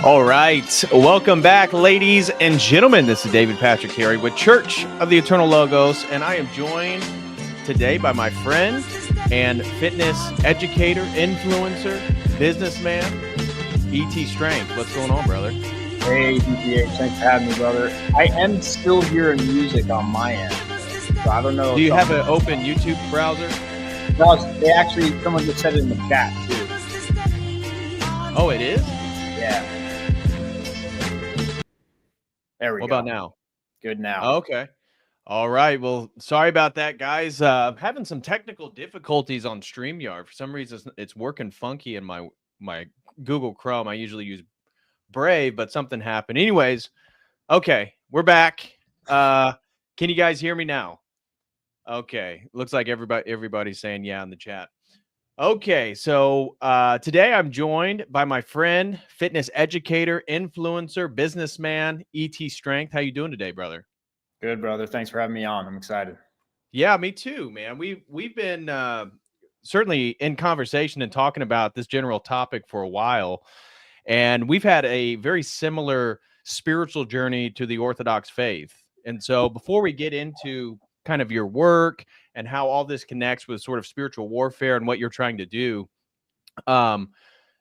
All right. Welcome back, ladies and gentlemen. This is David Patrick Harry with Church of the Eternal Logos, and I am joined today by my friend and fitness educator, influencer, businessman, ET Strength. What's going on, brother? Hey, DPH. Thanks for having me, brother. I am still hearing music on my end, so I don't know. Do you have an open YouTube browser? No, they actually, someone just said it in the chat, too. Oh, it is? Yeah. There we go. What about now? Good now. Oh, okay. All right. Well, sorry about that, guys. I'm having some technical difficulties on StreamYard. For some reason, it's working funky in my Google Chrome. I usually use Brave, but something happened. Anyways, okay, we're back. Can you guys hear me now? Okay. Looks like everybody's saying yeah in the chat. Okay, so today I'm joined by my friend, fitness educator, influencer, businessman, ET Strength. How you doing today, brother? Good, brother. Thanks for having me on. I'm excited. Yeah, me too, man. We've been certainly in conversation and talking about this general topic for a while, and we've had a very similar spiritual journey to the Orthodox faith. And so before we get into kind of your work and how all this connects with sort of spiritual warfare and what you're trying to do,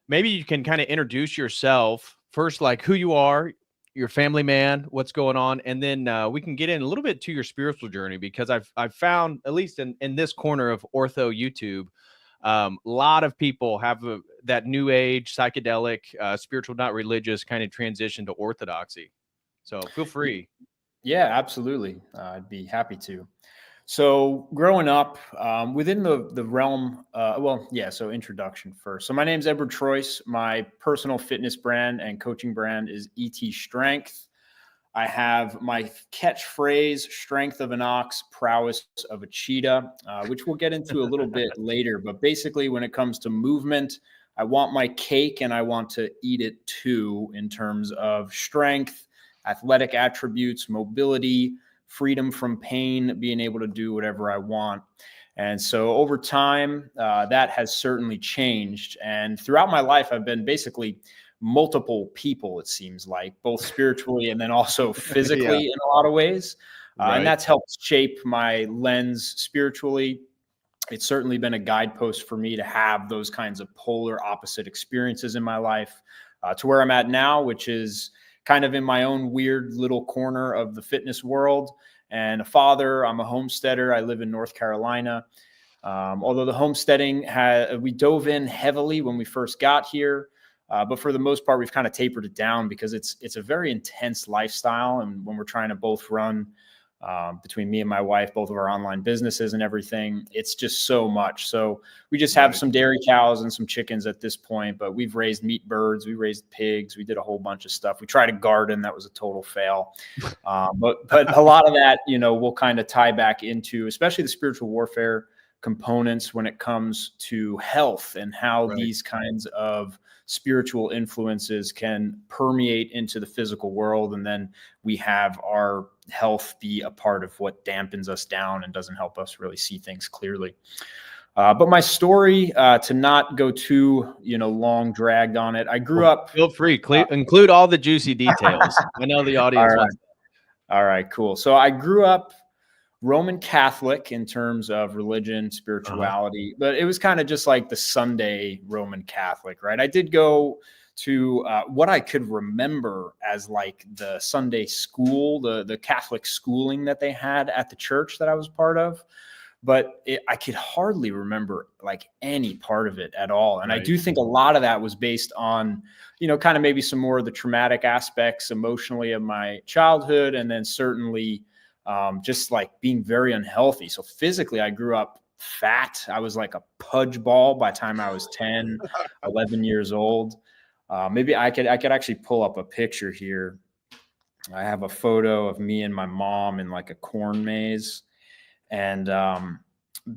maybe you can kind of introduce yourself first, like who you are, your family man, what's going on, and then we can get in a little bit to your spiritual journey, because I've found, at least in this corner of Ortho YouTube, a lot of people have that new age psychedelic, spiritual, not religious kind of transition to Orthodoxy. So feel free. Yeah, absolutely. I'd be happy to. So growing up within the realm, so introduction first. So my name's Edward Troise. My personal fitness brand and coaching brand is ET Strength. I have my catchphrase, strength of an ox, prowess of a cheetah, which we'll get into a little bit later. But basically, when it comes to movement, I want my cake and I want to eat it too, in terms of strength, athletic attributes, mobility, freedom from pain, being able to do whatever I want. And so over time, that has certainly changed. And throughout my life, I've been basically multiple people, it seems like, both spiritually and then also physically in a lot of ways. Right. And that's helped shape my lens spiritually. It's certainly been a guidepost for me to have those kinds of polar opposite experiences in my life, to where I'm at now, which is kind of in my own weird little corner of the fitness world. And a father, I'm a homesteader. I live in North Carolina. Although the homesteading, we dove in heavily when we first got here. But for the most part, we've kind of tapered it down because it's a very intense lifestyle. And when we're trying to both run, between me and my wife, both of our online businesses and everything, it's just so much. So we just have some dairy cows and some chickens at this point, but we've raised meat birds, we raised pigs, we did a whole bunch of stuff. We tried a garden, that was a total fail. But a lot of that, we'll kind of tie back into, especially the spiritual warfare components when it comes to health and how these kinds of spiritual influences can permeate into the physical world. And then we have our health be a part of what dampens us down and doesn't help us really see things clearly. But my story, to not go too, long dragged on it, I grew up. Feel free. Include all the juicy details. I know the audience wants that. All right, cool. So I grew up Roman Catholic in terms of religion, spirituality, but it was kind of just like the Sunday Roman Catholic, right? I did go to what I could remember as like the Sunday school, the Catholic schooling that they had at the church that I was part of. But I could hardly remember like any part of it at all. And I do think a lot of that was based on, kind of maybe some more of the traumatic aspects emotionally of my childhood. And then certainly just like being very unhealthy. So physically, I grew up fat. I was like a pudge ball by the time I was 10, 11 years old. Maybe I could actually pull up a picture here. I have a photo of me and my mom in like a corn maze. And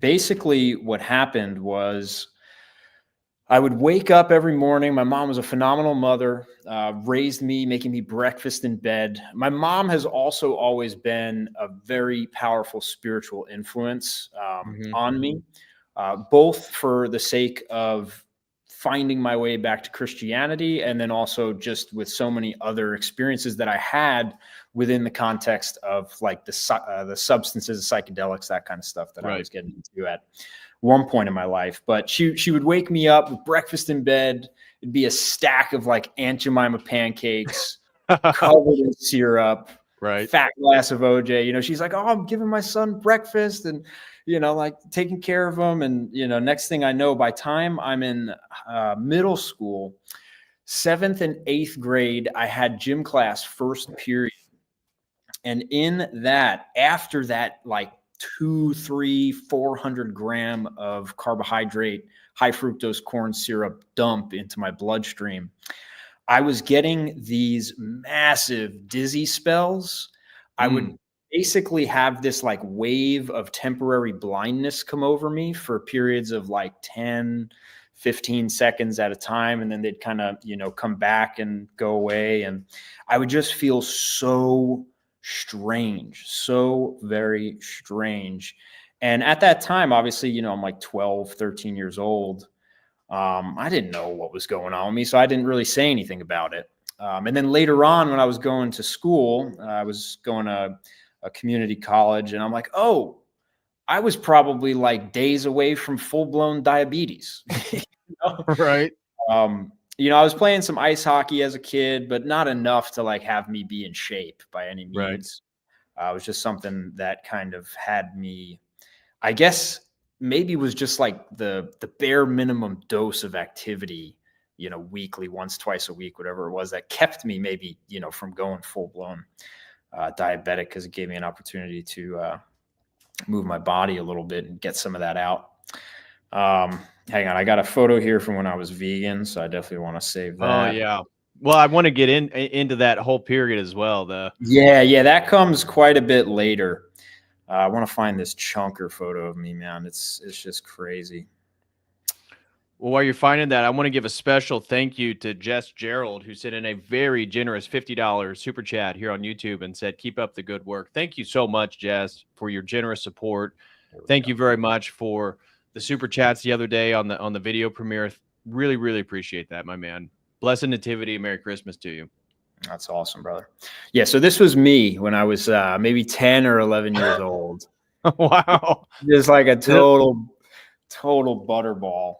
basically what happened was I would wake up every morning. My mom was a phenomenal mother, raised me, making me breakfast in bed. My mom has also always been a very powerful spiritual influence on me, both for the sake of finding my way back to Christianity, and then also just with so many other experiences that I had within the context of like the substances, the psychedelics, that kind of stuff that I was getting into at one point in my life. But she would wake me up with breakfast in bed. It'd be a stack of like Aunt Jemima pancakes covered in syrup, fat glass of OJ. You know, she's like, oh, I'm giving my son breakfast and, you know, like taking care of him. And, you know, next thing I know, by time I'm in middle school, 7th and 8th grade, I had gym class first period. And in that, after that, like 400 gram of carbohydrate, high fructose corn syrup dump into my bloodstream, I was getting these massive dizzy spells. I would basically have this like wave of temporary blindness come over me for periods of like 10, 15 seconds at a time. And then they'd kind of, you know, come back and go away. And I would just feel so strange, so very strange. And at that time, obviously, you know, I'm like 12, 13 years old. I didn't know what was going on with me, so I didn't really say anything about it. And then later on, when I was going to school, I was going to a community college, and I'm like, oh, I was probably like days away from full-blown diabetes. You know? Right. You know, I was playing some ice hockey as a kid, but not enough to like have me be in shape by any means. It was just something that kind of had me, I guess, maybe was just like the bare minimum dose of activity, you know, weekly, once, twice a week, whatever it was, that kept me maybe, you know, from going full-blown diabetic, because it gave me an opportunity to move my body a little bit and get some of that out. Hang on, I got a photo here from when I was vegan, so I definitely want to save that. Oh yeah. Well, I want to get into that whole period as well. Yeah, that comes quite a bit later. I want to find this chunker photo of me, man. It's just crazy. Well, while you're finding that, I want to give a special thank you to Jess Gerald, who sent in a very generous $50 super chat here on YouTube and said, keep up the good work. Thank you so much, Jess, for your generous support. Thank you very much for the super chats the other day on the video premiere. Really, really appreciate that, my man. Blessed Nativity. Merry Christmas to you. That's awesome, brother. Yeah, so this was me when I was maybe 10 or 11 years old. Wow. Just like a total butterball.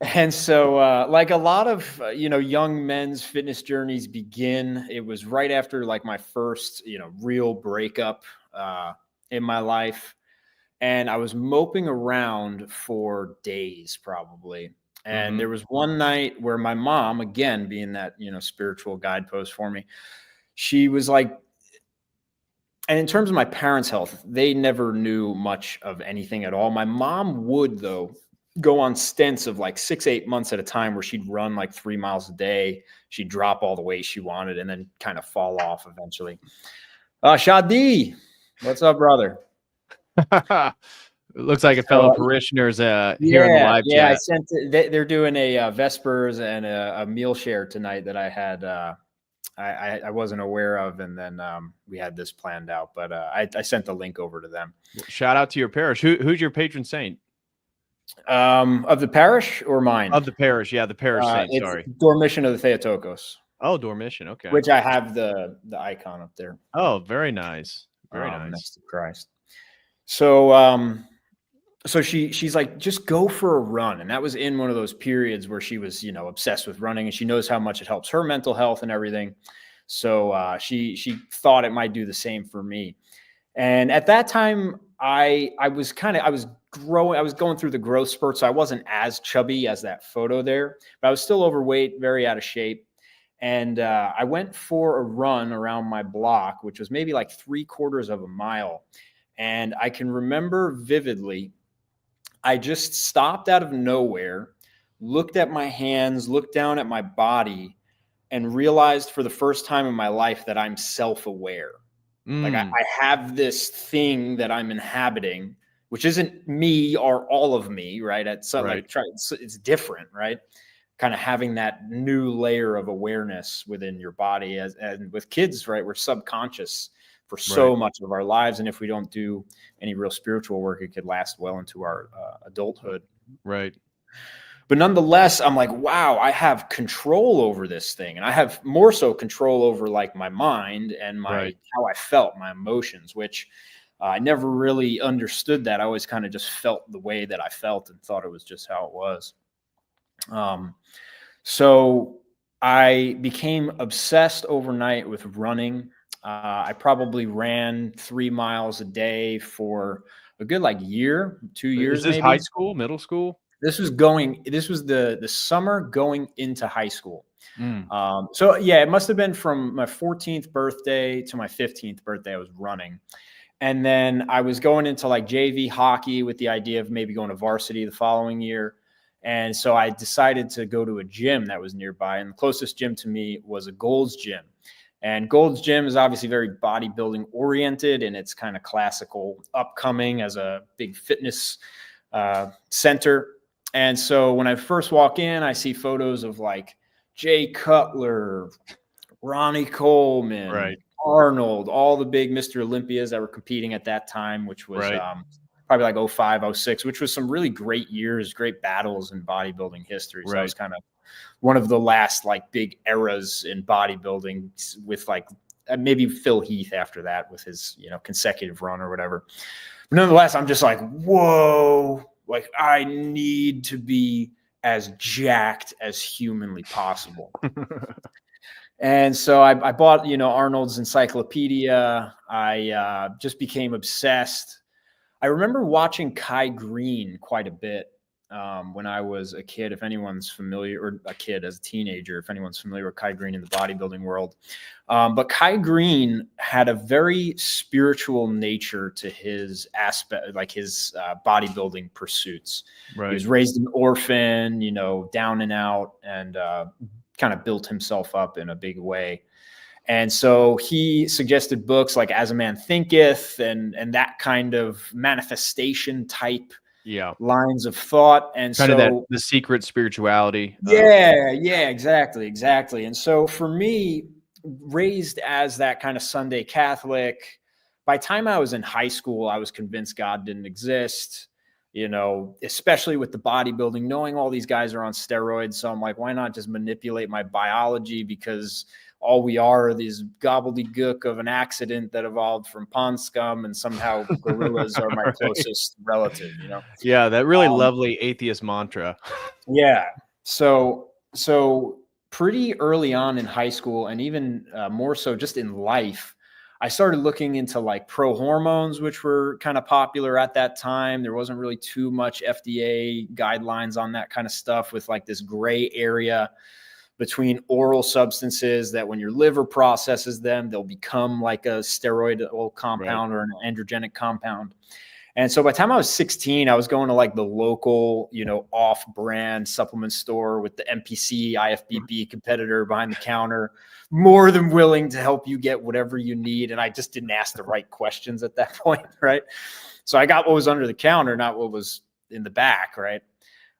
And so like a lot of, you know, young men's fitness journeys begin. It was right after like my first, you know, real breakup in my life. And I was moping around for days probably. And there was one night where my mom, again, being that, you know, spiritual guidepost for me, she was like, and in terms of my parents' health, they never knew much of anything at all. My mom would, though, go on stints of like 6-8 months at a time where she'd run like 3 miles a day. She'd drop all the weight she wanted and then kind of fall off eventually. Shadi, what's up, brother? It looks like a fellow parishioners here in the live chat. Yeah, I sent it. They're doing a Vespers and a meal share tonight that I had I wasn't aware of, and then we had this planned out, but I sent the link over to them. Shout out to your parish. Who's your patron saint? Of the parish or mine? Of the parish, yeah, the parish saint. It's sorry, Dormition of the Theotokos. Oh, Dormition. Okay, which I have the icon up there. Oh, very nice, very nice. Next to Christ. So so she's like, just go for a run. And that was in one of those periods where she was, you know, obsessed with running, and she knows how much it helps her mental health and everything. So she thought it might do the same for me. And at that time, I was going through the growth spurt. So I wasn't as chubby as that photo there, but I was still overweight, very out of shape. And I went for a run around my block, which was maybe like 3/4 of a mile. And I can remember vividly, I just stopped out of nowhere, looked at my hands, looked down at my body, and realized for the first time in my life that I'm self-aware. Like I have this thing that I'm inhabiting, which isn't me or all of me, right? It's different, right? Kind of having that new layer of awareness within your body. And with kids, right, we're subconscious for so much of our lives. And if we don't do any real spiritual work, it could last well into our adulthood. Right. But nonetheless, I'm like, wow, I have control over this thing. And I have more so control over like my mind and Right. how I felt, my emotions, which I never really understood that. I always kind of just felt the way that I felt and thought it was just how it was. So I became obsessed overnight with running. I probably ran 3 miles a day for a good like year, 2 Is years this high maybe. school, middle school? This was the summer going into high school. Mm. So yeah, it must have been from my 14th birthday to my 15th birthday. I was running. And then I was going into like JV hockey with the idea of maybe going to varsity the following year. And so I decided to go to a gym that was nearby. And the closest gym to me was a Gold's Gym. And Gold's Gym is obviously very bodybuilding oriented, and it's kind of classical, upcoming as a big fitness center. And so when I first walk in, I see photos of like Jay Cutler, Ronnie Coleman, Right. Arnold, all the big Mr. Olympias that were competing at that time, which was Right. probably like 05, 06, which was some really great years, great battles in bodybuilding history. So that was kind of one of the last like big eras in bodybuilding, with like maybe Phil Heath after that with his, consecutive run or whatever. But nonetheless, I'm just like, whoa, like I need to be as jacked as humanly possible. And so I bought, Arnold's encyclopedia. I just became obsessed. I remember watching Kai Green quite a bit when I was a kid, if anyone's familiar, or a kid as a teenager, if anyone's familiar with Kai Green in the bodybuilding world. But Kai Green had a very spiritual nature to his aspect, like his bodybuilding pursuits. Right. He was raised an orphan, down and out, and kind of built himself up in a big way. And so he suggested books like As a Man Thinketh and that kind of manifestation type lines of thought. And kind so of that the secret spirituality. Yeah, exactly. And so for me, raised as that kind of Sunday Catholic, by the time I was in high school, I was convinced God didn't exist. Especially with the bodybuilding, knowing all these guys are on steroids. So I'm like, why not just manipulate my biology? Because all we are these gobbledygook of an accident that evolved from pond scum, and somehow gorillas are my closest relative, Yeah, that really lovely atheist mantra. Yeah. So pretty early on in high school, and even more so just in life, I started looking into like pro hormones, which were kind of popular at that time. There wasn't really too much FDA guidelines on that kind of stuff, with like this gray area between oral substances that when your liver processes them, they'll become like a steroidal compound or an androgenic compound. And so by the time I was 16, I was going to like the local, off-brand supplement store with the MPC, IFBB competitor behind the counter, more than willing to help you get whatever you need. And I just didn't ask the right questions at that point, right? So I got what was under the counter, not what was in the back, right?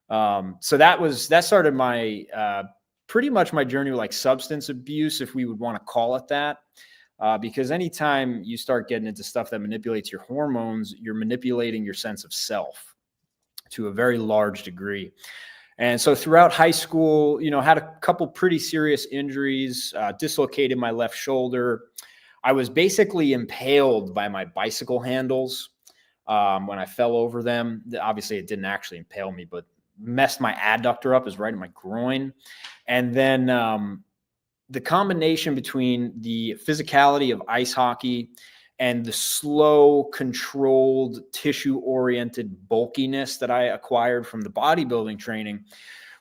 So that started my pretty much my journey with like substance abuse, if we would want to call it that. Because anytime you start getting into stuff that manipulates your hormones, you're manipulating your sense of self to a very large degree. And so throughout high school, had a couple pretty serious injuries, dislocated my left shoulder. I was basically impaled by my bicycle handles when I fell over them. Obviously, it didn't actually impale me, but messed my adductor up, is right in my groin. And then the combination between the physicality of ice hockey and the slow, controlled, tissue-oriented bulkiness that I acquired from the bodybuilding training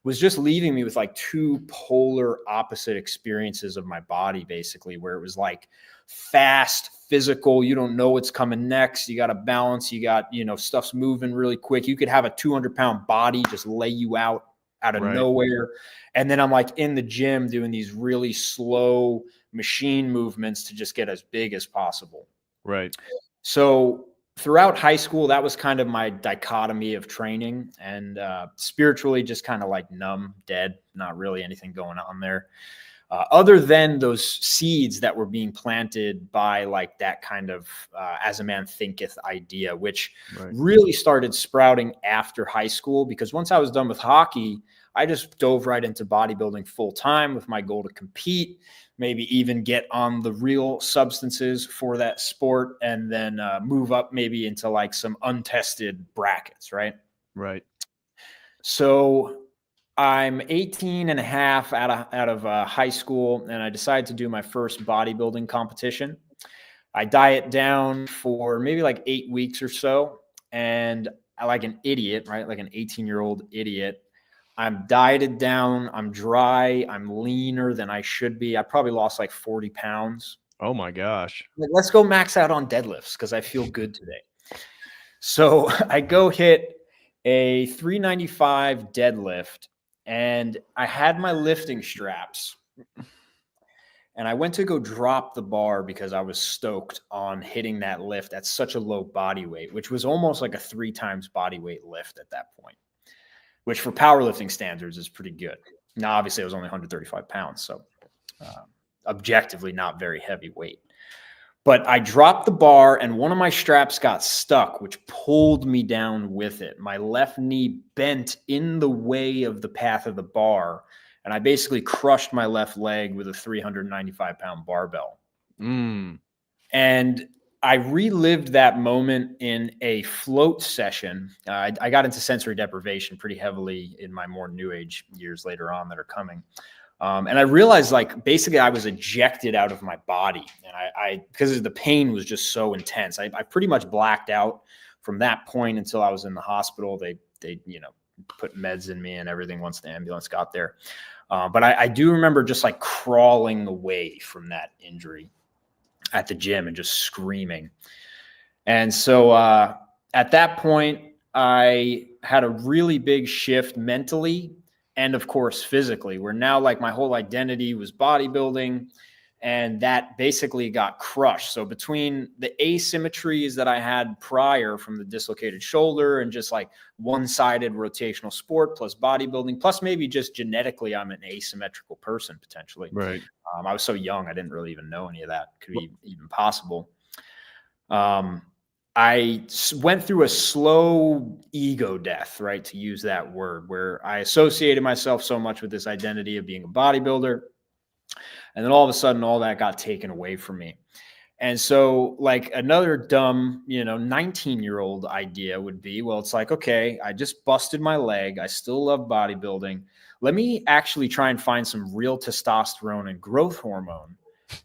was just leaving me with like two polar opposite experiences of my body, basically, where it was like fast, physical, you don't know what's coming next, you got to balance, you got, stuff's moving really quick. You could have a 200-pound body just lay you out of nowhere. And then I'm like in the gym doing these really slow machine movements to just get as big as possible. Right. So throughout high school, that was kind of my dichotomy of training, and spiritually just kind of like numb, dead, not really anything going on there. other than those seeds that were being planted by like that kind of as a man thinketh idea, which really started sprouting after high school, because once I was done with hockey, I just dove right into bodybuilding full time with my goal to compete, maybe even get on the real substances for that sport, and then move up maybe into like some untested brackets, right? Right. So I'm 18 and a half out of high school, and I decided to do my first bodybuilding competition. I diet down for maybe like 8 weeks or so, and I, like an idiot, right? Like an 18-year-old idiot, I'm dieted down, I'm dry, I'm leaner than I should be. I probably lost like 40 pounds. Oh my gosh. Like, let's go max out on deadlifts because I feel good today. So I go hit a 395 deadlift, and I had my lifting straps, and I went to go drop the bar because I was stoked on hitting that lift at such a low body weight, which was almost like a 3 times body weight lift at that point, which for powerlifting standards is pretty good. Now, obviously, it was only 135 pounds, so objectively not very heavy weight. But I dropped the bar, and one of my straps got stuck, which pulled me down with it. My left knee bent in the way of the path of the bar, and I basically crushed my left leg with a 395-pound barbell. And I relived that moment in a float session. I got into sensory deprivation pretty heavily in my more new age years later on that are coming. And I realized, like, basically I was ejected out of my body, and I because the pain was just so intense. I pretty much blacked out from that point until I was in the hospital. They put meds in me and everything once the ambulance got there. But I do remember just like crawling away from that injury at the gym and just screaming. And so at that point, I had a really big shift mentally and, of course, physically, where now like my whole identity was bodybuilding, and that basically got crushed. So between the asymmetries that I had prior from the dislocated shoulder and just like one-sided rotational sport plus bodybuilding, plus maybe just genetically I'm an asymmetrical person potentially. Right. I was so young, I didn't really even know any of that could be even possible. I went through a slow ego death, right, to use that word, where I associated myself so much with this identity of being a bodybuilder. And then all of a sudden, all that got taken away from me. And so like another dumb, 19-year-old idea would be, well, it's like, okay, I just busted my leg. I still love bodybuilding. Let me actually try and find some real testosterone and growth hormone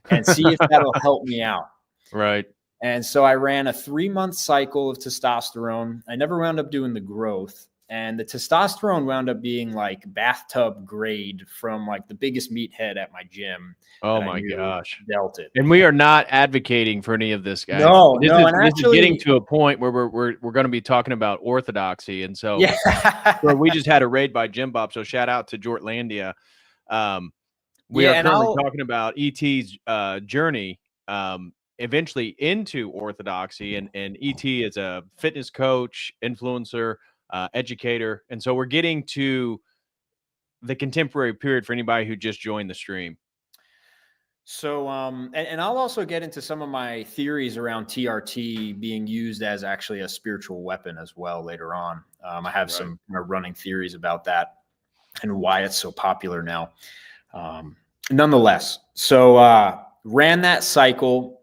and see if that'll help me out. Right. And so I ran a 3-month cycle of testosterone. I never wound up doing the growth. And the testosterone wound up being like bathtub grade from like the biggest meathead at my gym. Oh my gosh. Dealt it. And we are not advocating for any of this, guys. No, this is getting to a point where we're going to be talking about orthodoxy. And so where we just had a raid by Jim Bob. So shout out to Jortlandia. We are currently talking about ET's journey eventually into orthodoxy, and ET is a fitness coach, influencer, educator. And so we're getting to the contemporary period for anybody who just joined the stream. So, and I'll also get into some of my theories around TRT being used as actually a spiritual weapon as well later on. I have some running theories about that and why it's so popular now. Nonetheless, so ran that cycle.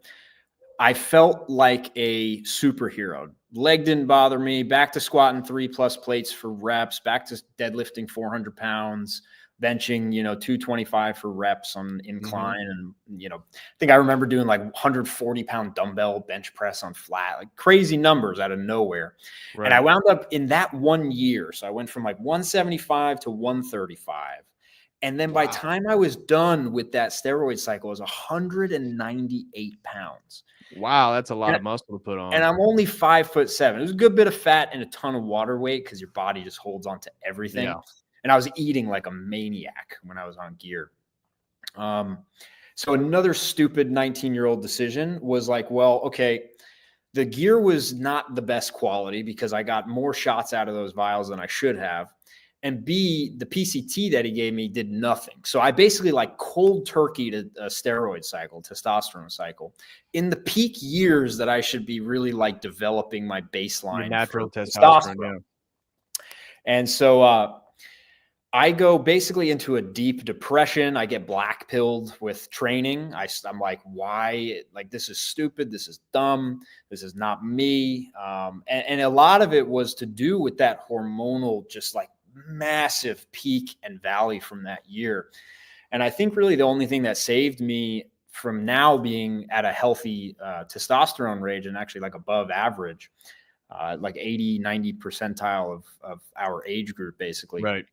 I felt like a superhero. Leg didn't bother me. Back to squatting 3+ plates for reps. Back to deadlifting 400 pounds. Benching, 225 for reps on incline. And, I think I remember doing like 140-pound dumbbell bench press on flat, like crazy numbers out of nowhere. Right. And I wound up in that 1 year. So I went from like 175 to 135. And then by the time I was done with that steroid cycle, I was 198 pounds. Wow, that's a lot of muscle to put on. And I'm only 5'7". It was a good bit of fat and a ton of water weight because your body just holds on to everything. Yeah. And I was eating like a maniac when I was on gear. So another stupid 19-year-old decision was like, well, okay, the gear was not the best quality because I got more shots out of those vials than I should have. and B, the PCT that he gave me did nothing. So I basically like cold turkeyed a steroid cycle, testosterone cycle, in the peak years that I should be really like developing my baseline. Your natural for testosterone. Yeah. And so I go basically into a deep depression. I get black pilled with training. I'm like, why? Like, this is stupid. This is dumb. This is not me. And a lot of it was to do with that hormonal, just like massive peak and valley from that year. And I think really the only thing that saved me from now being at a healthy testosterone range, and actually like above average, like 80, 90 percentile of our age group, basically. Right.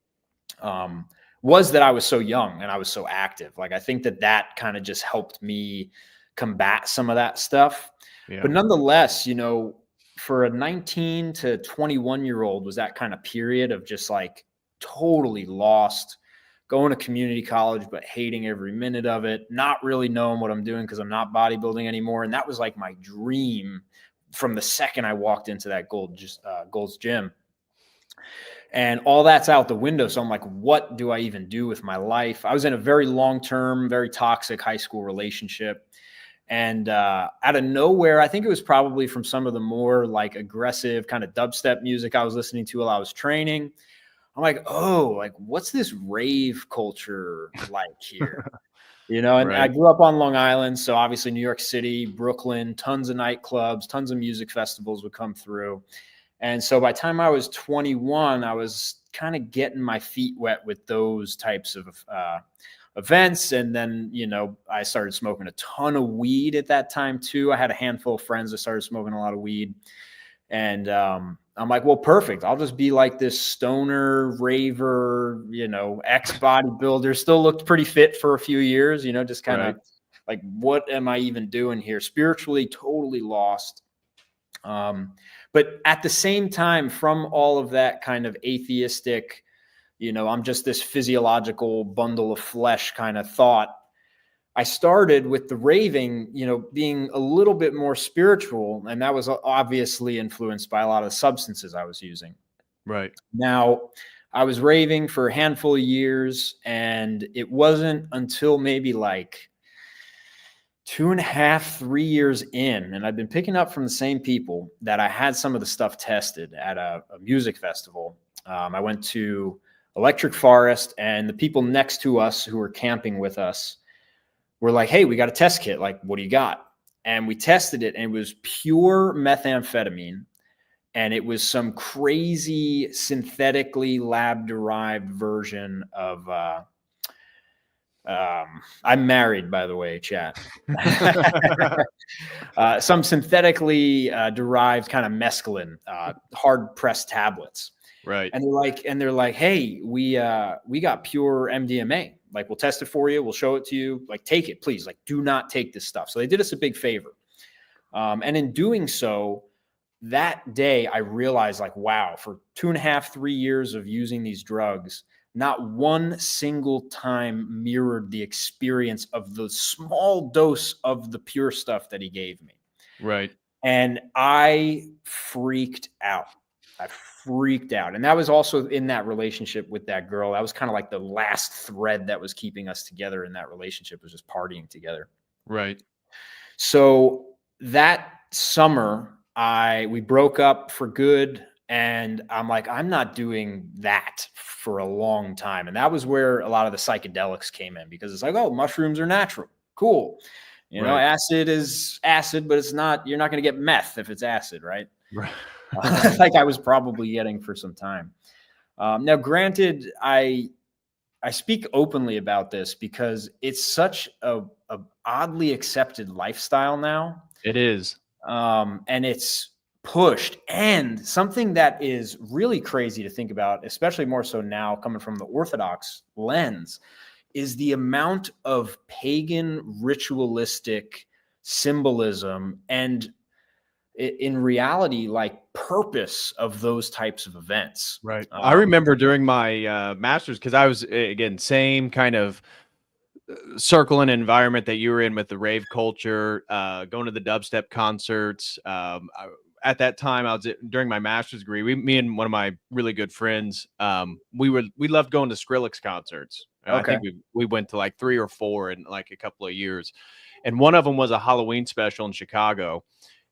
Was that I was so young and I was so active. Like, I think that kind of just helped me combat some of that stuff. Yeah. But nonetheless, you know, for a 19 to 21-year-old was that kind of period of just like totally lost, going to community college, but hating every minute of it, not really knowing what I'm doing because I'm not bodybuilding anymore. And that was like my dream from the second I walked into that Gold's Gym. And all that's out the window. So I'm like, what do I even do with my life? I was in a very long-term, very toxic high school relationship. And out of nowhere, I think it was probably from some of the more like aggressive kind of dubstep music I was listening to while I was training. I'm like, oh, like, what's this rave culture like here? You know, and I grew up on Long Island. So obviously New York City, Brooklyn, tons of nightclubs, tons of music festivals would come through. And so by the time I was 21, I was kind of getting my feet wet with those types of events. And then, you know, I started smoking a ton of weed at that time too. I had a handful of friends that started smoking a lot of weed. And I'm like, well, perfect. I'll just be like this stoner raver, you know, ex-bodybuilder. Still looked pretty fit for a few years, you know, just kind of like, what am I even doing here? Spiritually, totally lost. But at the same time, from all of that kind of atheistic, you know, I'm just this physiological bundle of flesh kind of thought, I started with the raving, you know, being a little bit more spiritual. And that was obviously influenced by a lot of the substances I was using. Right. Now, I was raving for a handful of years, and it wasn't until maybe like 2.5, 3 years in, and I've been picking up from the same people, that I had some of the stuff tested at a music festival. I went to Electric Forest, and the people next to us who were camping with us were like, hey, we got a test kit. Like, what do you got? And we tested it, and it was pure methamphetamine. And it was some crazy synthetically lab-derived version of I'm married, by the way, chat. Some synthetically derived kind of mescaline, hard pressed tablets. Right. And they're like, hey, we got pure MDMA. Like, we'll test it for you. We'll show it to you. Like, take it, please. Like, do not take this stuff. So they did us a big favor. And in doing so, that day I realized, like, wow, for 2.5, 3 years of using these drugs, not one single time mirrored the experience of the small dose of the pure stuff that he gave me. Right. And I freaked out. And that was also in that relationship with that girl. That was kind of like the last thread that was keeping us together in that relationship, was just partying together. Right. So that summer, we broke up for good. And I'm like, I'm not doing that for a long time. And that was where a lot of the psychedelics came in, because it's like, oh, mushrooms are natural. Cool. You know, acid is acid, but it's not, you're not going to get meth if it's acid, right? Right. Like I was probably getting for some time. Now, granted, I speak openly about this because it's such a oddly accepted lifestyle now. It is. And it's pushed. And something that is really crazy to think about, especially more so now coming from the Orthodox lens, is the amount of pagan ritualistic symbolism and, in reality, like purpose of those types of events. Right. I remember during my master's, because I was, again, same kind of circle and environment that you were in with the rave culture, going to the dubstep concerts. at that time, during my master's degree. Me and one of my really good friends, we loved going to Skrillex concerts. I Okay. think we went to like 3 or 4 in like a couple of years, and one of them was a Halloween special in Chicago.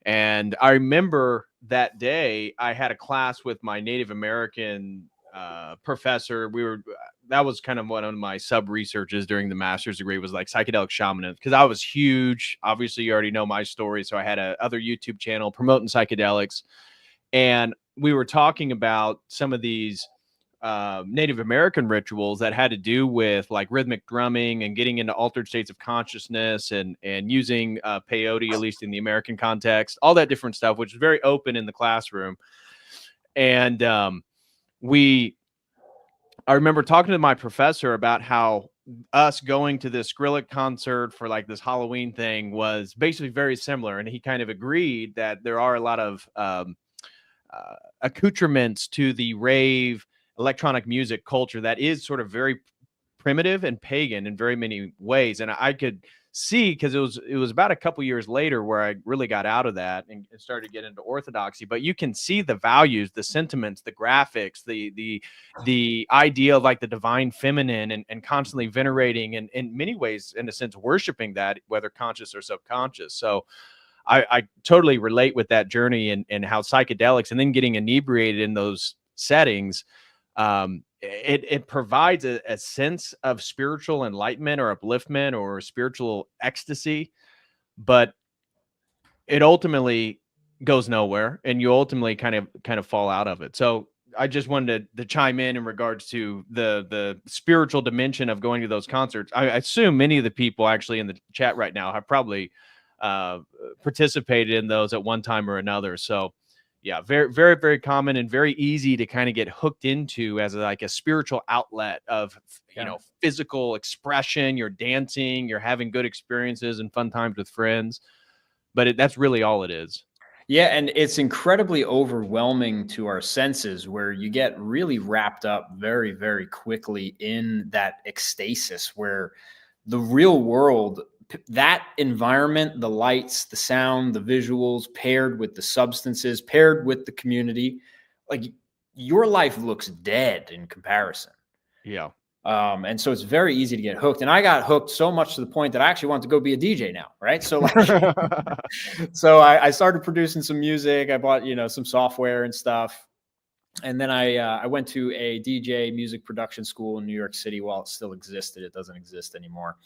And I remember that day I had a class with my Native American professor. That was kind of one of my sub researches during the master's degree, was like psychedelic shamanism, because I was huge. Obviously, you already know my story. So I had a other YouTube channel promoting psychedelics. And we were talking about some of these Native American rituals that had to do with like rhythmic drumming and getting into altered states of consciousness, and using peyote, at least in the American context, all that different stuff, which is very open in the classroom. And I remember talking to my professor about how us going to this Skrillex concert for like this Halloween thing was basically very similar. And he kind of agreed that there are a lot of accoutrements to the rave electronic music culture that is sort of very primitive and pagan in very many ways. And I could see, because it was about a couple years later where I really got out of that and started to get into orthodoxy. But you can see the values, the sentiments, the graphics, the idea of like the divine feminine, and constantly venerating, and in many ways, in a sense, worshiping that, whether conscious or subconscious. So I totally relate with that journey, and how psychedelics, and then getting inebriated in those settings, it provides a sense of spiritual enlightenment or upliftment or spiritual ecstasy, but it ultimately goes nowhere, and you ultimately kind of fall out of it. So I just wanted to chime in regards to the spiritual dimension of going to those concerts. I assume many of the people actually in the chat right now have probably participated in those at one time or another. So yeah, very, very, very common, and very easy to kind of get hooked into as like a spiritual outlet of, physical expression. You're dancing, you're having good experiences and fun times with friends, but that's really all it is. Yeah, and it's incredibly overwhelming to our senses, where you get really wrapped up very, very quickly in that ecstasis, where the real world, that environment, the lights, the sound, the visuals, paired with the substances, paired with the community, like your life looks dead in comparison. Yeah. And so it's very easy to get hooked. And I got hooked so much to the point that I actually want to go be a DJ now. Right. So so I started producing some music. I bought, some software and stuff. And then I went to a DJ music production school in New York City while it still existed. It doesn't exist anymore.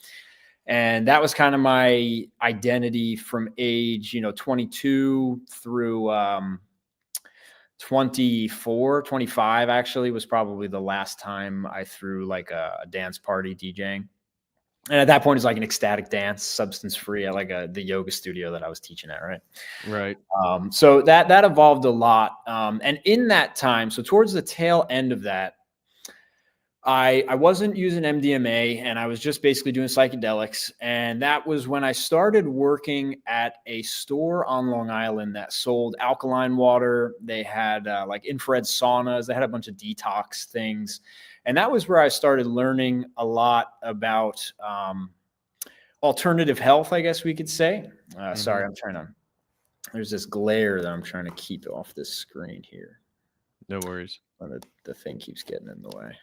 And that was kind of my identity from age, 22 through 24, 25 actually was probably the last time I threw like a dance party DJing. And at that point, it's like an ecstatic dance, substance free, at like the yoga studio that I was teaching at. Right. Right. So that evolved a lot. And in that time, so towards the tail end of that, I wasn't using MDMA, and I was just basically doing psychedelics. And that was when I started working at a store on Long Island that sold alkaline water. They had like infrared saunas. They had a bunch of detox things. And that was where I started learning a lot about alternative health, I guess we could say. Sorry, there's this glare that I'm trying to keep off this screen here. No worries. The thing keeps getting in the way.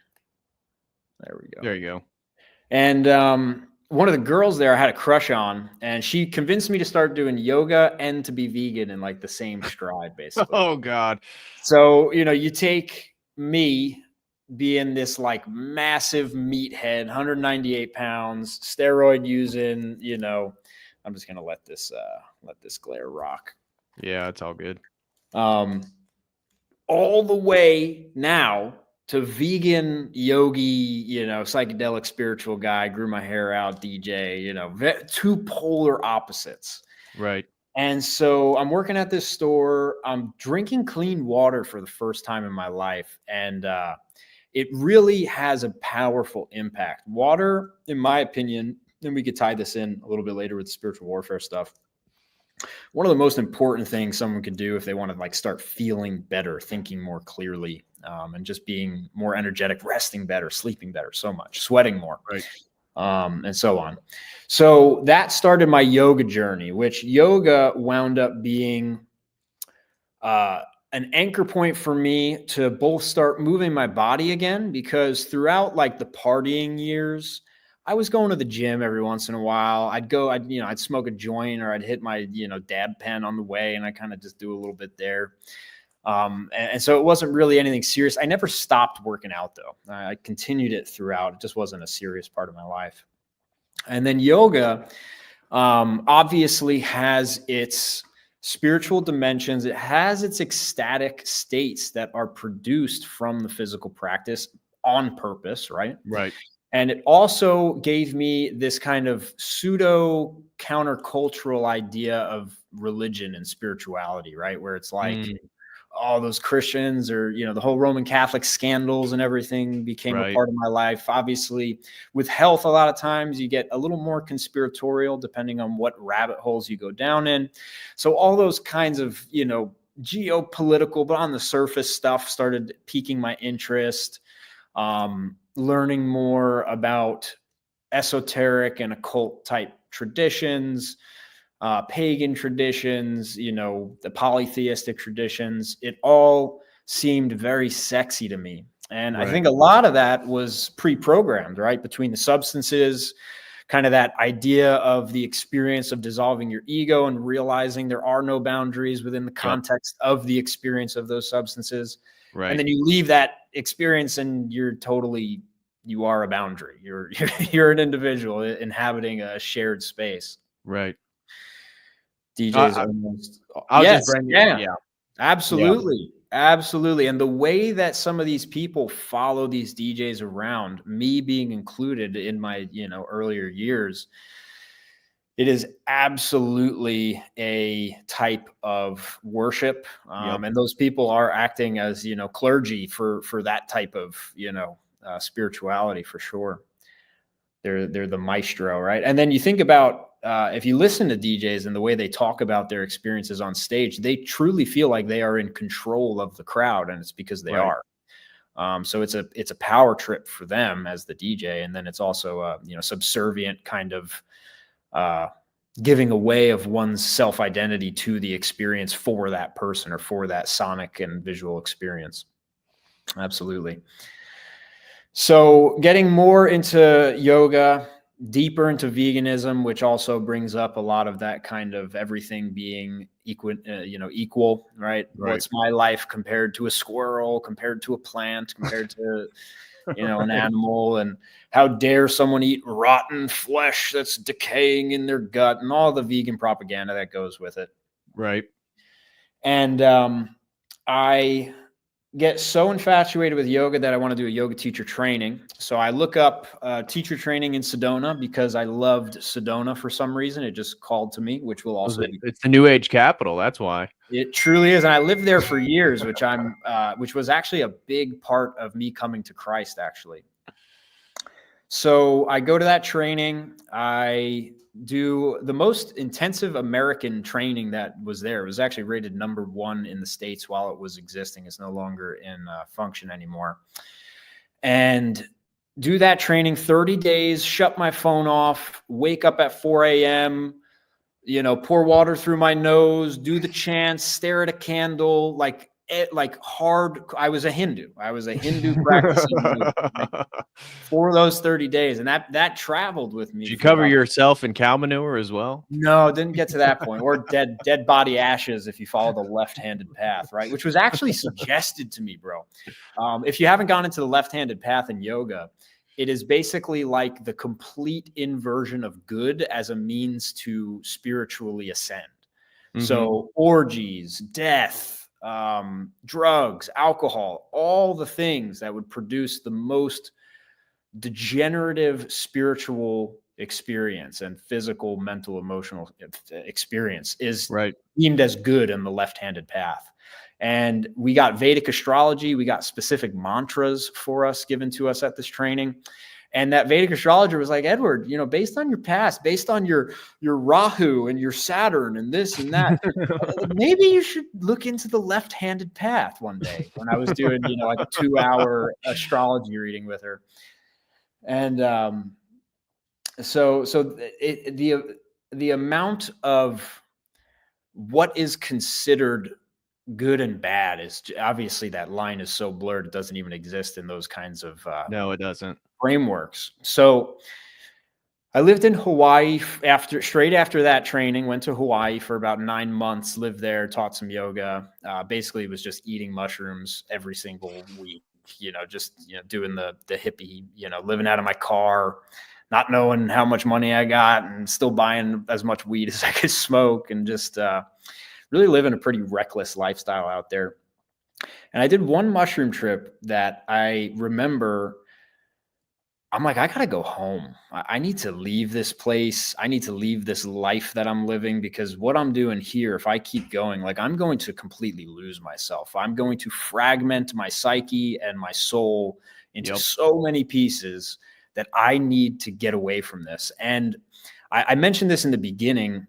There we go. There you go. And one of the girls there I had a crush on, and she convinced me to start doing yoga and to be vegan in like the same stride, basically. Oh God. So, you take me being this like massive meathead, 198 pounds, steroid using, I'm just going to let this glare rock. Yeah, it's all good. All the way now to vegan yogi, psychedelic spiritual guy, grew my hair out, DJ, two polar opposites. Right. And so I'm working at this store. I'm drinking clean water for the first time in my life. And it really has a powerful impact. Water, in my opinion, and we could tie this in a little bit later with the spiritual warfare stuff. One of the most important things someone could do if they want to like start feeling better, thinking more clearly, and just being more energetic, resting better, sleeping better, so much, sweating more, right, and so on. So that started my yoga journey, which yoga wound up being an anchor point for me to both start moving my body again, because throughout like the partying years, I was going to the gym every once in a while. I'd smoke a joint, or I'd hit my, dab pen on the way, and I kind of just do a little bit there. And so it wasn't really anything serious. I never stopped working out though. I continued it throughout. It just wasn't a serious part of my life. And then yoga, obviously has its spiritual dimensions. It has its ecstatic states that are produced from the physical practice on purpose, right? Right. And it also gave me this kind of pseudo countercultural idea of religion and spirituality, right? Where it's like, all those Christians, or, the whole Roman Catholic scandals and everything became a part of my life. Obviously, with health, a lot of times you get a little more conspiratorial depending on what rabbit holes you go down in. So all those kinds of, geopolitical, but on the surface stuff started piquing my interest. Learning more about esoteric and occult type traditions, pagan traditions, the polytheistic traditions, it all seemed very sexy to me. And I think a lot of that was pre-programmed, right? Between the substances, kind of that idea of the experience of dissolving your ego and realizing there are no boundaries within the context of the experience of those substances. Right. And then you leave that experience and you are a boundary. You're an individual inhabiting a shared space. Right. DJs almost. Yes. Yeah. Absolutely. Yeah. Absolutely. And the way that some of these people follow these DJs around, me being included in my, earlier years, it is absolutely a type of worship. And those people are acting as, clergy for that type of, spirituality for sure. They're the maestro, right? And then you think about, if you listen to DJs and the way they talk about their experiences on stage, they truly feel like they are in control of the crowd, and it's because they are. So it's a power trip for them as the DJ, and then it's also a subservient kind of giving away of one's self-identity to the experience for that person or for that sonic and visual experience. Absolutely. So getting more into yoga, deeper into veganism, which also brings up a lot of that kind of everything being equal, right? What's my life compared to a squirrel, compared to a plant, compared to, an animal, and how dare someone eat rotten flesh that's decaying in their gut, and all the vegan propaganda that goes with it. Right. And I get so infatuated with yoga that I want to do a yoga teacher training. So I look up teacher training in Sedona because I loved Sedona for some reason. It just called to me, which will also be. It's the New Age capital. That's why. It truly is. And I lived there for years, which was actually a big part of me coming to Christ, actually. So I go to that training. I do the most intensive American training that was there. It was actually rated #1 in the States while it was existing. It's no longer in function anymore. And do that training 30 days, shut my phone off, wake up at 4 a.m., pour water through my nose, do the chants, stare at a candle, like hard. I was a Hindu practicing for those 30 days. And that traveled with me. Did you cover yourself in cow manure as well? No, didn't get to that point. Or dead body ashes if you follow the left-handed path, right? Which was actually suggested to me, bro. If you haven't gone into the left-handed path in yoga, it is basically like the complete inversion of good as a means to spiritually ascend. Mm-hmm. So orgies, death, drugs, alcohol, all the things that would produce the most degenerative spiritual experience and physical, mental, emotional experience is deemed as good in the left-handed path. And we got Vedic astrology. We got specific mantras for us given to us at this training. And that Vedic astrologer was like, Edward, based on your past, based on your Rahu and your Saturn and this and that, maybe you should look into the left-handed path one day. When I was doing, like a 2-hour astrology reading with her. And so the amount of what is considered good and bad is obviously that line is so blurred. It doesn't even exist in those kinds of No, it doesn't. frameworks. So I lived in Hawaii straight after that training, went to Hawaii for about 9 months, lived there, taught some yoga. Basically was just eating mushrooms every single week, just, doing the hippie, living out of my car, not knowing how much money I got and still buying as much weed as I could smoke, and just really living a pretty reckless lifestyle out there. And I did one mushroom trip that I remember. I'm like, I gotta go home. I need to leave this place. I need to leave this life that I'm living, because what I'm doing here, if I keep going, like, I'm going to completely lose myself. I'm going to fragment my psyche and my soul into so many pieces that I need to get away from this. And I mentioned this in the beginning.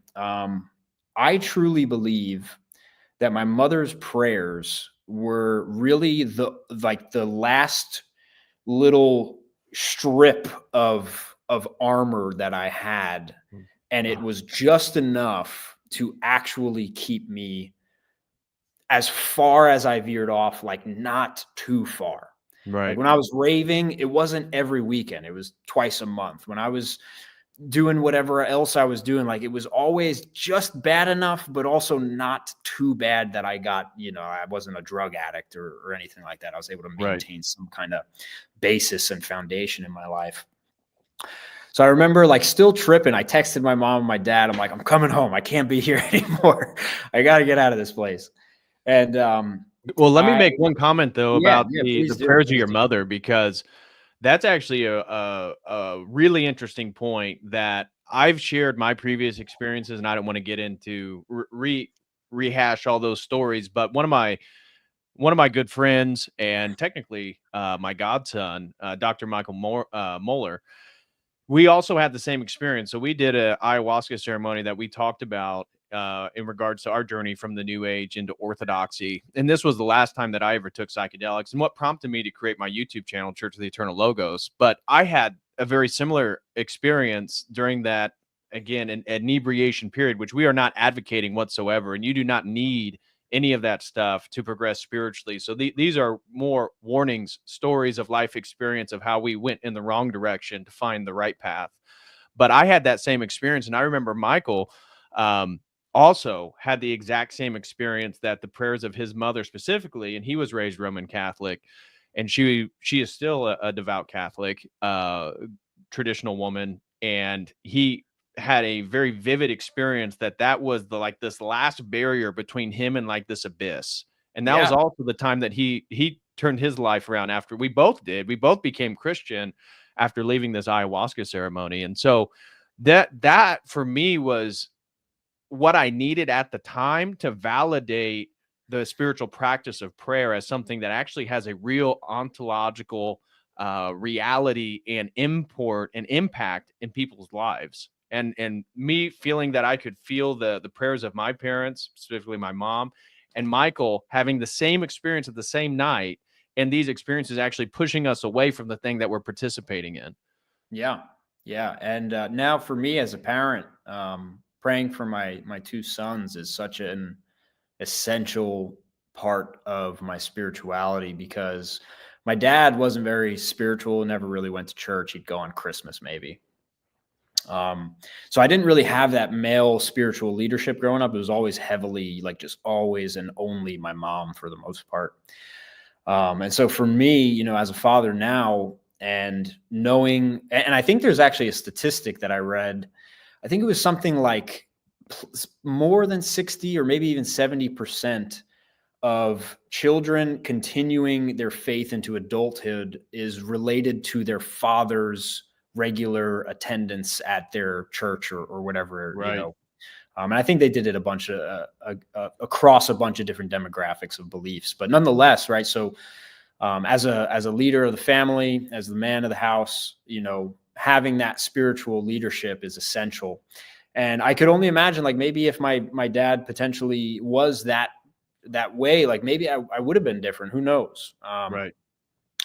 I truly believe that my mother's prayers were really the last little strip of armor that I had, and it was just enough to actually keep me as far as I veered off, like not too far. Right. Like when I was raving, it wasn't every weekend, it was twice a month. When I was doing whatever else I was doing, like, it was always just bad enough, but also not too bad that I got, I wasn't a drug addict or anything like that. I was able to maintain some kind of basis and foundation in my life. So I remember, like, still tripping. I texted my mom and my dad. I'm like, I'm coming home. I can't be here anymore. I got to get out of this place. And well, let me make one comment though about the prayers of your mother, because that's actually a really interesting point that I've shared my previous experiences, and I don't want to get into rehash all those stories. But one of my good friends, and technically my godson, Dr. Michael Moeller, we also had the same experience. So we did a ayahuasca ceremony that we talked about in regards to our journey from the New Age into Orthodoxy. And this was the last time that I ever took psychedelics, and what prompted me to create my YouTube channel, Church of the Eternal Logos. But I had a very similar experience during that, again, an inebriation period, which we are not advocating whatsoever. And you do not need any of that stuff to progress spiritually. So these are more warnings, stories of life experience of how we went in the wrong direction to find the right path. But I had that same experience. And I remember Michael also had the exact same experience, that the prayers of his mother specifically, and he was raised Roman Catholic, and she is still a devout Catholic, traditional woman. And he had a very vivid experience that was this last barrier between him and like this abyss. And that was also the time that he turned his life around. After we both became Christian after leaving this ayahuasca ceremony. And so that for me was what I needed at the time to validate the spiritual practice of prayer as something that actually has a real ontological reality and import and impact in people's lives. And me feeling that I could feel the prayers of my parents, specifically my mom, and Michael having the same experience at the same night, and these experiences actually pushing us away from the thing that we're participating in. Yeah. And now for me as a parent, praying for my two sons is such an essential part of my spirituality, because my dad wasn't very spiritual, never really went to church. He'd go on Christmas maybe. So I didn't really have that male spiritual leadership growing up. It was always heavily, like, just always and only my mom for the most part. And so for me, as a father now, and knowing, and I think there's actually a statistic that I read. I think it was something like more than 60 or maybe even 70% of children continuing their faith into adulthood is related to their father's regular attendance at their church or whatever, and I think they did it a bunch of across a bunch of different demographics of beliefs, but nonetheless, right? So as a leader of the family, as the man of the house, having that spiritual leadership is essential. And I could only imagine, like, maybe if my dad potentially was that way, like, maybe I would have been different. Who knows? Right.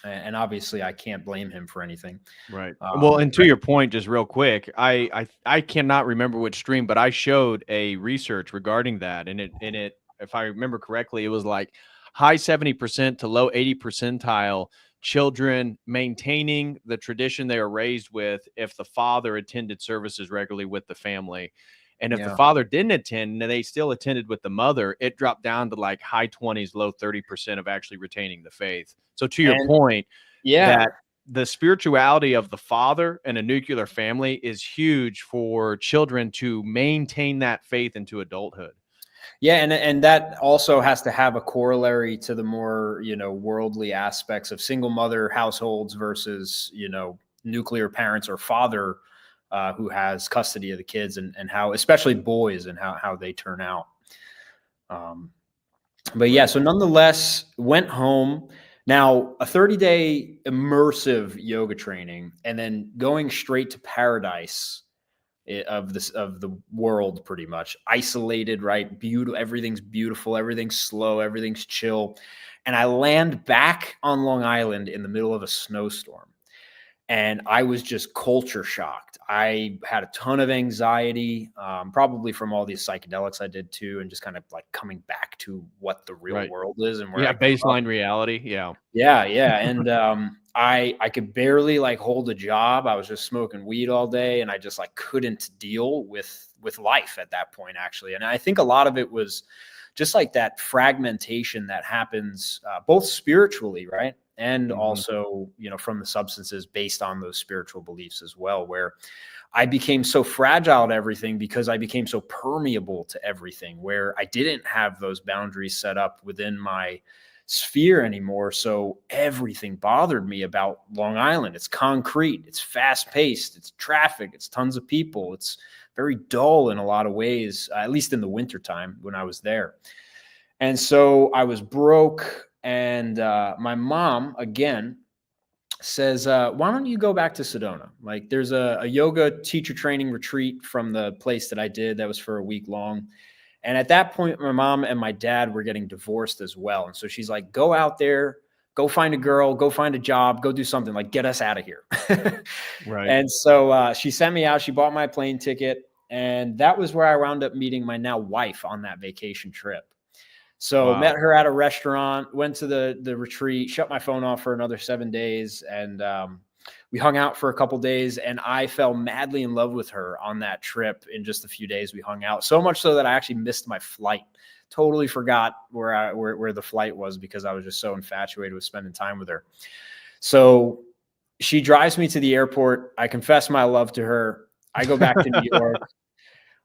And obviously I can't blame him for anything. Right. Well, and to your point, just real quick, I cannot remember which stream, but I showed a research regarding that, and it if I remember correctly, it was like high 70% to low 80 percentile children maintaining the tradition they were raised with if the father attended services regularly with the family. And if the Yeah. father didn't attend and they still attended with the mother, it dropped down to like high 20s, low 30% of actually retaining the faith. So to your And point, yeah. that the spirituality of the father and a nuclear family is huge for children to maintain that faith into adulthood. Yeah, and that also has to have a corollary to the more, worldly aspects of single mother households versus, nuclear parents or father who has custody of the kids, and how, especially boys, and how they turn out. But yeah, so nonetheless, went home. Now, a 30-day immersive yoga training, and then going straight to paradise of the world, pretty much isolated, right? Beautiful, everything's beautiful, everything's slow, everything's chill. And I land back on Long Island in the middle of a snowstorm. And I was just culture shocked. I had a ton of anxiety, probably from all these psychedelics I did too, and just kind of like coming back to what the real world is and where I grew up. Baseline reality. Yeah. Yeah. And I could barely like hold a job. I was just smoking weed all day, and I just like couldn't deal with life at that point, actually. And I think a lot of it was just like that fragmentation that happens both spiritually, right? And also, from the substances based on those spiritual beliefs as well, where I became so fragile to everything because I became so permeable to everything, where I didn't have those boundaries set up within my sphere anymore. So everything bothered me about Long Island. It's concrete, it's fast paced, it's traffic, it's tons of people. It's very dull in a lot of ways, at least in the wintertime when I was there. And so I was broke. And my mom, again, says, why don't you go back to Sedona? Like, there's a yoga teacher training retreat from the place that I did that was for a week long. And at that point, my mom and my dad were getting divorced as well. And so she's like, go out there, go find a girl, go find a job, go do something, like get us out of here. Right. And so she sent me out. She bought my plane ticket. And that was where I wound up meeting my now wife on that vacation trip. So met her at a restaurant, went to the retreat, shut my phone off for another 7 days. And we hung out for a couple days, and I fell madly in love with her on that trip. In just a few days, we hung out so much so that I actually missed my flight. Totally forgot where the flight was because I was just so infatuated with spending time with her. So she drives me to the airport. I confess my love to her. I go back to New York.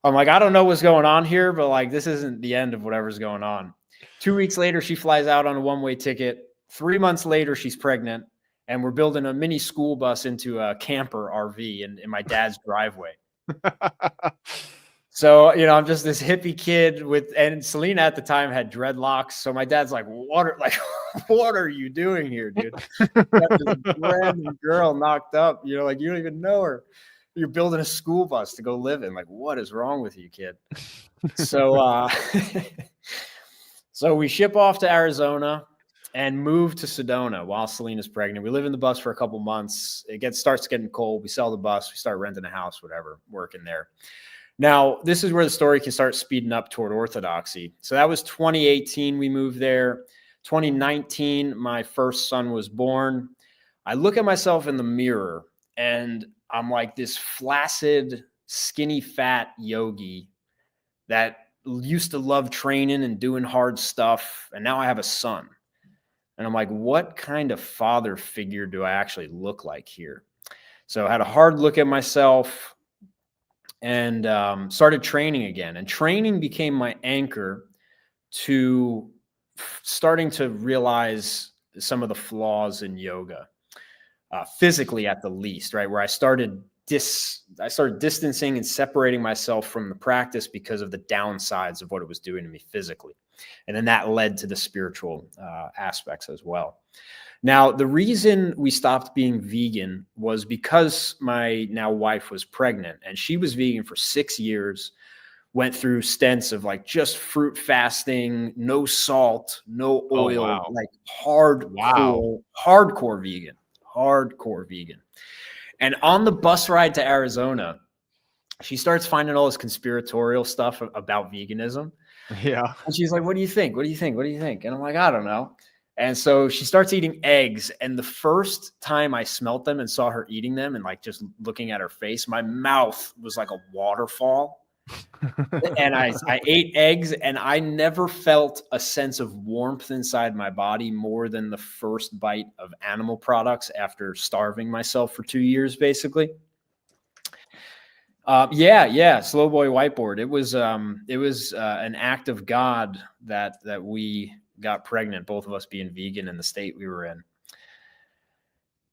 I'm like, I don't know what's going on here, but like, this isn't the end of whatever's going on. 2 weeks later, she flies out on a one-way ticket. 3 months later, she's pregnant. And we're building a mini school bus into a camper RV in my dad's driveway. So, I'm just this hippie kid and Selena at the time had dreadlocks. So my dad's like, what are you doing here, dude? You got this random girl knocked up, like you don't even know her. You're building a school bus to go live in. Like, what is wrong with you, kid? So, so we ship off to Arizona and move to Sedona while Selena's pregnant. We live in the bus for a couple months. It starts getting cold. We sell the bus. We start renting a house, whatever, working there. Now, this is where the story can start speeding up toward orthodoxy. So that was 2018. We moved there. 2019, my first son was born. I look at myself in the mirror, and I'm like this flaccid, skinny, fat yogi that used to love training and doing hard stuff. And now I have a son. And I'm like, what kind of father figure do I actually look like here? So I had a hard look at myself and started training again. And training became my anchor to starting to realize some of the flaws in yoga, physically at the least, right? Where I started distancing and separating myself from the practice because of the downsides of what it was doing to me physically. And then that led to the spiritual aspects as well. Now, the reason we stopped being vegan was because my now wife was pregnant, and she was vegan for 6 years, went through stints of like just fruit fasting, no salt, no oil, like hardcore vegan. And on the bus ride to Arizona, she starts finding all this conspiratorial stuff about veganism. Yeah. And she's like, what do you think? What do you think? What do you think? And I'm like, I don't know. And so she starts eating eggs. And the first time I smelt them and saw her eating them and like just looking at her face, my mouth was like a waterfall. And I ate eggs, and I never felt a sense of warmth inside my body more than the first bite of animal products after starving myself for 2 years, basically. Yeah. Slow boy whiteboard. It was an act of God that we got pregnant, both of us being vegan in the state we were in.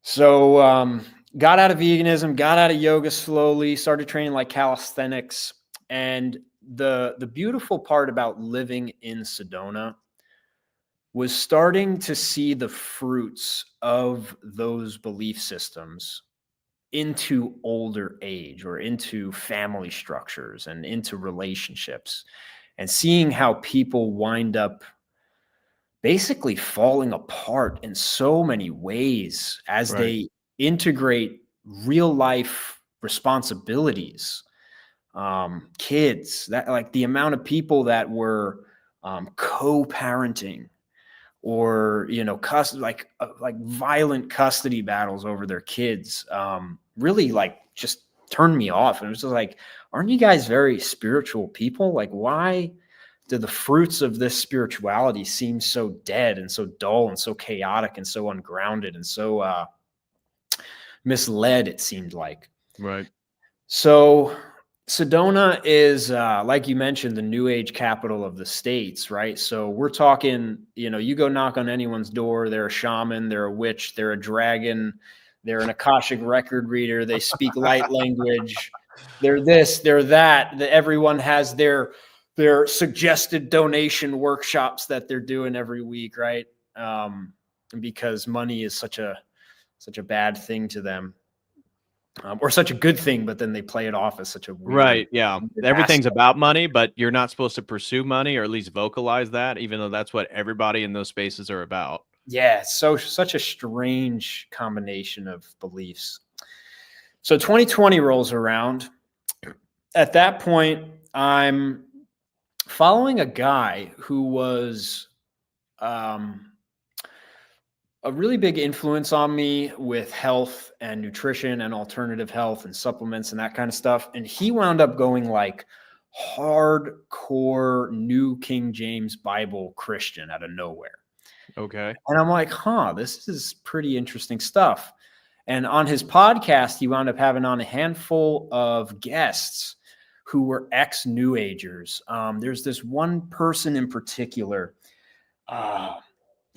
So got out of veganism, got out of yoga slowly, started training like calisthenics. And the beautiful part about living in Sedona was starting to see the fruits of those belief systems into older age or into family structures and into relationships, and seeing how people wind up basically falling apart in so many ways as they integrate real life responsibilities. Kids, that like the amount of people that were co-parenting, or like violent custody battles over their kids, really like just turned me off. And it was just like, aren't you guys very spiritual people? Like, why do the fruits of this spirituality seem so dead and so dull and so chaotic and so ungrounded and so misled, it seemed like. Right. So Sedona is, like you mentioned, the new age capital of the states, right? So we're talking, you go knock on anyone's door, they're a shaman, they're a witch, they're a dragon, they're an Akashic record reader, they speak light language, they're this, they're that. Everyone has their suggested donation workshops that they're doing every week, right? Because money is such a bad thing to them. Or such a good thing, but then they play it off as such a weird, right. Yeah. Everything's about money, but you're not supposed to pursue money, or at least vocalize that, even though that's what everybody in those spaces are about. Yeah. So such a strange combination of beliefs. So 2020 rolls around. At that point, I'm following a guy who was, a really big influence on me with health and nutrition and alternative health and supplements and that kind of stuff. And he wound up going like hardcore New King James Bible Christian out of nowhere. Okay. And I'm like, this is pretty interesting stuff. And on his podcast, he wound up having on a handful of guests who were ex-New Agers. There's this one person in particular,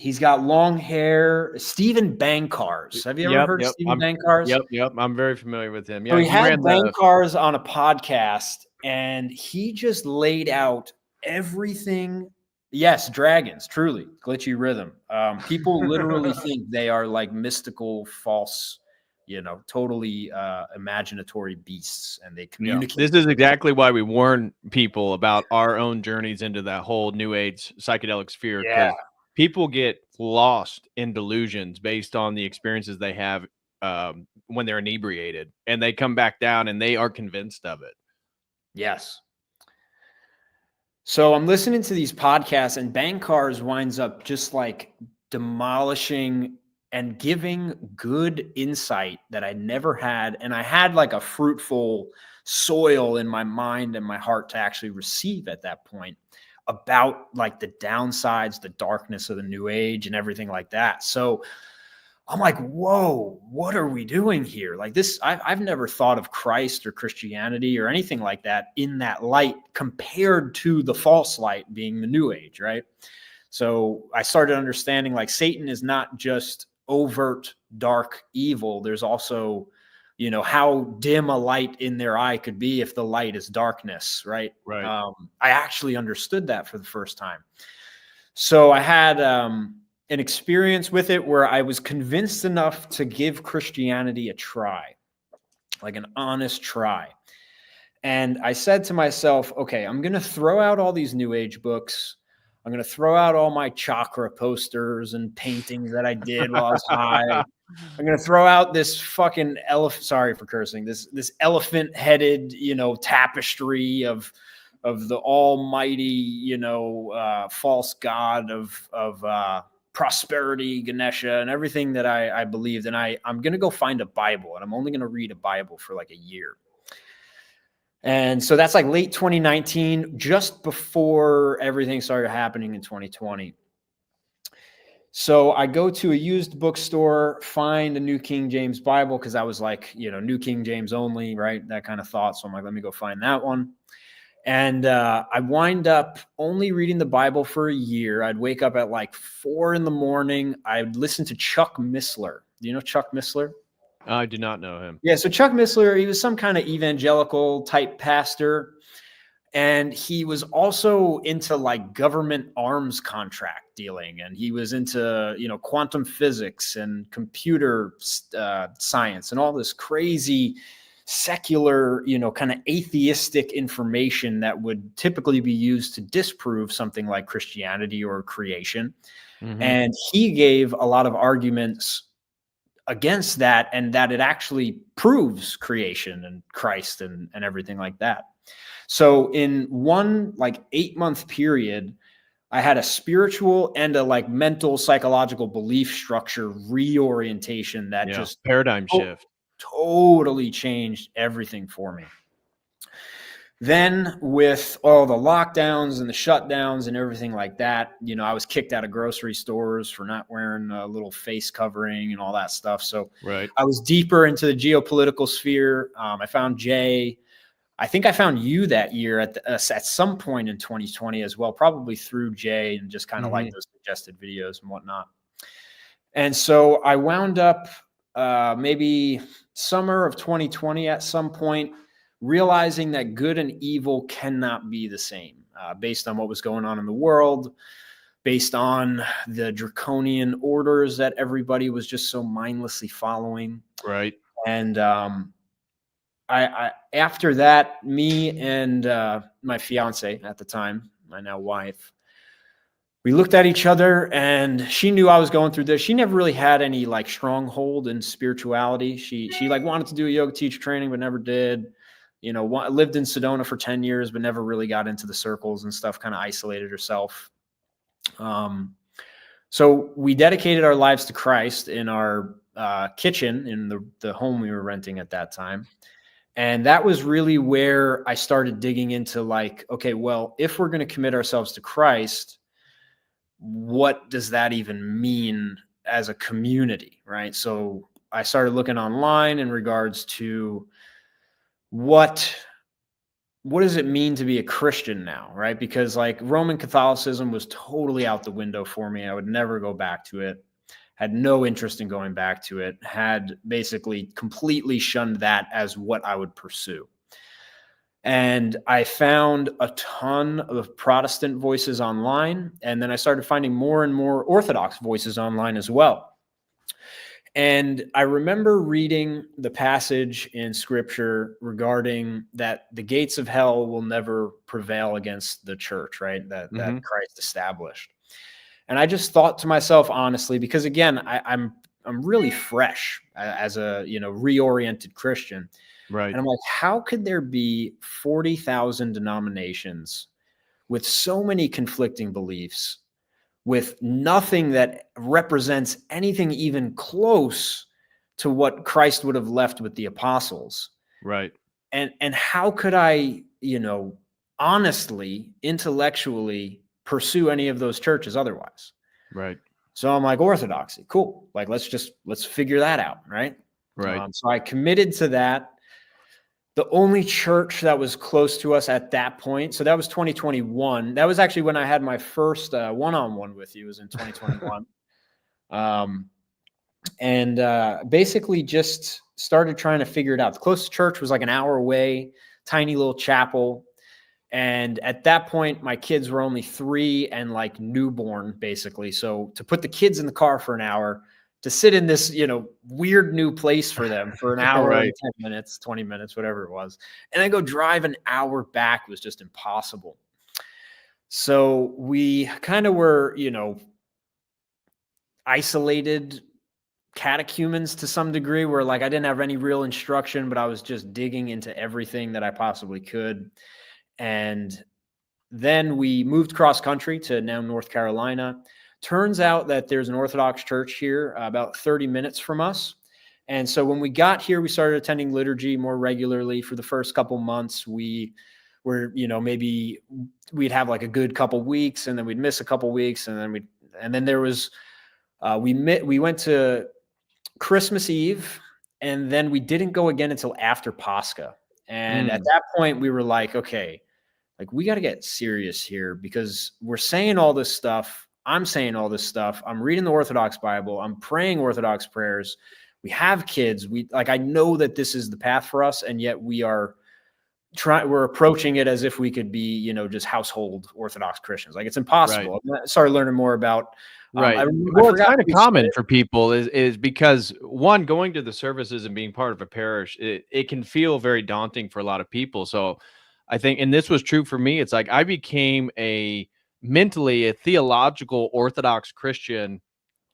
he's got long hair. Stephen Bankars. Have you ever heard of Stephen Bankars? Yep. I'm very familiar with him. Yeah. So he had Bankars on a podcast, and he just laid out everything. Yes, dragons, truly. Glitchy rhythm. People literally think they are like mystical, false, totally imaginatory beasts, and they communicate. This is exactly why we warn people about our own journeys into that whole new age psychedelic sphere. Yeah. People get lost in delusions based on the experiences they have when they're inebriated, and they come back down and they are convinced of it. Yes. So I'm listening to these podcasts, and Bankars winds up just like demolishing and giving good insight that I never had. And I had like a fruitful soil in my mind and my heart to actually receive at that point, about like the downsides, the darkness of the new age and everything like that. So I'm like, whoa, what are we doing here? Like this, I've never thought of Christ or Christianity or anything like that in that light, compared to the false light being the new age, right? So I started understanding like Satan is not just overt dark evil. There's also, how dim a light in their eye could be if the light is darkness, right? Right. I actually understood that for the first time. So I had an experience with it where I was convinced enough to give Christianity a try, like an honest try. And I said to myself, okay, I'm going to throw out all these new age books. I'm going to throw out all my chakra posters and paintings that I did while I was high. I'm going to throw out this fucking elephant, sorry for cursing, this elephant headed, tapestry of of the almighty, false god of prosperity, Ganesha, and everything that I believed. And I'm going to go find a Bible, and I'm only going to read a Bible for like a year. And so that's like late 2019, just before everything started happening in 2020. So I go to a used bookstore, find a New King James Bible, because I was like, New King James only, right? That kind of thought. So I'm like, let me go find that one. And I wind up only reading the Bible for a year. I'd wake up at like 4 a.m. I'd listen to Chuck Missler. Do you know Chuck Missler? I do not know him. Yeah, so Chuck Missler, he was some kind of evangelical type pastor. And he was also into like government arms contract dealing. And he was into, quantum physics and computer science and all this crazy secular, kind of atheistic information that would typically be used to disprove something like Christianity or creation. Mm-hmm. And he gave a lot of arguments against that, and that it actually proves creation and Christ and everything like that. So in one like 8-month period, I had a spiritual and a like mental, psychological belief structure reorientation that just paradigm shift. Totally changed everything for me. Then with all the lockdowns and the shutdowns and everything like that, I was kicked out of grocery stores for not wearing a little face covering and all that stuff. So I was deeper into the geopolitical sphere. I found Jay. I think I found you that year at some point in 2020 as well, probably through Jay and just kind of like those suggested videos and whatnot. And so I wound up maybe summer of 2020 at some point, realizing that good and evil cannot be the same based on what was going on in the world, based on the draconian orders that everybody was just so mindlessly following. Right. And I after that, me and my fiance at the time, my now wife, we looked at each other, and she knew I was going through this. She never really had any like stronghold in spirituality. She like wanted to do a yoga teacher training, but never did. Lived in Sedona for 10 years, but never really got into the circles and stuff, kind of isolated herself. So we dedicated our lives to Christ in our kitchen in the home we were renting at that time. And that was really where I started digging into like, okay, well, if we're going to commit ourselves to Christ, what does that even mean as a community, right? So I started looking online in regards to what does it mean to be a Christian now, right? Because like Roman Catholicism was totally out the window for me. I would never go back to it. Had no interest in going back to it, had basically completely shunned that as what I would pursue. And I found a ton of Protestant voices online, and then I started finding more and more Orthodox voices online as well. And I remember reading the passage in scripture regarding that the gates of hell will never prevail against the church, right? That Christ established. And I just thought to myself, honestly, because again, I'm really fresh as a reoriented Christian, right? And I'm like, how could there be 40,000 denominations with so many conflicting beliefs, with nothing that represents anything even close to what Christ would have left with the apostles, right? And how could I, honestly, intellectually pursue any of those churches otherwise? Right. So I'm like, Orthodoxy, cool. Like, let's figure that out. Right. So I committed to that. The only church that was close to us at that point, so that was 2021. That was actually when I had my first one-on-one with you, was in 2021. Basically just started trying to figure it out. The closest church was like an hour away, tiny little chapel. And at that point, my kids were only 3 and like newborn, basically. So to put the kids in the car for an hour, to sit in this, weird new place for them for an hour, and 10 minutes, 20 minutes, whatever it was, and then go drive an hour back was just impossible. So we kind of were, isolated catechumens to some degree, where like I didn't have any real instruction, but I was just digging into everything that I possibly could. And then we moved cross country to now North Carolina. Turns out that there's an Orthodox church here about 30 minutes from us. And so when we got here, we started attending liturgy more regularly. For the first couple months, we were, maybe we'd have like a good couple weeks, and then we'd miss a couple weeks, and then there was we went to Christmas Eve, and then we didn't go again until after Pascha. And at that point, we were like, okay, like we got to get serious here, because we're saying all this stuff. I'm saying all this stuff. I'm reading the Orthodox Bible. I'm praying Orthodox prayers. We have kids. I know that this is the path for us, and yet we're approaching it as if we could be, just household Orthodox Christians. Like, it's impossible. Right. I started learning more about. Right. Well, it's kind of common for people is because, one, going to the services and being part of a parish, it can feel very daunting for a lot of people. So I think, and this was true for me, it's like I became mentally a theological Orthodox Christian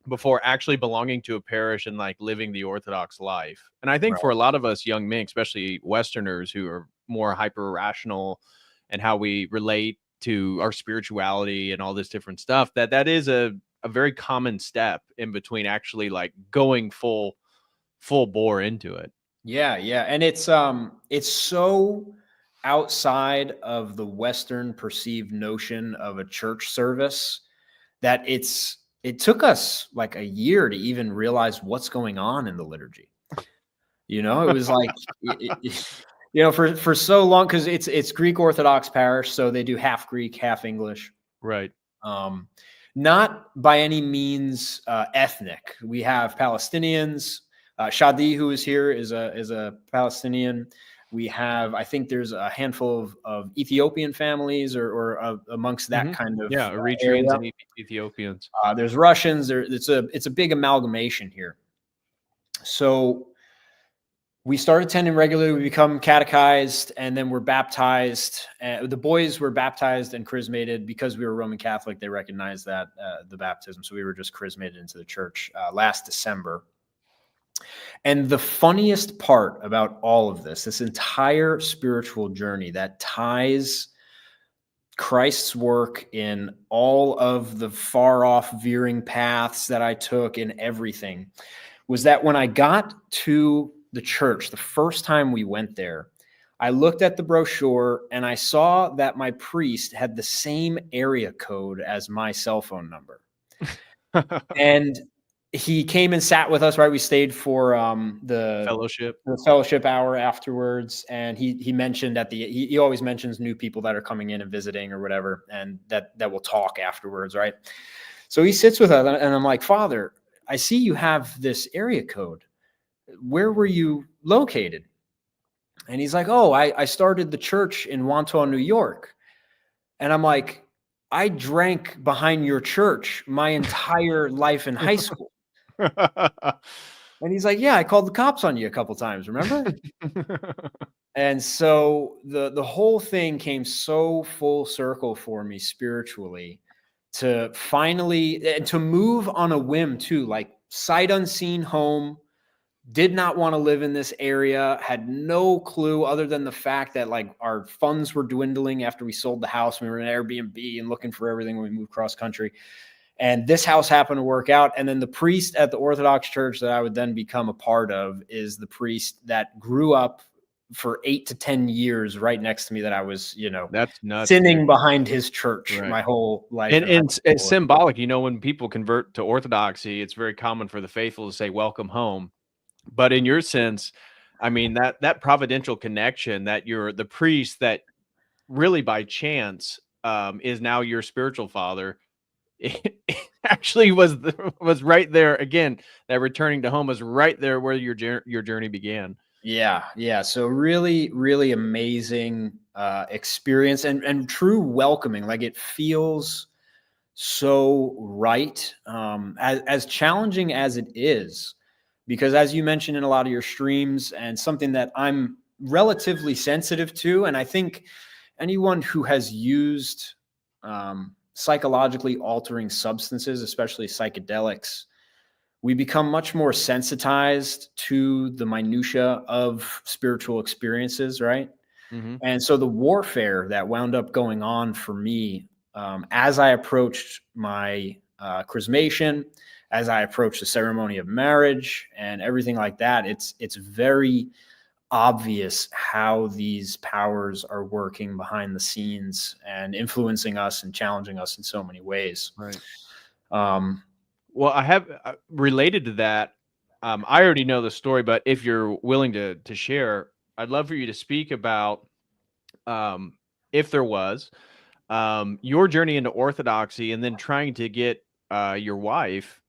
before actually belonging to a parish and like living the Orthodox life. And I think for a lot of us young men, especially Westerners who are more hyper rational and how we relate to our spirituality and all this different stuff, that is a very common step in between actually like going full bore into it. Yeah. And it's so outside of the Western perceived notion of a church service that it took us like a year to even realize what's going on in the liturgy. It was like, for so long, because it's Greek Orthodox parish, so they do half Greek, half English. Right. Not by any means ethnic. We have Palestinians. Shadi, who is here, is a Palestinian. We have, I think there's a handful of Ethiopian families or amongst that kind of Eritreans and Ethiopians. There's Russians. It's a big amalgamation here. So we started attending regularly. We become catechized, and then we're baptized. The boys were baptized and chrismated because we were Roman Catholic. They recognized that the baptism, so we were just chrismated into the church last December. And the funniest part about all of this entire spiritual journey that ties Christ's work in all of the far off veering paths that I took in everything, was that when I got to the church, the first time we went there, I looked at the brochure and I saw that my priest had the same area code as my cell phone number. And he came and sat with us, right? We stayed for the fellowship hour afterwards. And he mentioned he always mentions new people that are coming in and visiting or whatever, and that will talk afterwards, right? So he sits with us, and I'm like, Father, I see you have this area code. Where were you located? And he's like, oh, I started the church in Wantagh, New York. And I'm like, I drank behind your church my entire life in high school. And he's like, yeah, I called the cops on you a couple times, remember? And so the whole thing came so full circle for me spiritually, to finally, and to move on a whim too, like sight unseen home, did not want to live in this area, had no clue other than the fact that like our funds were dwindling after we sold the house. We were in Airbnb and looking for everything when we moved cross country. And this house happened to work out. And then the priest at the Orthodox church that I would then become a part of is the priest that grew up for 8 to 10 years right next to me, that I was, that's nuts, sinning behind his church my whole life. And it's symbolic. When people convert to Orthodoxy, it's very common for the faithful to say, welcome home. But in your sense, I mean, that providential connection, that you're the priest that really by chance is now your spiritual father, it actually was right there again. That returning to home was right there where your journey began. Yeah. So really, really amazing experience and true welcoming. Like, it feels so right, as challenging as it is, because as you mentioned in a lot of your streams, and something that I'm relatively sensitive to, and I think anyone who has used psychologically altering substances, especially psychedelics, we become much more sensitized to the minutia of spiritual experiences, right? Mm-hmm. And so the warfare that wound up going on for me as I approached my chrismation, as I approached the ceremony of marriage and everything like that, it's very obvious how these powers are working behind the scenes and influencing us and challenging us in so many ways. Right. Um, Well, I have related to that. I already know the story, but if you're willing to share, I'd love for you to speak about if there was your journey into Orthodoxy, and then trying to get your wife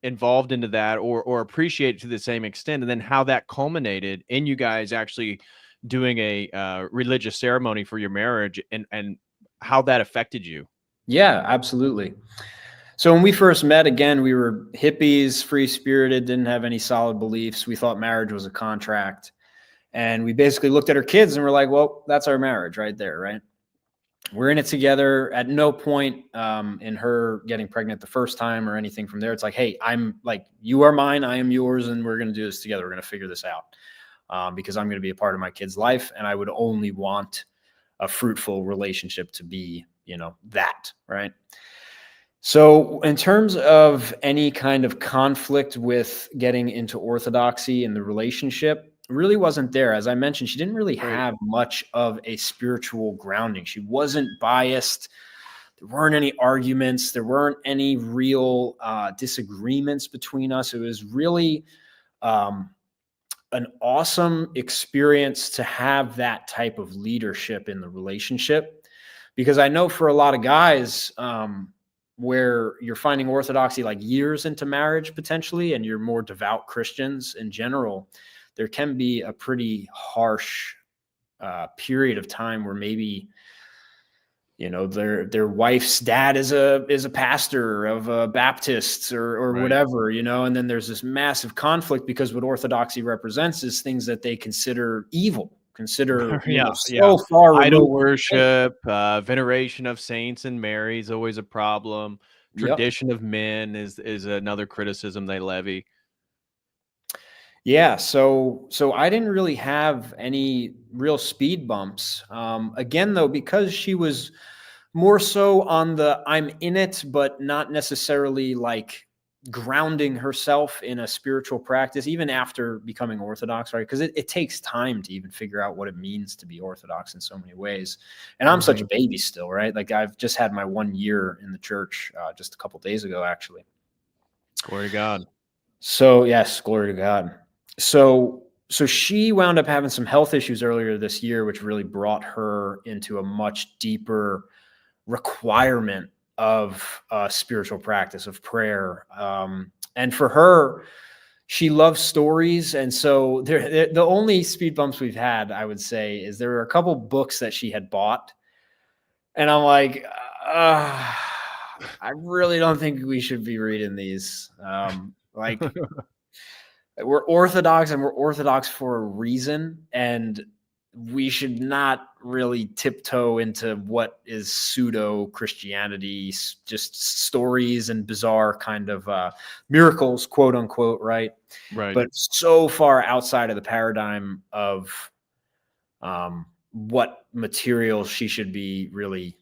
involved into that, or appreciate it to the same extent, and then how that culminated in you guys actually doing a religious ceremony for your marriage, and how that affected you. yeah, absolutely. So when we first met, again, we were hippies, free-spirited, didn't have any solid beliefs. We thought marriage was a contract. And we basically looked at our kids and we're like, well, that's our marriage right there, right? We're in it together. At no point in her getting pregnant the first time or anything from there, it's like, hey, I'm like, you are mine, I am yours, and we're going to do this together. We're going to figure this out because I'm going to be a part of my kid's life. And I would only want a fruitful relationship to be, that, right? So in terms of any kind of conflict with getting into Orthodoxy and the relationship, really wasn't there. As I mentioned, she didn't really have much of a spiritual grounding. She wasn't biased. There weren't any arguments. There weren't any real disagreements between us. It was really an awesome experience to have that type of leadership in the relationship. Because I know for a lot of guys, where you're finding Orthodoxy like years into marriage potentially, and you're more devout Christians in general, there can be a pretty harsh period of time where maybe, their wife's dad is a pastor of a Baptist or Right. whatever, and then there's this massive conflict because what Orthodoxy represents is things that they consider evil, consider so far Idol removed. worship, veneration of saints and Mary is always a problem. Yep. Tradition of men is another criticism they levy. Yeah, so I didn't really have any real speed bumps. Again, though, because she was more so on the I'm in it, but not necessarily like grounding herself in a spiritual practice, even after becoming Orthodox, right? Because it takes time to even figure out what it means to be Orthodox in so many ways. And I'm such a baby still, right? Like I've just had my 1 year in the church just a couple of days ago, actually. Glory to God. So yes, glory to God. So she wound up having some health issues earlier this year, which really brought her into a much deeper requirement of spiritual practice, of prayer. And for her, she loves stories. And so the only speed bumps we've had, I would say, is there were a couple books that she had bought. And I'm like, I really don't think we should be reading these. Like, we're Orthodox and we're Orthodox for a reason. And we should not really tiptoe into what is pseudo Christianity, just stories and bizarre kind of miracles, quote unquote, right? Right. But so far outside of the paradigm of what material she should be really,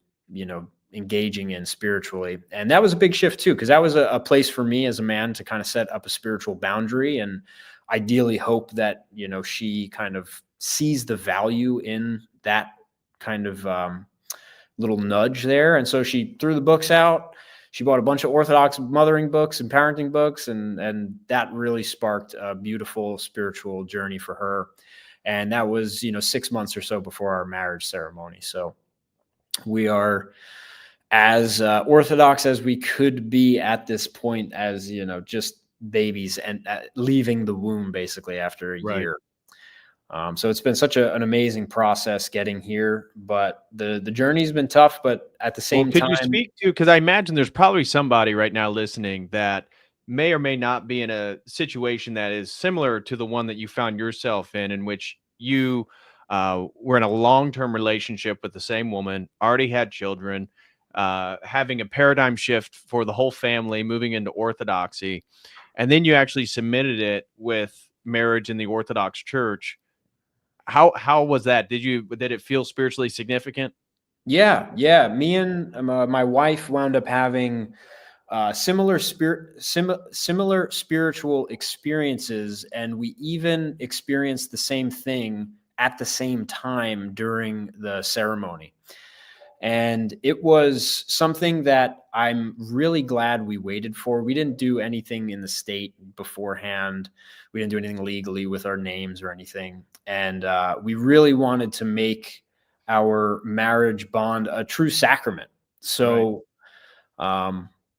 engaging in spiritually. And that was a big shift too, because that was a place for me as a man to kind of set up a spiritual boundary and ideally hope that, she kind of sees the value in that kind of little nudge there. And so she threw the books out. She bought a bunch of Orthodox mothering books and parenting books, and that really sparked a beautiful spiritual journey for her. And that was, 6 months or so before our marriage ceremony. So we are as Orthodox as we could be at this point, as, just babies and leaving the womb basically after a year. So it's been such an amazing process getting here, but the journey's been tough, but at the same Could time, you speak to, because I imagine there's probably somebody right now listening that may or may not be in a situation that is similar to the one that you found yourself in which you were in a long-term relationship with the same woman, already had children, having a paradigm shift for the whole family, moving into Orthodoxy, and then you actually submitted it with marriage in the Orthodox Church. How was that? Did it feel spiritually significant? Yeah. Me and my wife wound up having similar spiritual experiences, and we even experienced the same thing at the same time during the ceremony. And it was something that I'm really glad we waited for. We didn't do anything in the state beforehand. We didn't do anything legally with our names or anything. And we really wanted to make our marriage bond a true sacrament. Right. So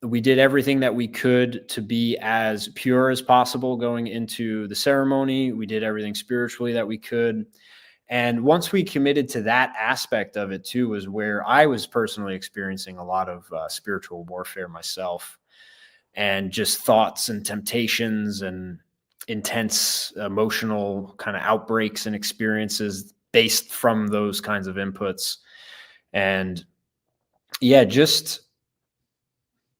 we did everything that we could to be as pure as possible going into the ceremony. We did everything spiritually that we could. And once we committed to that aspect of it too, was where I was personally experiencing a lot of spiritual warfare myself, and just thoughts and temptations and intense emotional kind of outbreaks and experiences based from those kinds of inputs. And yeah, just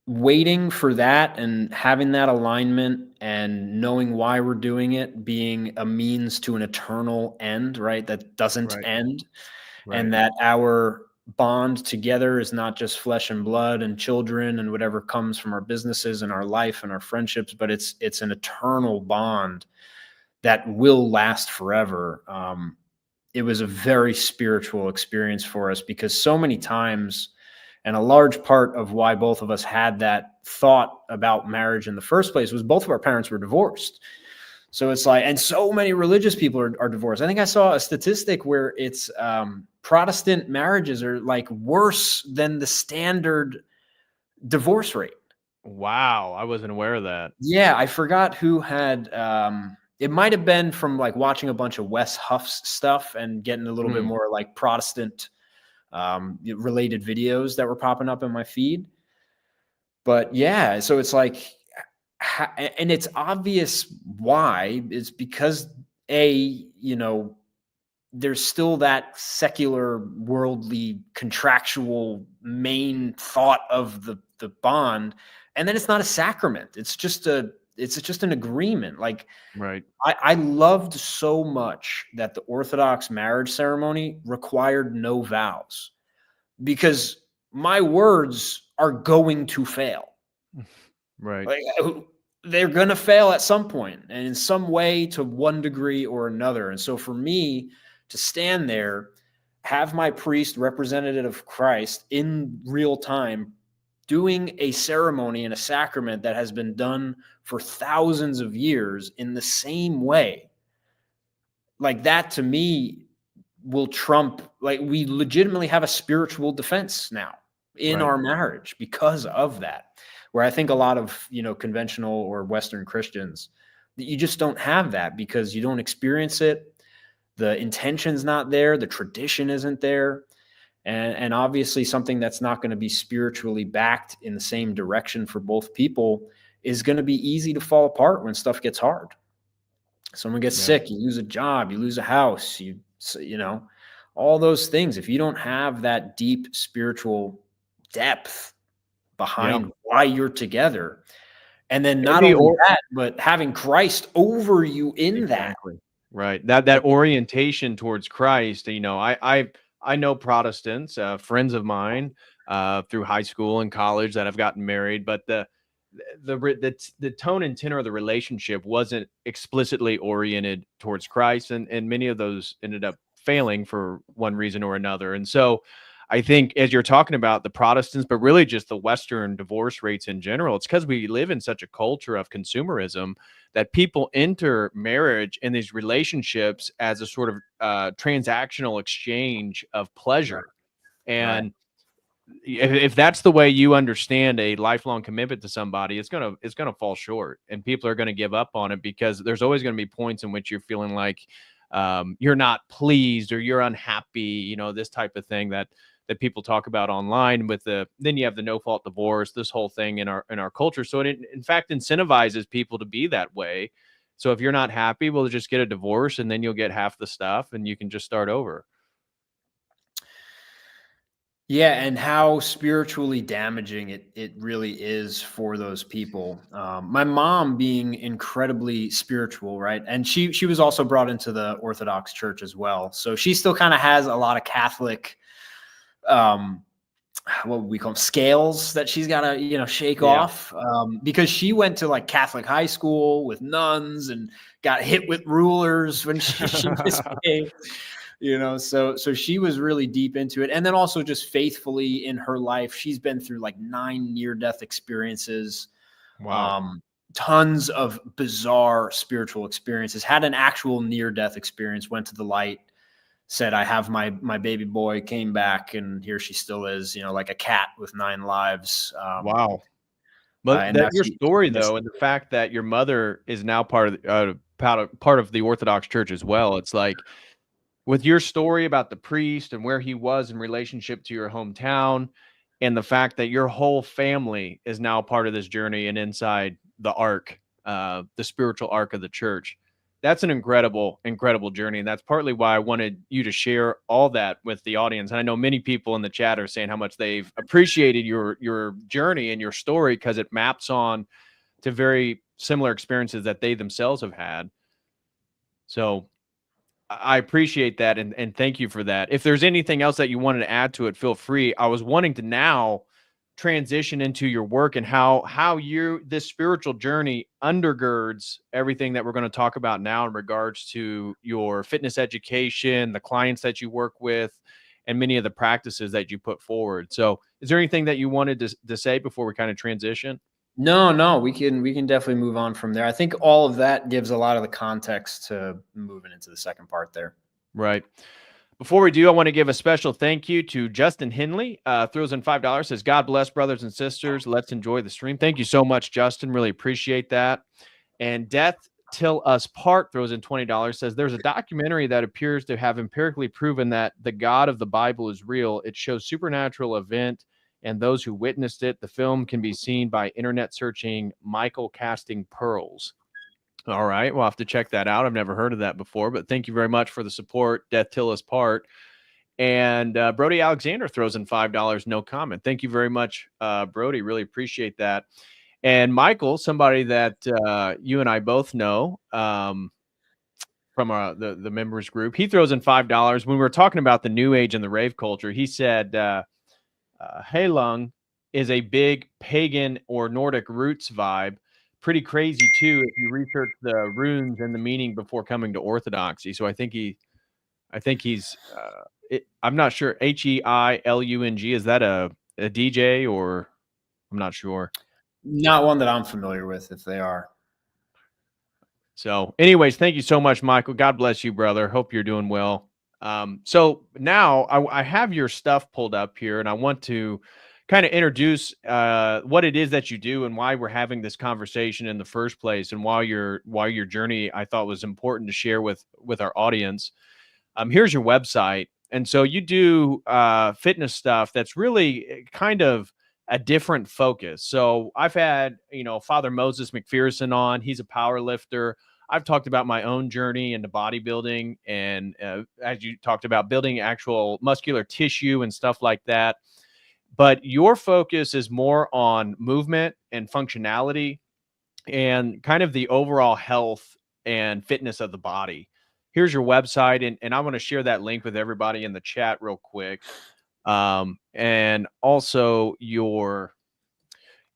waiting for that and having that alignment and knowing why we're doing it being a means to an eternal end, right? That doesn't Right. end. And Right. that our bond together is not just flesh and blood and children and whatever comes from our businesses and our life and our friendships, but it's an eternal bond that will last forever. It was a very spiritual experience for us, because so many times, and a large part of why both of us had that thought about marriage in the first place, was both of our parents were divorced. So it's like, and so many religious people are divorced. I think I saw a statistic where it's Protestant marriages are like worse than the standard divorce rate. Wow, I wasn't aware of that. Yeah, I forgot who had. It might have been from like watching a bunch of Wes Huff's stuff and getting a little bit Mm, more like Protestant related videos that were popping up in my feed. But yeah, so it's like, and it's obvious why. It's because there's still that secular, worldly, contractual main thought of the bond, and then it's not a sacrament. It's just an agreement. Like right. I loved so much that the Orthodox marriage ceremony required no vows, because my words are going to fail. Right. Like, they're going to fail at some point and in some way, to one degree or another. And so for me to stand there, have my priest, representative of Christ, in real time, doing a ceremony and a sacrament that has been done for thousands of years in the same way, like that to me will trump, like, we legitimately have a spiritual defense now in Right. our marriage because of that. Where I think a lot of, conventional or Western Christians, you just don't have that because you don't experience it. The intention's not there. The tradition isn't there. And obviously something that's not going to be spiritually backed in the same direction for both people is going to be easy to fall apart when stuff gets hard. Someone gets Yeah. sick, you lose a job, you lose a house, all those things. If you don't have that deep spiritual depth Yeah. behind why you're together, and then And not the only or that, but having Christ over you in that. Exactly. Right. That orientation towards Christ, I know Protestants, friends of mine, through high school and college that have gotten married, but the tone and tenor of the relationship wasn't explicitly oriented towards Christ, and many of those ended up failing for one reason or another. And so I think, as you're talking about the Protestants, but really just the Western divorce rates in general, it's because we live in such a culture of consumerism that people enter marriage and these relationships as a sort of transactional exchange of Right. pleasure. Right. And if that's the way you understand a lifelong commitment to somebody, it's gonna fall short, and people are gonna give up on it, because there's always gonna be points in which you're feeling like you're not pleased or you're unhappy, this type of thing that people talk about online. Then you have the no fault divorce, this whole thing in our culture. So it in fact incentivizes people to be that way. So if you're not happy, well, just get a divorce, and then you'll get half the stuff, and you can just start over. Yeah, and how spiritually damaging it really is for those people. My mom being incredibly spiritual, right? And she was also brought into the Orthodox Church as well. So she still kind of has a lot of Catholic um what we call them, scales that she's got to, shake Yeah. off, because she went to like Catholic high school with nuns and got hit with rulers when she misbehaved, so she was really deep into it. And then also just faithfully in her life, she's been through like 9 near-death experiences, Wow. tons of bizarre spiritual experiences, had an actual near-death experience, went to the light, said, I have my baby boy, came back, and here she still is, like a cat with 9 lives. Wow. But And now that your she, story yes, though, and the fact that your mother is now part of the Orthodox Church as well. It's like with your story about the priest and where he was in relationship to your hometown, and the fact that your whole family is now part of this journey and inside the arc, the spiritual arc of the church. That's an incredible, incredible journey. And that's partly why I wanted you to share all that with the audience. And I know many people in the chat are saying how much they've appreciated your journey and your story, because it maps on to very similar experiences that they themselves have had. So I appreciate that, and thank you for that. If there's anything else that you wanted to add to it, feel free. I was wanting to now transition into your work and how this spiritual journey undergirds everything that we're going to talk about now in regards to your fitness education, the clients that you work with, and many of the practices that you put forward. So, is there anything that you wanted to say before we kind of transition? no, we can definitely move on from there. I think all of that gives a lot of the context to moving into the second part there. Right. Before we do, I want to give a special thank you to Justin Hinley. Throws in $5, says, God bless, brothers and sisters. Let's enjoy the stream. Thank you so much, Justin. Really appreciate that. And Death Till Us Part throws in $20, says, there's a documentary that appears to have empirically proven that the God of the Bible is real. It shows supernatural event and those who witnessed it. The film can be seen by internet searching Michael Casting Pearls. All right. We'll have to check that out. I've never heard of that before, but thank you very much for the support. Death Till Us Part. And Brody Alexander throws in $5. No comment. Thank you very much, Brody. Really appreciate that. And Michael, somebody that you and I both know from the members group, he throws in $5. When we were talking about the New Age and the rave culture, he said Heilung is a big pagan or Nordic roots vibe. Pretty crazy too if you research the runes and the meaning before coming to Orthodoxy. So I think he's I'm not sure. Heilung, is that a DJ, or I'm not sure. Not one that I'm familiar with, if they are. So anyways, thank you so much, Michael. God bless you, brother. Hope you're doing well. So now I have your stuff pulled up here, and I want to kind of introduce what it is that you do and why we're having this conversation in the first place, and why your journey I thought was important to share with our audience. Here's your website. And so you do fitness stuff that's really kind of a different focus. So I've had, Father Moses McPherson on. He's a power lifter. I've talked about my own journey into bodybuilding, and as you talked about, building actual muscular tissue and stuff like that. But your focus is more on movement and functionality and kind of the overall health and fitness of the body. Here's your website, and I want to share that link with everybody in the chat real quick. And also your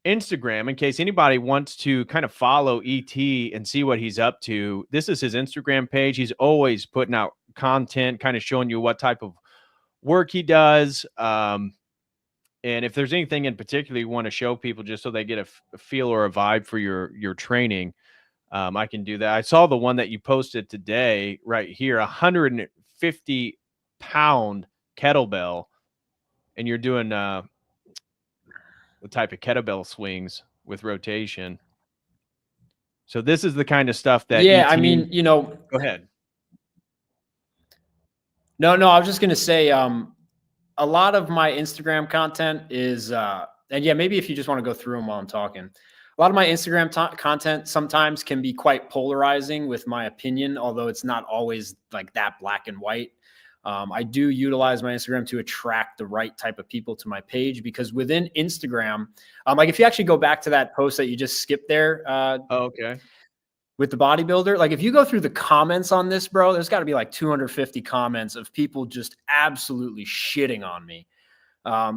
Instagram, in case anybody wants to kind of follow ET and see what he's up to. This is his Instagram page. He's always putting out content, kind of showing you what type of work he does. And if there's anything in particular you want to show people, just so they get a feel or a vibe for your training, I can do that. I saw the one that you posted today right here, 150-pound kettlebell, and you're doing the type of kettlebell swings with rotation. So this is the kind of stuff that Yeah, ET... I mean, Go ahead. No, I was just gonna say, a lot of my Instagram content is, and yeah, maybe if you just want to go through them while I'm talking. A lot of my Instagram content sometimes can be quite polarizing with my opinion, although it's not always like that black and white. I do utilize my Instagram to attract the right type of people to my page, because within Instagram, like if you actually go back to that post that you just skipped there, okay. with the bodybuilder, like if you go through the comments on this, bro, there's got to be like 250 comments of people just absolutely shitting on me,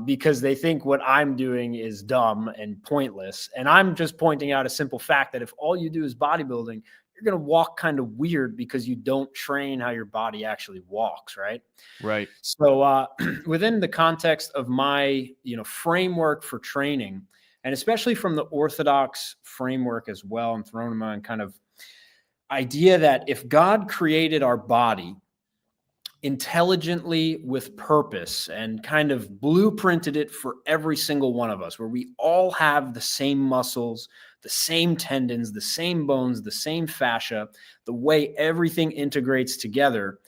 because they think what I'm doing is dumb and pointless. And I'm just pointing out a simple fact that if all you do is bodybuilding, you're going to walk kind of weird because you don't train how your body actually walks, right? Right. So within the context of my, framework for training, and especially from the Orthodox framework as well, I'm throwing them on kind of idea that if God created our body intelligently with purpose and kind of blueprinted it for every single one of us, where we all have the same muscles, the same tendons, the same bones, the same fascia, the way everything integrates together,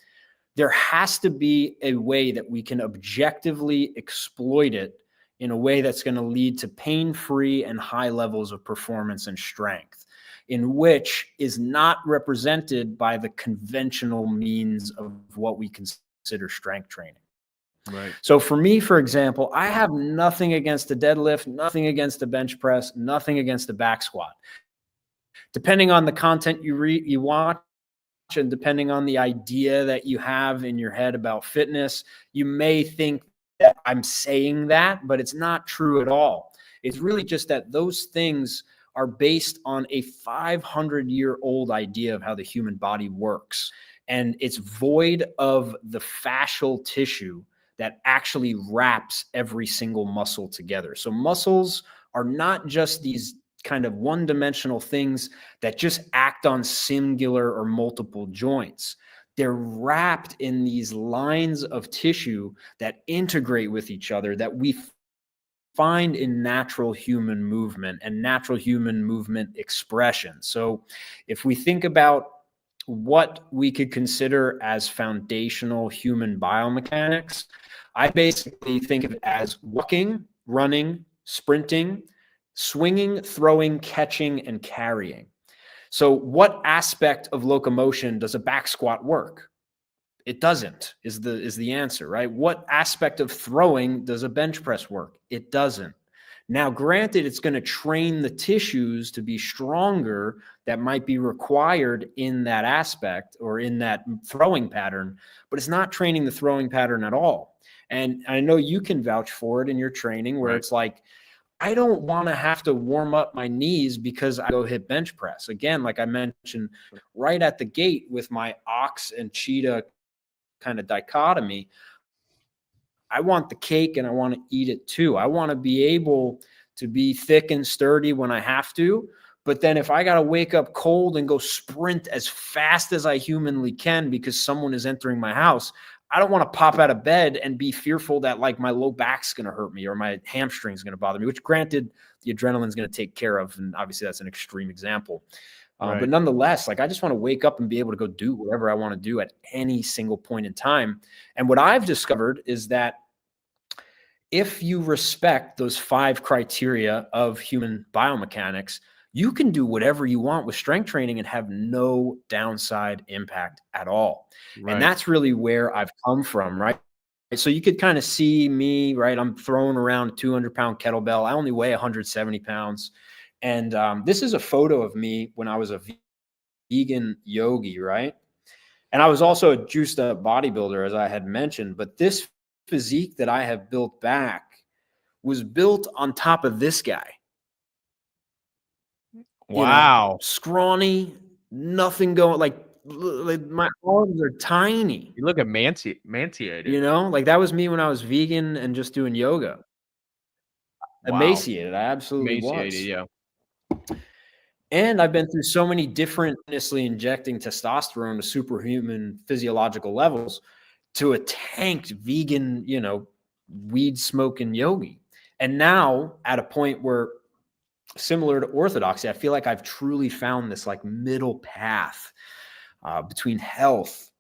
there has to be a way that we can objectively exploit it in a way that's going to lead to pain-free and high levels of performance and strength, in which is not represented by the conventional means of what we consider strength training. Right. So for me, for example, I have nothing against the deadlift, nothing against the bench press, nothing against the back squat. Depending on the content you watch, and depending on the idea that you have in your head about fitness, you may think that I'm saying that, but it's not true at all. It's really just that those things are based on a 500-year-old idea of how the human body works. And it's void of the fascial tissue that actually wraps every single muscle together. So muscles are not just these kind of one-dimensional things that just act on singular or multiple joints. They're wrapped in these lines of tissue that integrate with each other, that we find in natural human movement and natural human movement expression. So if we think about what we could consider as foundational human biomechanics, I basically think of it as walking, running, sprinting, swinging, throwing, catching, and carrying. So what aspect of locomotion does a back squat work? It doesn't, is the answer, right? What aspect of throwing does a bench press work? It doesn't. Now, granted, it's going to train the tissues to be stronger that might be required in that aspect or in that throwing pattern, but it's not training the throwing pattern at all. And I know you can vouch for it in your training, where it's like, I don't want to have to warm up my knees because I go hit bench press. Again, like I mentioned right at the gate with my ox and cheetah kind of dichotomy, I want the cake and I want to eat it too. I want to be able to be thick and sturdy when I have to. But then if I got to wake up cold and go sprint as fast as I humanly can because someone is entering my house, I don't want to pop out of bed and be fearful that like my low back's going to hurt me or my hamstring's going to bother me, which granted the adrenaline's going to take care of. And obviously that's an extreme example. But nonetheless, like I just want to wake up and be able to go do whatever I want to do at any single point in time. And what I've discovered is that if you respect those 5 criteria of human biomechanics, you can do whatever you want with strength training and have no downside impact at all. Right. And that's really where I've come from, right? So you could kind of see me, right? I'm throwing around a 200-pound kettlebell. I only weigh 170 pounds. And this is a photo of me when I was a vegan yogi, right? And I was also a juiced up bodybuilder, as I had mentioned. But this physique that I have built back was built on top of this guy. Wow. Scrawny, nothing going, like my arms are tiny. You look emaciated. Like that was me when I was vegan and just doing yoga. Wow. Emaciated, I absolutely was. Yeah. And I've been through so many different injecting testosterone to superhuman physiological levels to a tanked vegan, weed smoking yogi. And now at a point where, similar to Orthodoxy, I feel like I've truly found this like middle path between health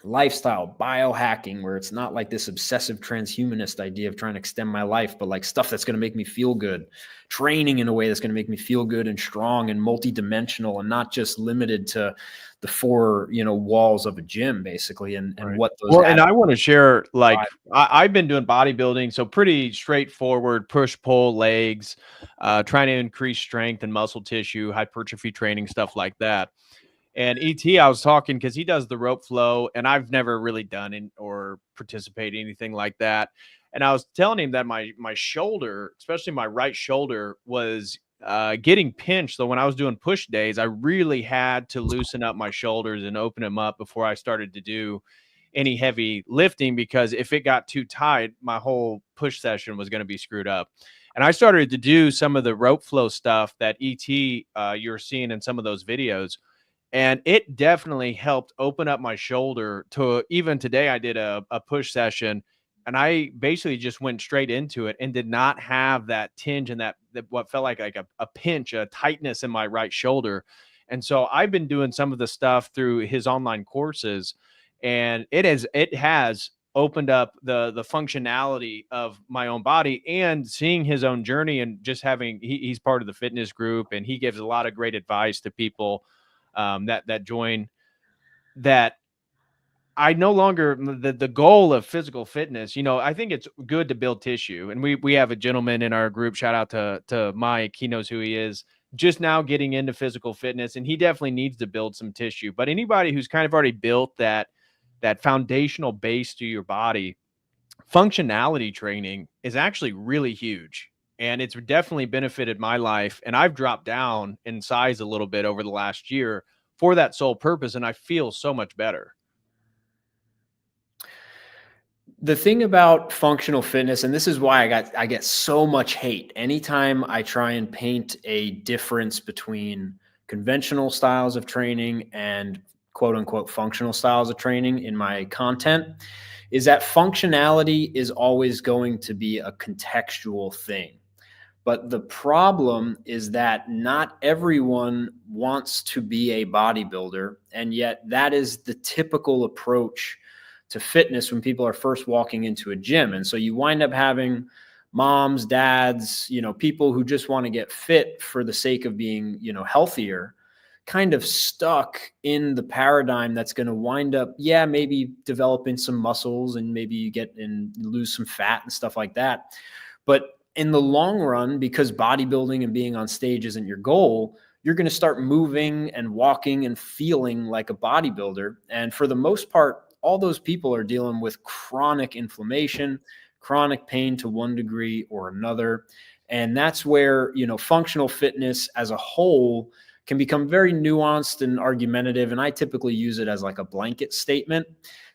lifestyle, biohacking, where it's not like this obsessive transhumanist idea of trying to extend my life, but like stuff that's going to make me feel good, training in a way that's going to make me feel good and strong and multidimensional and not just limited to the four, walls of a gym, basically. And Right. what those Well, and I want to share, like, Right. I've been doing bodybuilding, so pretty straightforward, push, pull, legs, trying to increase strength and muscle tissue, hypertrophy training, stuff like that. And ET, I was talking because he does the rope flow, and I've never really done it or participated in anything like that. And I was telling him that my shoulder, especially my right shoulder, was getting pinched. So when I was doing push days, I really had to loosen up my shoulders and open them up before I started to do any heavy lifting, because if it got too tight, my whole push session was going to be screwed up. And I started to do some of the rope flow stuff that ET you're seeing in some of those videos. And it definitely helped open up my shoulder to, even today, I did a push session and I basically just went straight into it and did not have that tinge and that what felt like a pinch, a tightness in my right shoulder. And so I've been doing some of the stuff through his online courses, and it has opened up the functionality of my own body, and seeing his own journey, and just having he's part of the fitness group, and he gives a lot of great advice to people that join. That I no longer, the goal of physical fitness. I think it's good to build tissue, and we have a gentleman in our group. Shout out to Mike. He knows who he is. Just now getting into physical fitness, and he definitely needs to build some tissue. But anybody who's kind of already built that foundational base to your body, functionality training is actually really huge. And it's definitely benefited my life. And I've dropped down in size a little bit over the last year for that sole purpose. And I feel so much better. The thing about functional fitness, and this is why I get so much hate anytime I try and paint a difference between conventional styles of training and quote unquote functional styles of training in my content, is that functionality is always going to be a contextual thing. But the problem is that not everyone wants to be a bodybuilder, and yet that is the typical approach to fitness when people are first walking into a gym. And so you wind up having moms, dads, people who just want to get fit for the sake of being, healthier, kind of stuck in the paradigm that's going to wind up, maybe developing some muscles and maybe you get and lose some fat and stuff like that. But in the long run, because bodybuilding and being on stage isn't your goal, you're going to start moving and walking and feeling like a bodybuilder. And for the most part, all those people are dealing with chronic inflammation, chronic pain to one degree or another. And that's where, functional fitness as a whole can become very nuanced and argumentative. And I typically use it as like a blanket statement,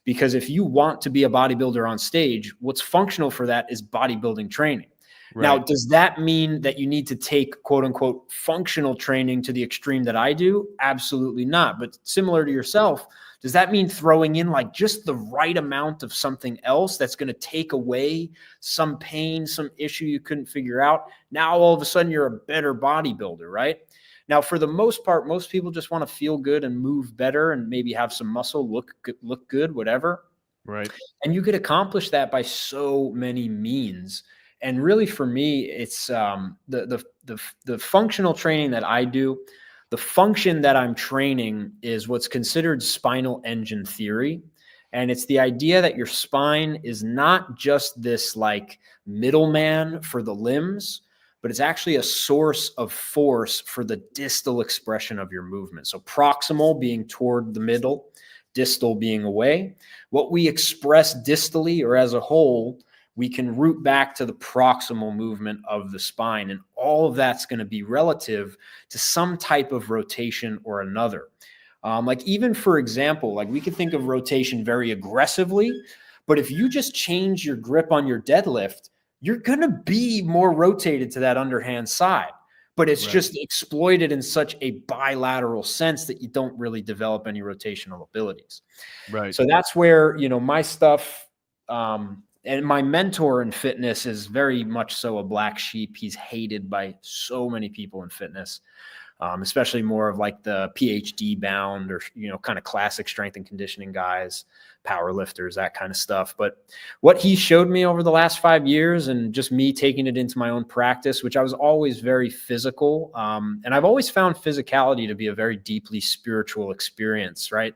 because if you want to be a bodybuilder on stage, what's functional for that is bodybuilding training. Right. Now, does that mean that you need to take quote unquote functional training to the extreme that I do? Absolutely not. But similar to yourself, does that mean throwing in like just the right amount of something else that's going to take away some pain, some issue you couldn't figure out? Now, all of a sudden, you're a better bodybuilder, right? Now, for the most part, most people just want to feel good and move better and maybe have some muscle, look good, whatever. Right. And you could accomplish that by so many means. And really, for me, it's the functional training that I do. The function that I'm training is what's considered spinal engine theory. And it's the idea that your spine is not just this like middleman for the limbs, but it's actually a source of force for the distal expression of your movement. So proximal being toward the middle, distal being away. What we express distally or as a whole, we can root back to the proximal movement of the spine. And all of that's going to be relative to some type of rotation or another. Like even for example, like we could think of rotation very aggressively, but if you just change your grip on your deadlift, you're going to be more rotated to that underhand side, but it's just exploited in such a bilateral sense that you don't really develop any rotational abilities. Right. So that's where, my stuff, And my mentor in fitness is very much so a black sheep. He's hated by so many people in fitness, especially more of like the PhD bound or, kind of classic strength and conditioning guys, power lifters, that kind of stuff. But what he showed me over the last 5 years and just me taking it into my own practice, which I was always very physical. And I've always found physicality to be a very deeply spiritual experience, right?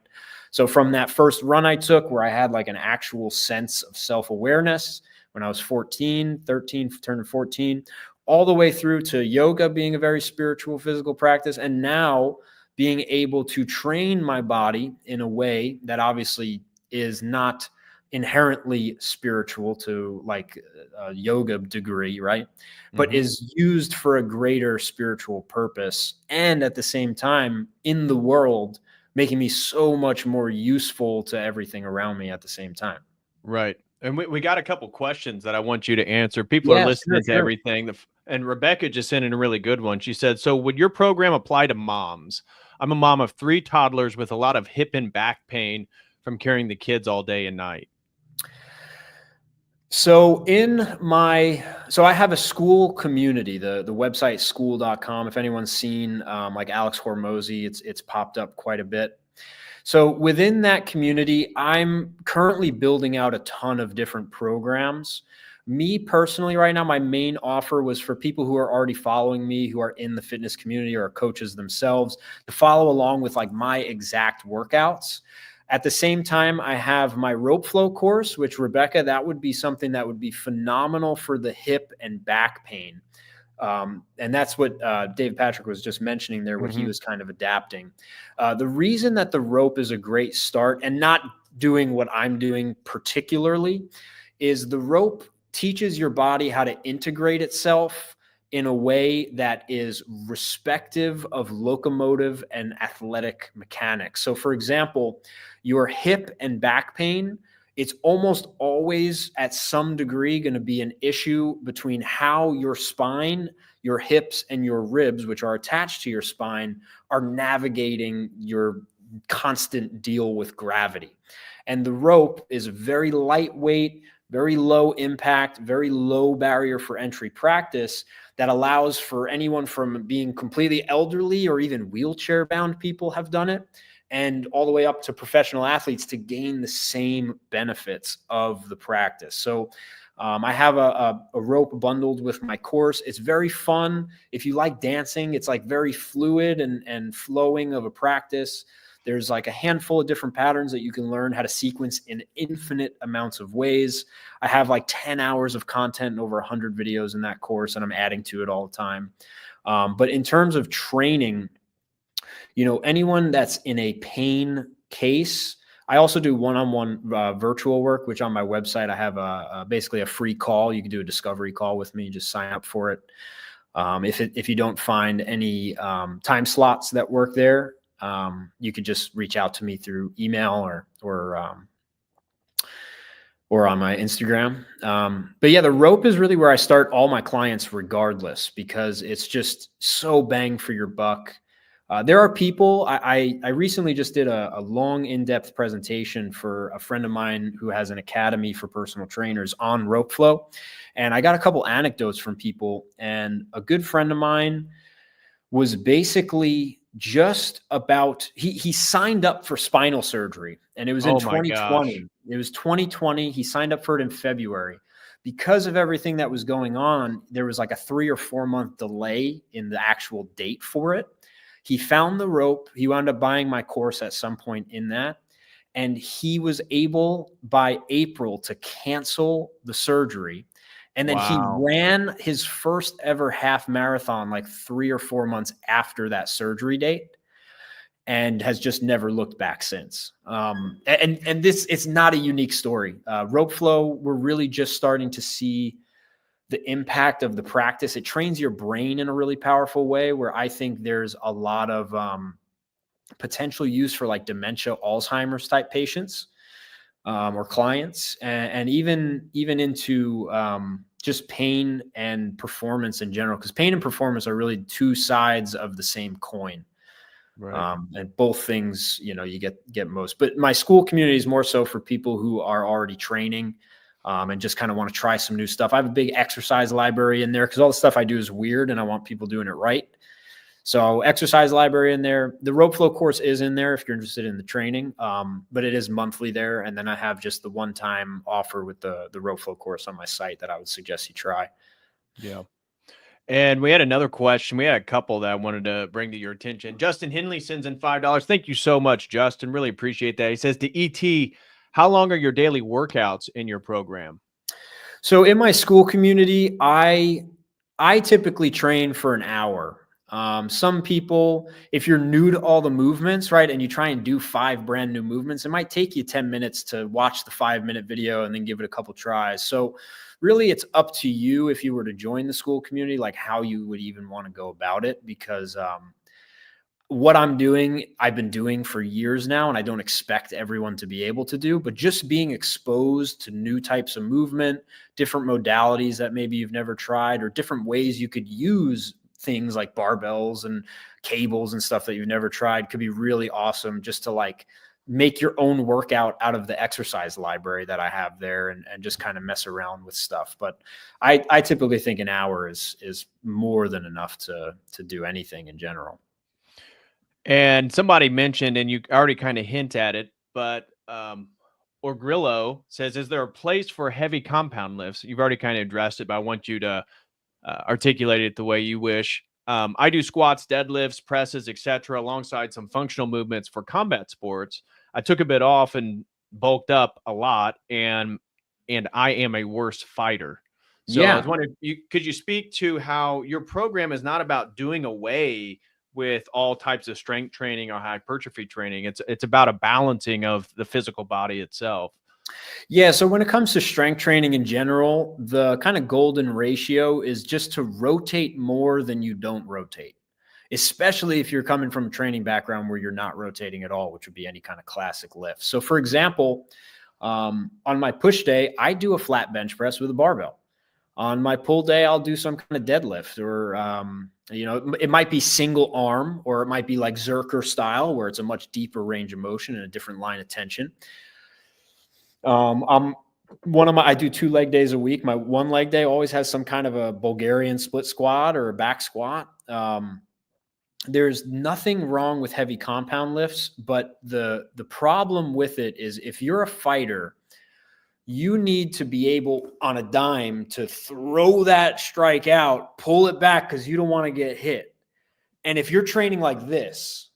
So from that first run I took where I had like an actual sense of self-awareness when I was 13, turning 14, all the way through to yoga being a very spiritual physical practice, and now being able to train my body in a way that obviously is not inherently spiritual to like a yoga degree, right? But is used for a greater spiritual purpose. And at the same time, in the world, making me so much more useful to everything around me at the same time. Right. And we got a couple questions that I want you to answer. People are Yeah, listening to everything. And Rebecca just sent in a really good one. She said, so would your program apply to moms? I'm a mom of 3 toddlers with a lot of hip and back pain from carrying the kids all day and night. So I have a school community, the website school.com. If anyone's seen like Alex Hormozy, it's popped up quite a bit. So within that community, I'm currently building out a ton of different programs. Me personally, right now, my main offer was for people who are already following me, who are in the fitness community or are coaches themselves, to follow along with like my exact workouts. At the same time, I have my rope flow course, which Rebecca, that would be something that would be phenomenal for the hip and back pain. And that's what Dave Patrick was just mentioning there, what he was kind of adapting. The reason that the rope is a great start and not doing what I'm doing particularly is the rope teaches your body how to integrate itself in a way that is respective of locomotive and athletic mechanics. So for example, your hip and back pain, it's almost always at some degree going to be an issue between how your spine, your hips, and your ribs, which are attached to your spine, are navigating your constant deal with gravity. And the rope is very lightweight, very low impact, very low barrier for entry practice that allows for anyone from being completely elderly or even wheelchair bound people have done it, and all the way up to professional athletes to gain the same benefits of the practice. So I have a rope bundled with my course. It's very fun. If you like dancing, it's like very fluid and flowing of a practice. There's like a handful of different patterns that you can learn how to sequence in infinite amounts of ways. I have like 10 hours of content and over 100 videos in that course, and I'm adding to it all the time. But in terms of training, anyone that's in a pain case, I also do one-on-one virtual work, which on my website, I have basically a free call. You can do a discovery call with me. Just sign up for it. If you don't find any time slots that work there, you could just reach out to me through email or on my Instagram. But yeah, the rope is really where I start all my clients regardless, because it's just so bang for your buck. There are people, I recently just did a long in-depth presentation for a friend of mine who has an academy for personal trainers on rope flow. And I got a couple anecdotes from people, and a good friend of mine was basically just about, he signed up for spinal surgery, and it was in 2020. It was 2020. He signed up for it in February. Because of everything that was going on, there was like a 3 or 4 month delay in the actual date for it. He found the rope. He wound up buying my course at some point in that. And he was able by April to cancel the surgery. And then he ran his first ever half marathon like 3 or 4 months after that surgery date, and has just never looked back since. And this, it's not a unique story. Rope flow, we're really just starting to see the impact of the practice. It trains your brain in a really powerful way, where I think there's a lot of potential use for like dementia, Alzheimer's type patients or clients, and even into just pain and performance in general, because pain and performance are really two sides of the same coin. Right. And both things, you get most. But my school community is more so for people who are already training. and just kind of want to try some new stuff. I have a big exercise library in there because all the stuff I do is weird and I want people doing it right. So exercise library in there. The rope flow course is in there if you're interested in the training, but it is monthly there. And then I have just the one-time offer with the rope flow course on my site that I would suggest you try. Yeah. And we had another question. We had a couple that I wanted to bring to your attention. Justin Henley sends in $5. Thank you so much, Justin. Really appreciate that. He says to ET, how long are your daily workouts in your program? So in my school community, I typically train for an hour. Some people, if you're new to all the movements, right, and you try and do 5 brand new movements, it might take you 10 minutes to watch the 5-minute video and then give it a couple tries. So really it's up to you if you were to join the school community, like how you would even want to go about it, because what I'm doing, I've been doing for years now, and I don't expect everyone to be able to do, but just being exposed to new types of movement, different modalities that maybe you've never tried, or different ways you could use things like barbells and cables and stuff that you've never tried could be really awesome, just to like make your own workout out of the exercise library that I have there, and just kind of mess around with stuff. But I typically think an hour is more than enough to do anything in general. And somebody mentioned, and you already kind of hint at it, but Orgrillo says, is there a place for heavy compound lifts? You've already kind of addressed it, but I want you to articulate it the way you wish. I do squats, deadlifts, presses, etc., alongside some functional movements for combat sports. I took a bit off and bulked up a lot, and I am a worse fighter. So Yeah. I was wondering, could you speak to how your program is not about doing away with all types of strength training or hypertrophy training? It's about a balancing of the physical body itself. Yeah. So when it comes to strength training in general, the kind of golden ratio is just to rotate more than you don't rotate, especially if you're coming from a training background where you're not rotating at all, which would be any kind of classic lift. So for example, on my push day, I do a flat bench press with a barbell. On my pull day, I'll do some kind of deadlift, or, it might be single arm, or it might be like Zerker style, where it's a much deeper range of motion and a different line of tension. I do 2 leg days a week. My 1 leg day always has some kind of a Bulgarian split squat or a back squat. There's nothing wrong with heavy compound lifts, but the problem with it is if you're a fighter, you need to be able on a dime to throw that strike out, pull it back because you don't want to get hit. And if you're training like this,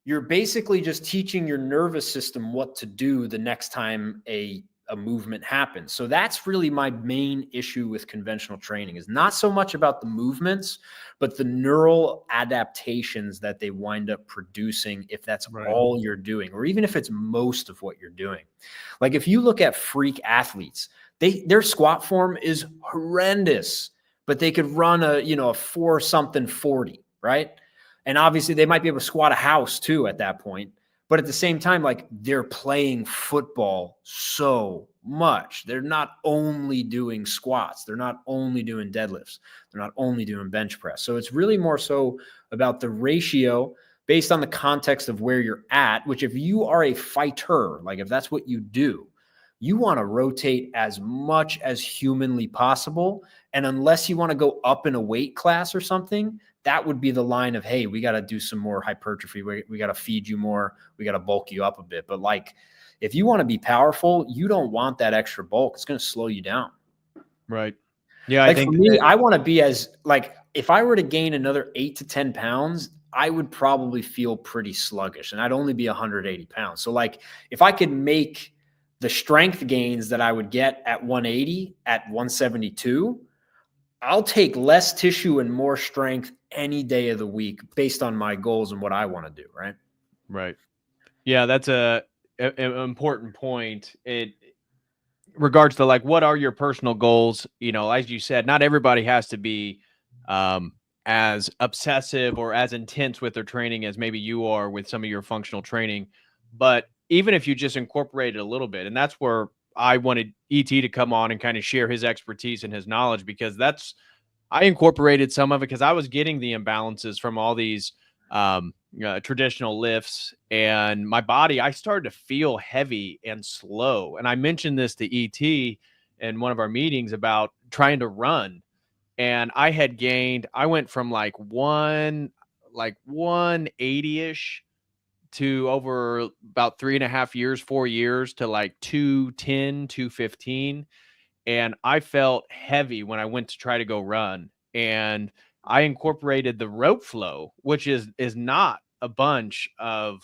you're basically just teaching your nervous system what to do the next time a movement happens. So that's really my main issue with conventional training, is not so much about the movements, but the neural adaptations that they wind up producing if that's Right. all you're doing, or even if it's most of what you're doing. Like if you look at freak athletes, their squat form is horrendous, but they could run a 4-something 40, right? And obviously they might be able to squat a house too at that point. But at the same time, like, they're playing football so much. They're not only doing squats. They're not only doing deadlifts. They're not only doing bench press. So it's really more so about the ratio based on the context of where you're at, which if you are a fighter, like if that's what you do, you want to rotate as much as humanly possible. And unless you want to go up in a weight class or something, that would be the line of, hey, we got to do some more hypertrophy. We got to feed you more. We got to bulk you up a bit. But like, if you want to be powerful, you don't want that extra bulk. It's going to slow you down. Right. Yeah. Like I think for me, I want to be if I were to gain another 8 to 10 pounds, I would probably feel pretty sluggish, and I'd only be 180 pounds. So like, if I could make the strength gains that I would get at 180 at 172, I'll take less tissue and more strength any day of the week based on my goals and what I want to do. Right. Right. Yeah. That's an important point. It regards to like, what are your personal goals? As you said, not everybody has to be as obsessive or as intense with their training as maybe you are with some of your functional training. But even if you just incorporate it a little bit, and that's where I wanted ET to come on and kind of share his expertise and his knowledge, because I incorporated some of it because I was getting the imbalances from all these traditional lifts, and my body, I started to feel heavy and slow. And I mentioned this to ET in one of our meetings about trying to run. And I went from like 180-ish to over about 3.5 years, 4 years to like 210, 215. And I felt heavy when I went to try to go run. And I incorporated the rope flow, which is not a bunch of,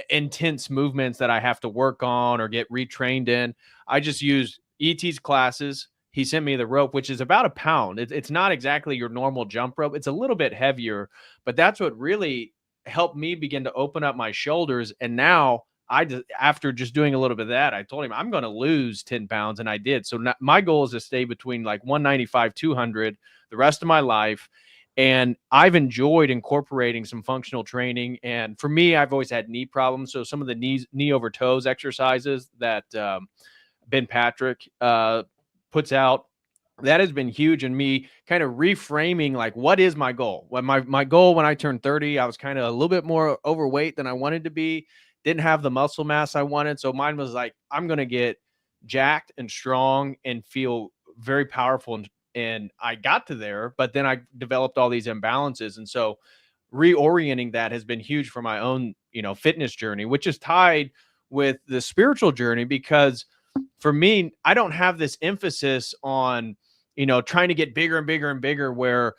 intense movements that I have to work on or get retrained in. I just used ET's classes. He sent me the rope, which is about a pound. It's not exactly your normal jump rope. It's a little bit heavier, but that's what really helped me begin to open up my shoulders. And now after just doing a little bit of that, I told him I'm going to lose 10 pounds. And I did. So now, my goal is to stay between like 195, 200 the rest of my life. And I've enjoyed incorporating some functional training. And for me, I've always had knee problems. So some of the knee over toes exercises that Ben Patrick puts out, that has been huge in me kind of reframing, like, what is my goal? When my goal when I turned 30, I was kind of a little bit more overweight than I wanted to be, didn't have the muscle mass I wanted. So mine was like, I'm going to get jacked and strong and feel very powerful. And I got to there, but then I developed all these imbalances. And so reorienting that has been huge for my own, fitness journey, which is tied with the spiritual journey, because for me, I don't have this emphasis on, trying to get bigger and bigger and bigger, where,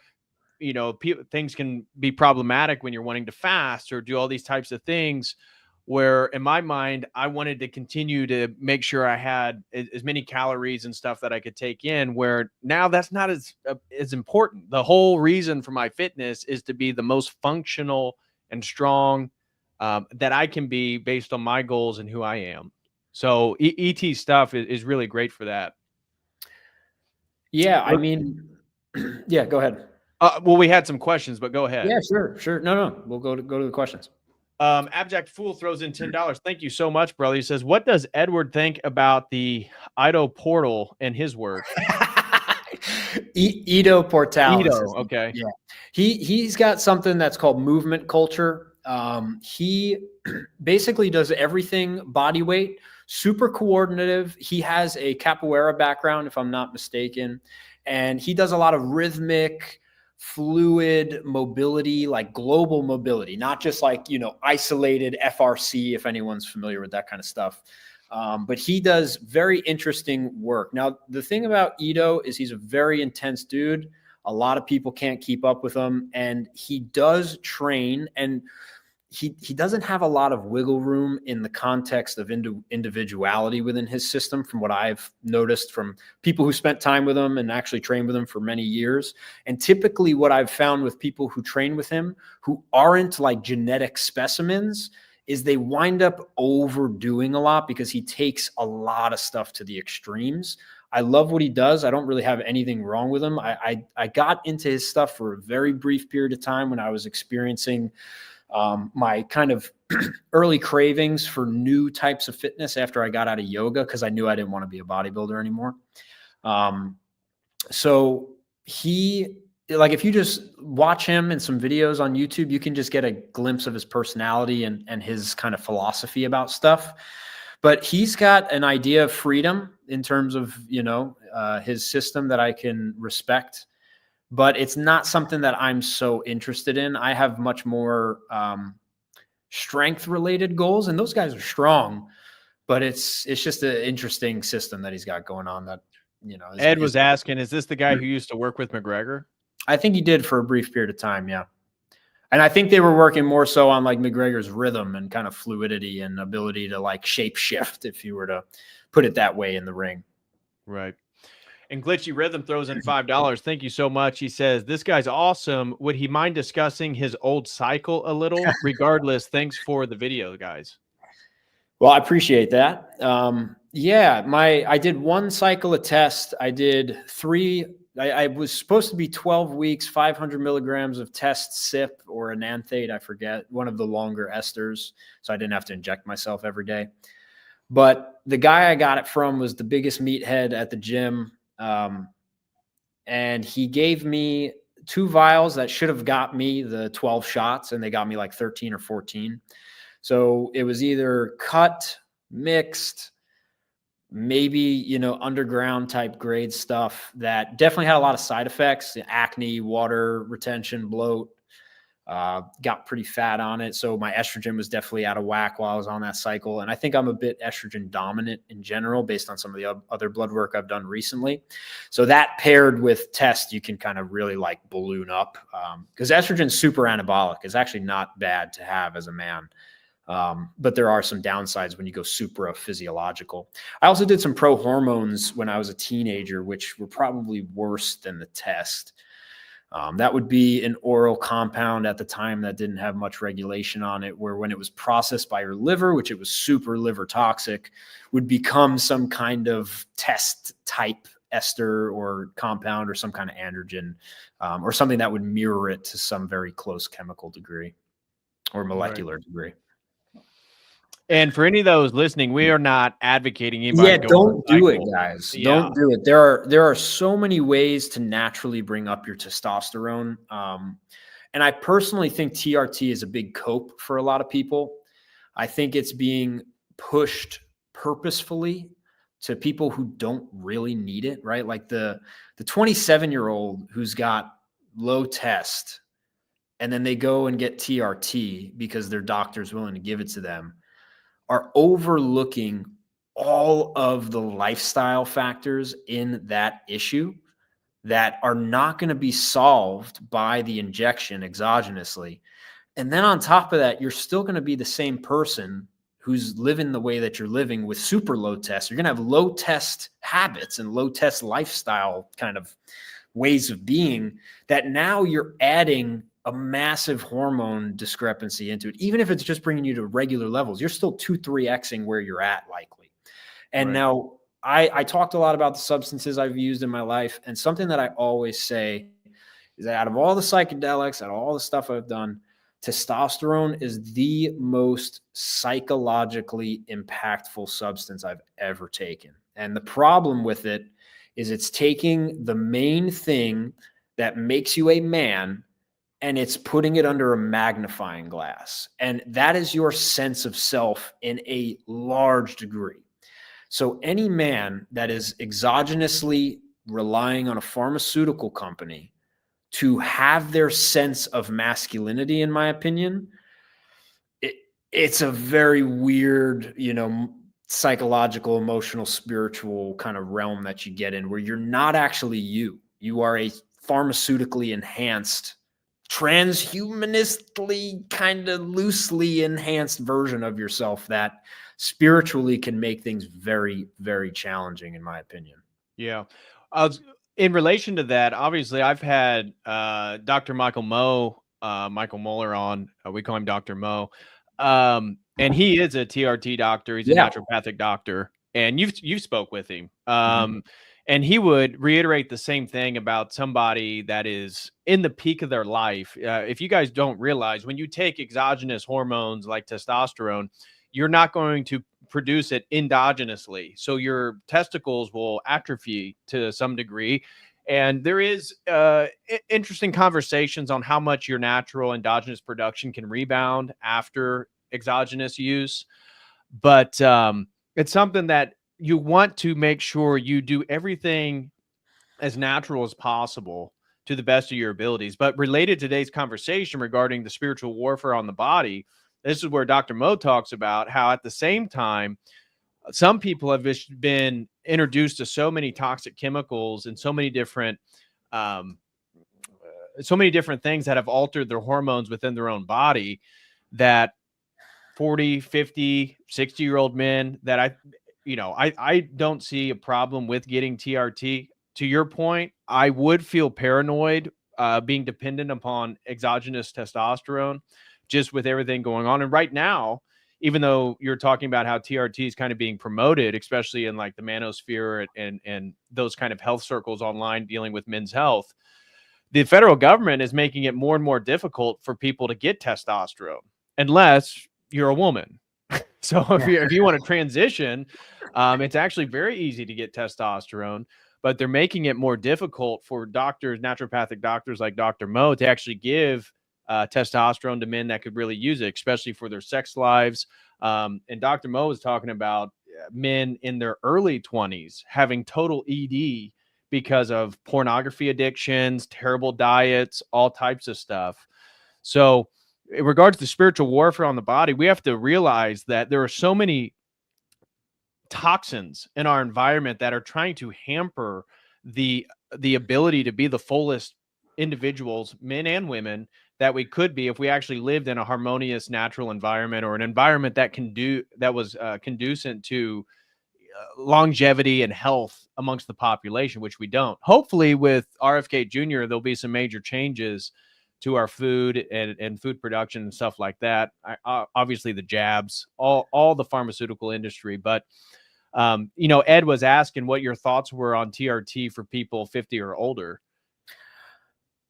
things can be problematic when you're wanting to fast or do all these types of things, where in my mind, I wanted to continue to make sure I had as many calories and stuff that I could take in, where now that's not as important. The whole reason for my fitness is to be the most functional and strong that I can be based on my goals and who I am. So ET stuff is really great for that. Yeah. I mean, yeah, go ahead. Well, we had some questions, but go ahead. Yeah, sure. No. We'll go to the questions. Abject Fool throws in $10. Thank you so much, brother. He says, what does Edward think about the Ido portal and his work? Ido Portal. Ido, okay. Yeah. He's got something that's called movement culture. He basically does everything body weight, super coordinative. He has a capoeira background, if I'm not mistaken, and he does a lot of rhythmic, fluid mobility, like global mobility, not just like, isolated FRC, if anyone's familiar with that kind of stuff. But he does very interesting work. Now, the thing about Ido is he's a very intense dude. A lot of people can't keep up with him, and he does train, and he doesn't have a lot of wiggle room in the context of individuality within his system, from what I've noticed from people who spent time with him and actually trained with him for many years. And typically what I've found with people who train with him, who aren't like genetic specimens, is they wind up overdoing a lot because he takes a lot of stuff to the extremes. I love what he does. I don't really have anything wrong with him. I got into his stuff for a very brief period of time when I was experiencing my kind of early cravings for new types of fitness after I got out of yoga, because I knew I didn't want to be a bodybuilder anymore. So he, like, if you just watch him in some videos on YouTube, you can just get a glimpse of his personality and his kind of philosophy about stuff. But he's got an idea of freedom in terms of, his system that I can respect. But it's not something that I'm so interested in. I have much more strength-related goals, and those guys are strong. But it's just an interesting system that he's got going on. That Ed was asking, is this the guy who used to work with McGregor? I think he did for a brief period of time, yeah. And I think they were working more so on like McGregor's rhythm and kind of fluidity and ability to like shape shift, if you were to put it that way, in the ring. Right. And Glitchy Rhythm throws in $5. Thank you so much. He says, this guy's awesome. Would he mind discussing his old cycle a little? Regardless, thanks for the video, guys. Well, I appreciate that. Yeah, I did one cycle of test. I did 3. I was supposed to be 12 weeks, 500 milligrams of test sip or enanthate. I forget, one of the longer esters. So I didn't have to inject myself every day. But the guy I got it from was the biggest meathead at the gym. And he gave me 2 vials that should have got me the 12 shots, and they got me like 13 or 14. So it was either cut, mixed, maybe, you know, underground type grade stuff that definitely had a lot of side effects: acne, water retention, bloat. Got pretty fat on it. So my estrogen was definitely out of whack while I was on that cycle. And I think I'm a bit estrogen dominant in general, based on some of the other blood work I've done recently. So that paired with test, you can kind of really like balloon up, because estrogen is super anabolic. It's actually not bad to have as a man. But there are some downsides when you go supra physiological. I also did some pro hormones when I was a teenager, which were probably worse than the test. That would be an oral compound at the time that didn't have much regulation on it, where when it was processed by your liver, which it was super liver toxic, would become some kind of test type ester or compound or some kind of androgen, or something that would mirror it to some very close chemical degree or molecular degree. And for any of those listening, we are not advocating anybody. Yeah, don't do it, guys. Yeah. Don't do it. There are so many ways to naturally bring up your testosterone. And I personally think TRT is a big cope for a lot of people. I think it's being pushed purposefully to people who don't really need it, right? Like the 27-year-old who's got low test, and then they go and get TRT because their doctor's willing to give it to them, are overlooking all of the lifestyle factors in that issue that are not going to be solved by the injection exogenously. And then on top of that, you're still going to be the same person who's living the way that you're living with super low test. You're going to have low test habits and low test lifestyle kind of ways of being, that now you're adding a massive hormone discrepancy into it. Even if it's just bringing you to regular levels, you're still 2-3xing where you're at, likely. And now I talked a lot about the substances I've used in my life. And something that I always say is that out of all the psychedelics, out of all the stuff I've done, testosterone is the most psychologically impactful substance I've ever taken. And the problem with it is it's taking the main thing that makes you a man, and it's putting it under a magnifying glass. And that is your sense of self in a large degree. So any man that is exogenously relying on a pharmaceutical company to have their sense of masculinity, in my opinion, it's a very weird, you know, psychological, emotional, spiritual kind of realm that you get in, where you're not actually you. You are a pharmaceutically enhanced, transhumanistly kind of loosely enhanced version of yourself that spiritually can make things very, very challenging, in my opinion. Yeah. In relation to that, obviously I've had Dr. Michael Moeller on. We call him Dr. Mo. And he is a TRT doctor. He's a naturopathic doctor. And you've spoke with him. And he would reiterate the same thing about somebody that is in the peak of their life. If you guys don't realize, when you take exogenous hormones like testosterone, you're not going to produce it endogenously. So your testicles will atrophy to some degree. And there is interesting conversations on how much your natural endogenous production can rebound after exogenous use. But it's something that you want to make sure you do everything as natural as possible to the best of your abilities. But related to today's conversation regarding the spiritual warfare on the body, this is where Dr. Mo talks about how at the same time, some people have been introduced to so many toxic chemicals and so many different things that have altered their hormones within their own body, that 40, 50, 60-year-old men that I don't see a problem with getting TRT. To your point, I would feel paranoid being dependent upon exogenous testosterone just with everything going on. And right now, even though you're talking about how TRT is kind of being promoted, especially in like the manosphere and those kind of health circles online dealing with men's health, the federal government is making it more and more difficult for people to get testosterone unless you're a woman. So if you want to transition, it's actually very easy to get testosterone. but they're making it more difficult for doctors, naturopathic doctors like Dr. Mo, to actually give testosterone to men that could really use it, especially for their sex lives. And Dr. Mo was talking about men in their early 20s having total ED because of pornography addictions, terrible diets, all types of stuff. So in regards to spiritual warfare on the body, we have to realize that there are so many toxins in our environment that are trying to hamper the ability to be the fullest individuals, men and women, that we could be if we actually lived in a harmonious natural environment, or an environment that was conducive to longevity and health amongst the population, which we don't. Hopefully with RFK Jr., there'll be some major changes to our food and food production and stuff like that. Obviously the jabs, all the pharmaceutical industry. But, Ed was asking what your thoughts were on TRT for people 50 or older.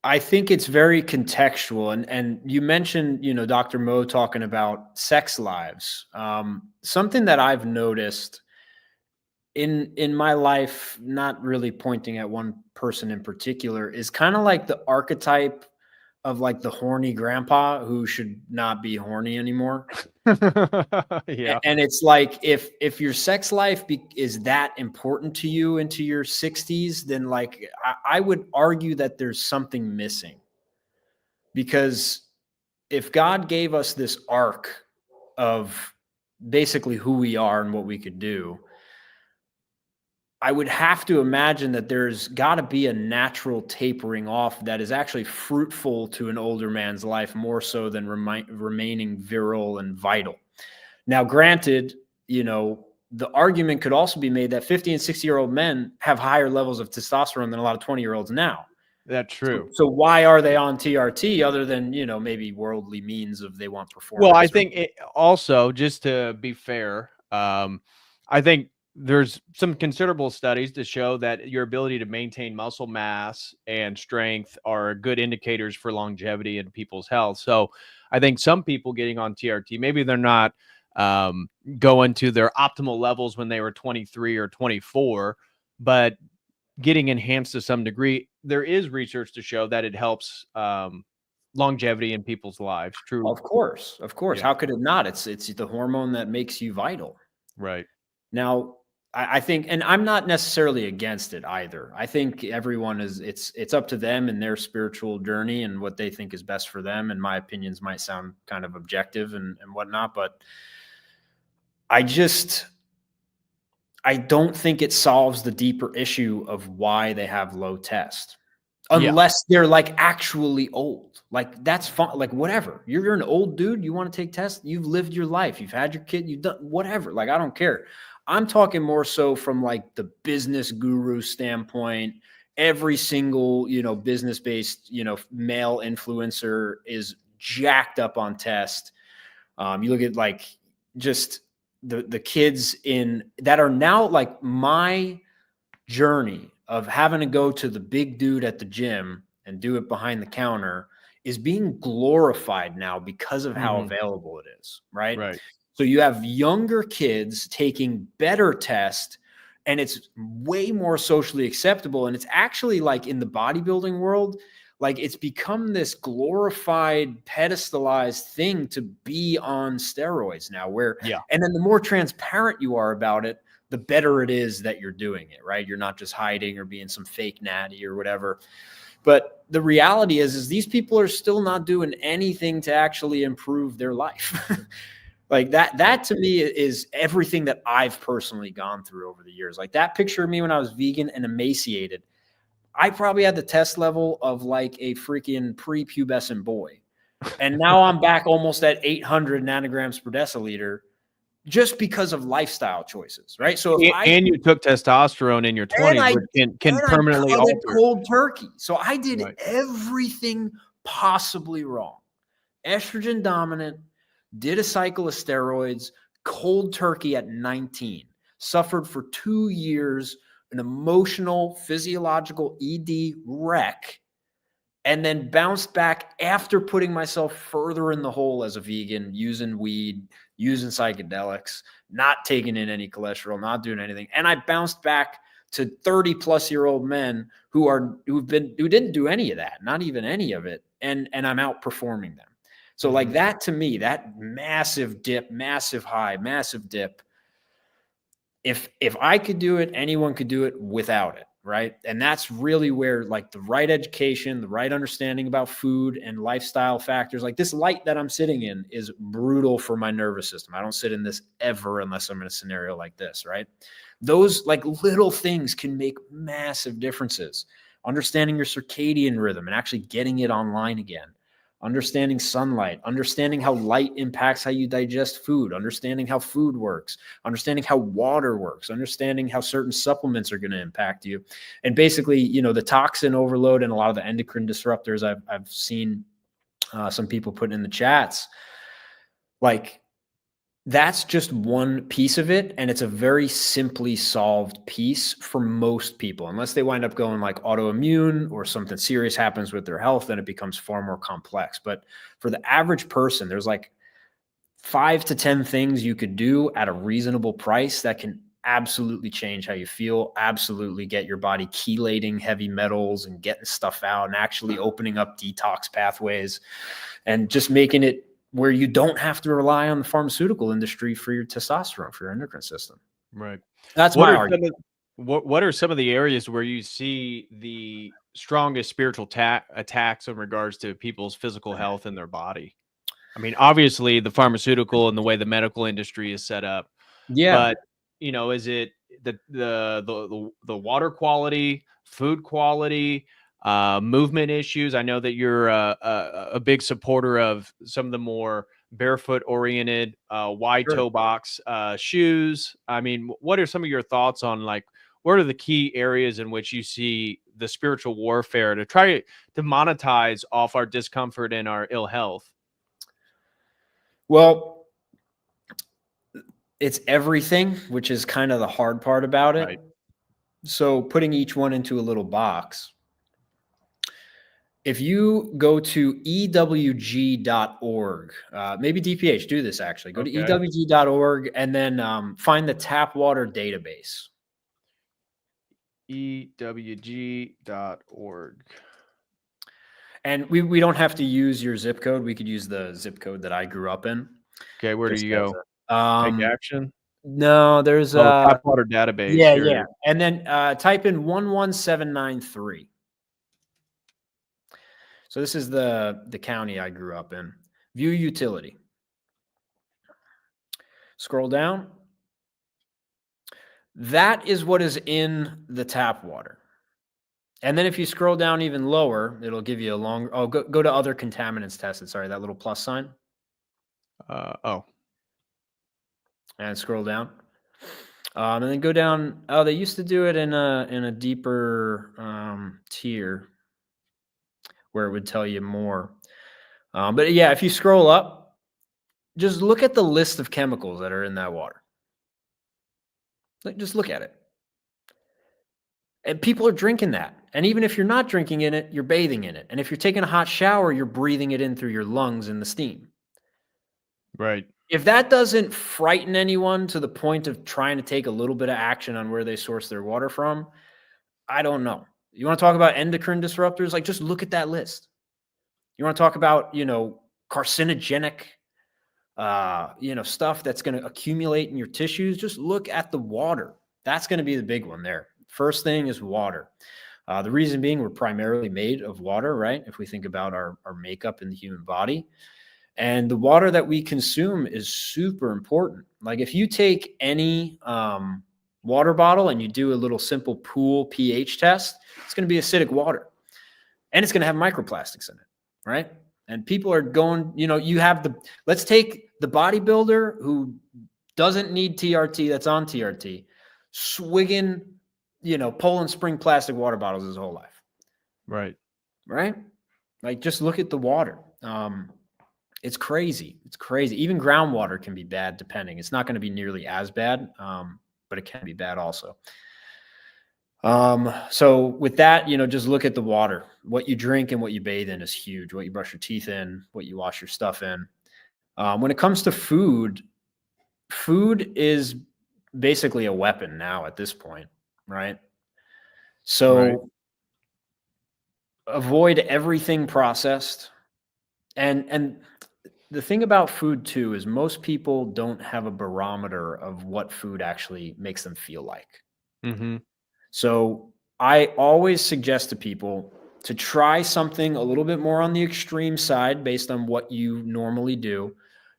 I think it's very contextual. And you mentioned, Dr. Mo talking about sex lives. Something that I've noticed in my life, not really pointing at one person in particular, is kind of like the archetype of like the horny grandpa who should not be horny anymore. Yeah. And it's like, if your sex life is that important to you into your 60s, then like I would argue that there's something missing. Because if God gave us this arc of basically who we are and what we could do, I would have to imagine that there's got to be a natural tapering off that is actually fruitful to an older man's life, more so than remaining virile and vital. Now, granted, the argument could also be made that 50 and 60-year-old men have higher levels of testosterone than a lot of 20-year-olds now. That's true. So why are they on TRT other than, maybe worldly means of they want performance? Well, I think also, just to be fair, I think there's some considerable studies to show that your ability to maintain muscle mass and strength are good indicators for longevity in people's health. So I think some people getting on TRT, maybe they're not going to their optimal levels when they were 23 or 24, but getting enhanced to some degree. There is research to show that it helps longevity in people's lives. True. Of course. Yeah. How could it not? It's the hormone that makes you vital. Right. Now, I think, and I'm not necessarily against it either. I think everyone it's up to them and their spiritual journey and what they think is best for them. And my opinions might sound kind of objective and whatnot, but I don't think it solves the deeper issue of why they have low test. Unless they're like actually old. Like that's fine. Like whatever. You're an old dude. You want to take tests. You've lived your life. You've had your kid. You've done whatever. Like, I don't care. I'm talking more so from like the business guru standpoint. Every single, business-based, male influencer is jacked up on test. You look at like just the kids that are now like my journey of having to go to the big dude at the gym and do it behind the counter is being glorified now because of how available it is. Right. So you have younger kids taking better tests, and it's way more socially acceptable. And it's actually like in the bodybuilding world, like it's become this glorified, pedestalized thing to be on steroids now, and then the more transparent you are about it, the better it is that you're doing it, right? You're not just hiding or being some fake natty or whatever. But the reality is these people are still not doing anything to actually improve their life. Like that to me is everything that I've personally gone through over the years. Like that picture of me when I was vegan and emaciated, I probably had the test level of like a freaking prepubescent boy. And now I'm back almost at 800 nanograms per deciliter just because of lifestyle choices, right? So if you took testosterone in your 20s, which can permanently alter cold turkey. So I did everything possibly wrong. Estrogen dominant, did a cycle of steroids, cold turkey at 19, suffered for 2 years, an emotional, physiological ED wreck, and then bounced back after putting myself further in the hole as a vegan, using weed, using psychedelics, not taking in any cholesterol, not doing anything. And I bounced back to 30-plus-year-old men who didn't do any of that, not even any of it, and I'm outperforming them. So like that, to me, that massive dip, massive high, massive dip, if I could do it, anyone could do it without it, right? And that's really where like the right education, the right understanding about food and lifestyle factors, like this light that I'm sitting in is brutal for my nervous system. I don't sit in this ever unless I'm in a scenario like this, right? Those like little things can make massive differences. Understanding your circadian rhythm and actually getting it online again. Understanding sunlight, understanding how light impacts how you digest food, understanding how food works, understanding how water works, understanding how certain supplements are going to impact you. And basically, you know, the toxin overload and a lot of the endocrine disruptors I've seen some people put in the chats, like that's just one piece of it. And it's a very simply solved piece for most people, unless they wind up going like autoimmune or something serious happens with their health, then it becomes far more complex. But for the average person, there's like 5 to 10 things you could do at a reasonable price that can absolutely change how you feel, absolutely get your body chelating heavy metals and getting stuff out and actually opening up detox pathways and just making it where you don't have to rely on the pharmaceutical industry for your testosterone, for your endocrine system. Right. That's my argument. What are some of the areas where you see the strongest spiritual attacks in regards to people's physical health and their body? I mean, obviously the pharmaceutical and the way the medical industry is set up. Yeah. But, you know, is it the water quality, food quality, movement issues? I know that you're a big supporter of some of the more barefoot oriented, wide toe box shoes. I mean, what are some of your thoughts on like what are the key areas in which you see the spiritual warfare to try to monetize off our discomfort and our ill health? Well, it's everything, which is kind of the hard part about it. Right. So putting each one into a little box. If you go to ewg.org, maybe DPH, do this actually. Go to ewg.org and then find the tap water database. ewg.org. And we don't have to use your zip code. We could use the zip code that I grew up in. Okay, where do you go? Take action? No, there's tap water database. Yeah, yeah. And then type in 11793. So this is the county I grew up in. View utility. Scroll down. That is what is in the tap water. And then if you scroll down even lower, it'll give you a longer. Oh, go to other contaminants tested. Sorry, that little plus sign. And scroll down. And then go down. Oh, they used to do it in a deeper tier where it would tell you more. But yeah, if you scroll up, just look at the list of chemicals that are in that water. Just look at it. And people are drinking that. And even if you're not drinking in it, you're bathing in it. And if you're taking a hot shower, you're breathing it in through your lungs in the steam. Right. If that doesn't frighten anyone to the point of trying to take a little bit of action on where they source their water from, I don't know. You want to talk about endocrine disruptors? Like, just look at that list. You want to talk about, carcinogenic, stuff that's going to accumulate in your tissues? Just look at the water. That's going to be the big one there. First thing is water. The reason being we're primarily made of water, right? If we think about our makeup in the human body. And the water that we consume is super important. Like if you take any water bottle and you do a little simple pool pH test, it's going to be acidic water. And it's going to have microplastics in it, right? And people are going, let's take the bodybuilder who doesn't need TRT, that's on TRT, swigging, Poland Spring plastic water bottles his whole life. Right. Right? Like just look at the water. It's crazy. It's crazy. Even groundwater can be bad depending. It's not going to be nearly as bad, but it can be bad also. So with that, just look at the water. What you drink and what you bathe in is huge. What you brush your teeth in, what you wash your stuff in. When it comes to food is basically a weapon now at this point, right? So avoid everything processed. And the thing about food too is most people don't have a barometer of what food actually makes them feel like. Mm-hmm. So I always suggest to people to try something a little bit more on the extreme side based on what you normally do,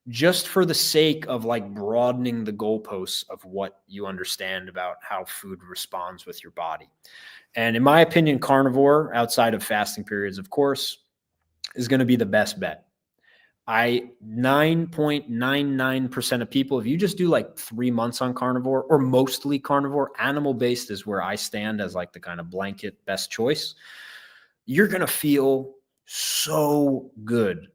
just for the sake of like broadening the goalposts of what you understand about how food responds with your body. And in my opinion, carnivore, outside of fasting periods, of course, is going to be the best bet. 9.99% of people, if you just do like 3 months on carnivore or mostly carnivore, animal-based is where I stand as like the kind of blanket best choice. You're going to feel so good.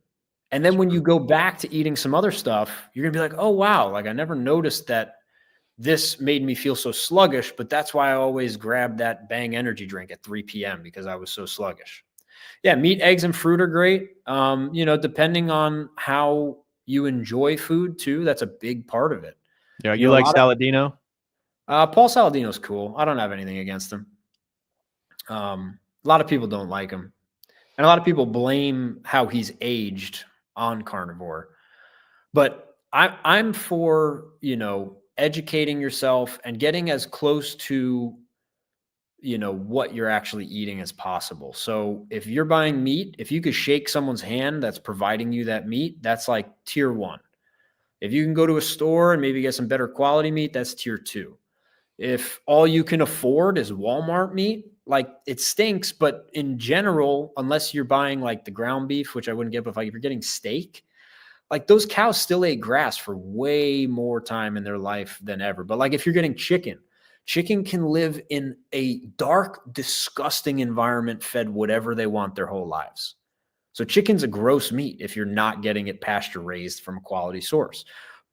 And then when you go back to eating some other stuff, you're going to be like, oh, wow, like I never noticed that this made me feel so sluggish, but that's why I always grab that Bang energy drink at 3 p.m. because I was so sluggish. Yeah, meat, eggs, and fruit are great. Depending on how you enjoy food too, that's a big part of it. Yeah, you like Saladino? Paul Saladino's cool. I don't have anything against him. A lot of people don't like him, and a lot of people blame how he's aged on carnivore. But I'm for educating yourself and getting as close to what you're actually eating as possible. So if you're buying meat, if you could shake someone's hand that's providing you that meat, that's like tier 1. If you can go to a store and maybe get some better quality meat, that's tier 2. If all you can afford is Walmart meat, like it stinks, but in general, unless you're buying like the ground beef, which I wouldn't get, but if you're getting steak, like those cows still ate grass for way more time in their life than ever. But like if you're getting chicken can live in a dark, disgusting environment fed whatever they want their whole lives. So chicken's a gross meat if you're not getting it pasture raised from a quality source.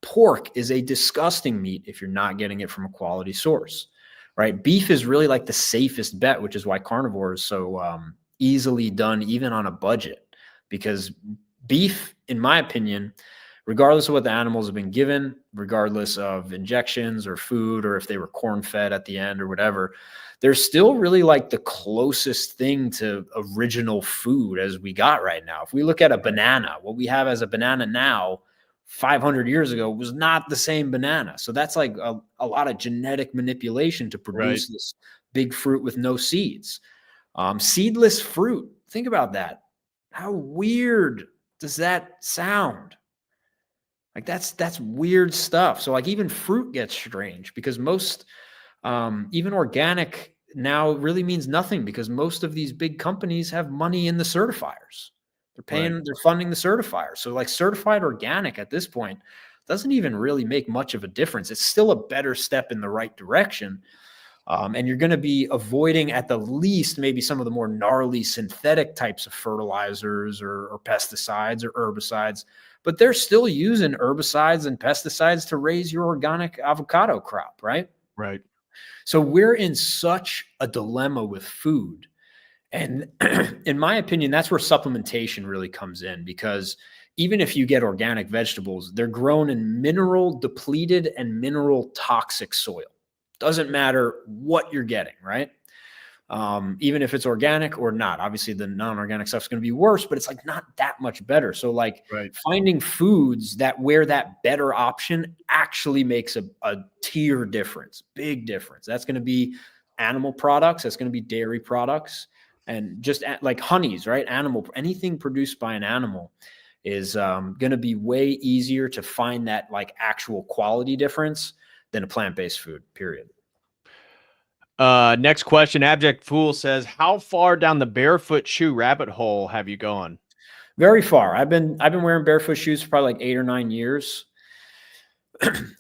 Pork is a disgusting meat if you're not getting it from a quality source, right? Beef is really like the safest bet, which is why carnivore is so easily done even on a budget, because beef, in my opinion, regardless of what the animals have been given, regardless of injections or food, or if they were corn-fed at the end or whatever, they're still really like the closest thing to original food as we got right now. If we look at a banana, what we have as a banana now, 500 years ago, was not the same banana. So that's like a lot of genetic manipulation to produce this big fruit with no seeds. Seedless fruit. Think about that. How weird does that sound? Like that's weird stuff. So like even fruit gets strange because most, even organic now really means nothing because most of these big companies have money in the certifiers. They're funding the certifiers. So like certified organic at this point doesn't even really make much of a difference. It's still a better step in the right direction. And you're going to be avoiding at the least maybe some of the more gnarly synthetic types of fertilizers or pesticides or herbicides, but they're still using herbicides and pesticides to raise your organic avocado crop, right? Right. So we're in such a dilemma with food. And in my opinion, that's where supplementation really comes in, because even if you get organic vegetables, they're grown in mineral depleted and mineral toxic soil. Doesn't matter what you're getting, right? Even if it's organic or not. Obviously, the non-organic stuff is going to be worse, but it's like not that much better. So like finding foods that where that better option actually makes a tier difference, big difference. That's going to be animal products. That's going to be dairy products. And just like honeys, right? Anything produced by an animal is going to be way easier to find that like actual quality difference than a plant-based food, period. Next question. Abject Fool says, how far down the barefoot shoe rabbit hole have you gone? Very far. I've been wearing barefoot shoes for probably like 8 or 9 years.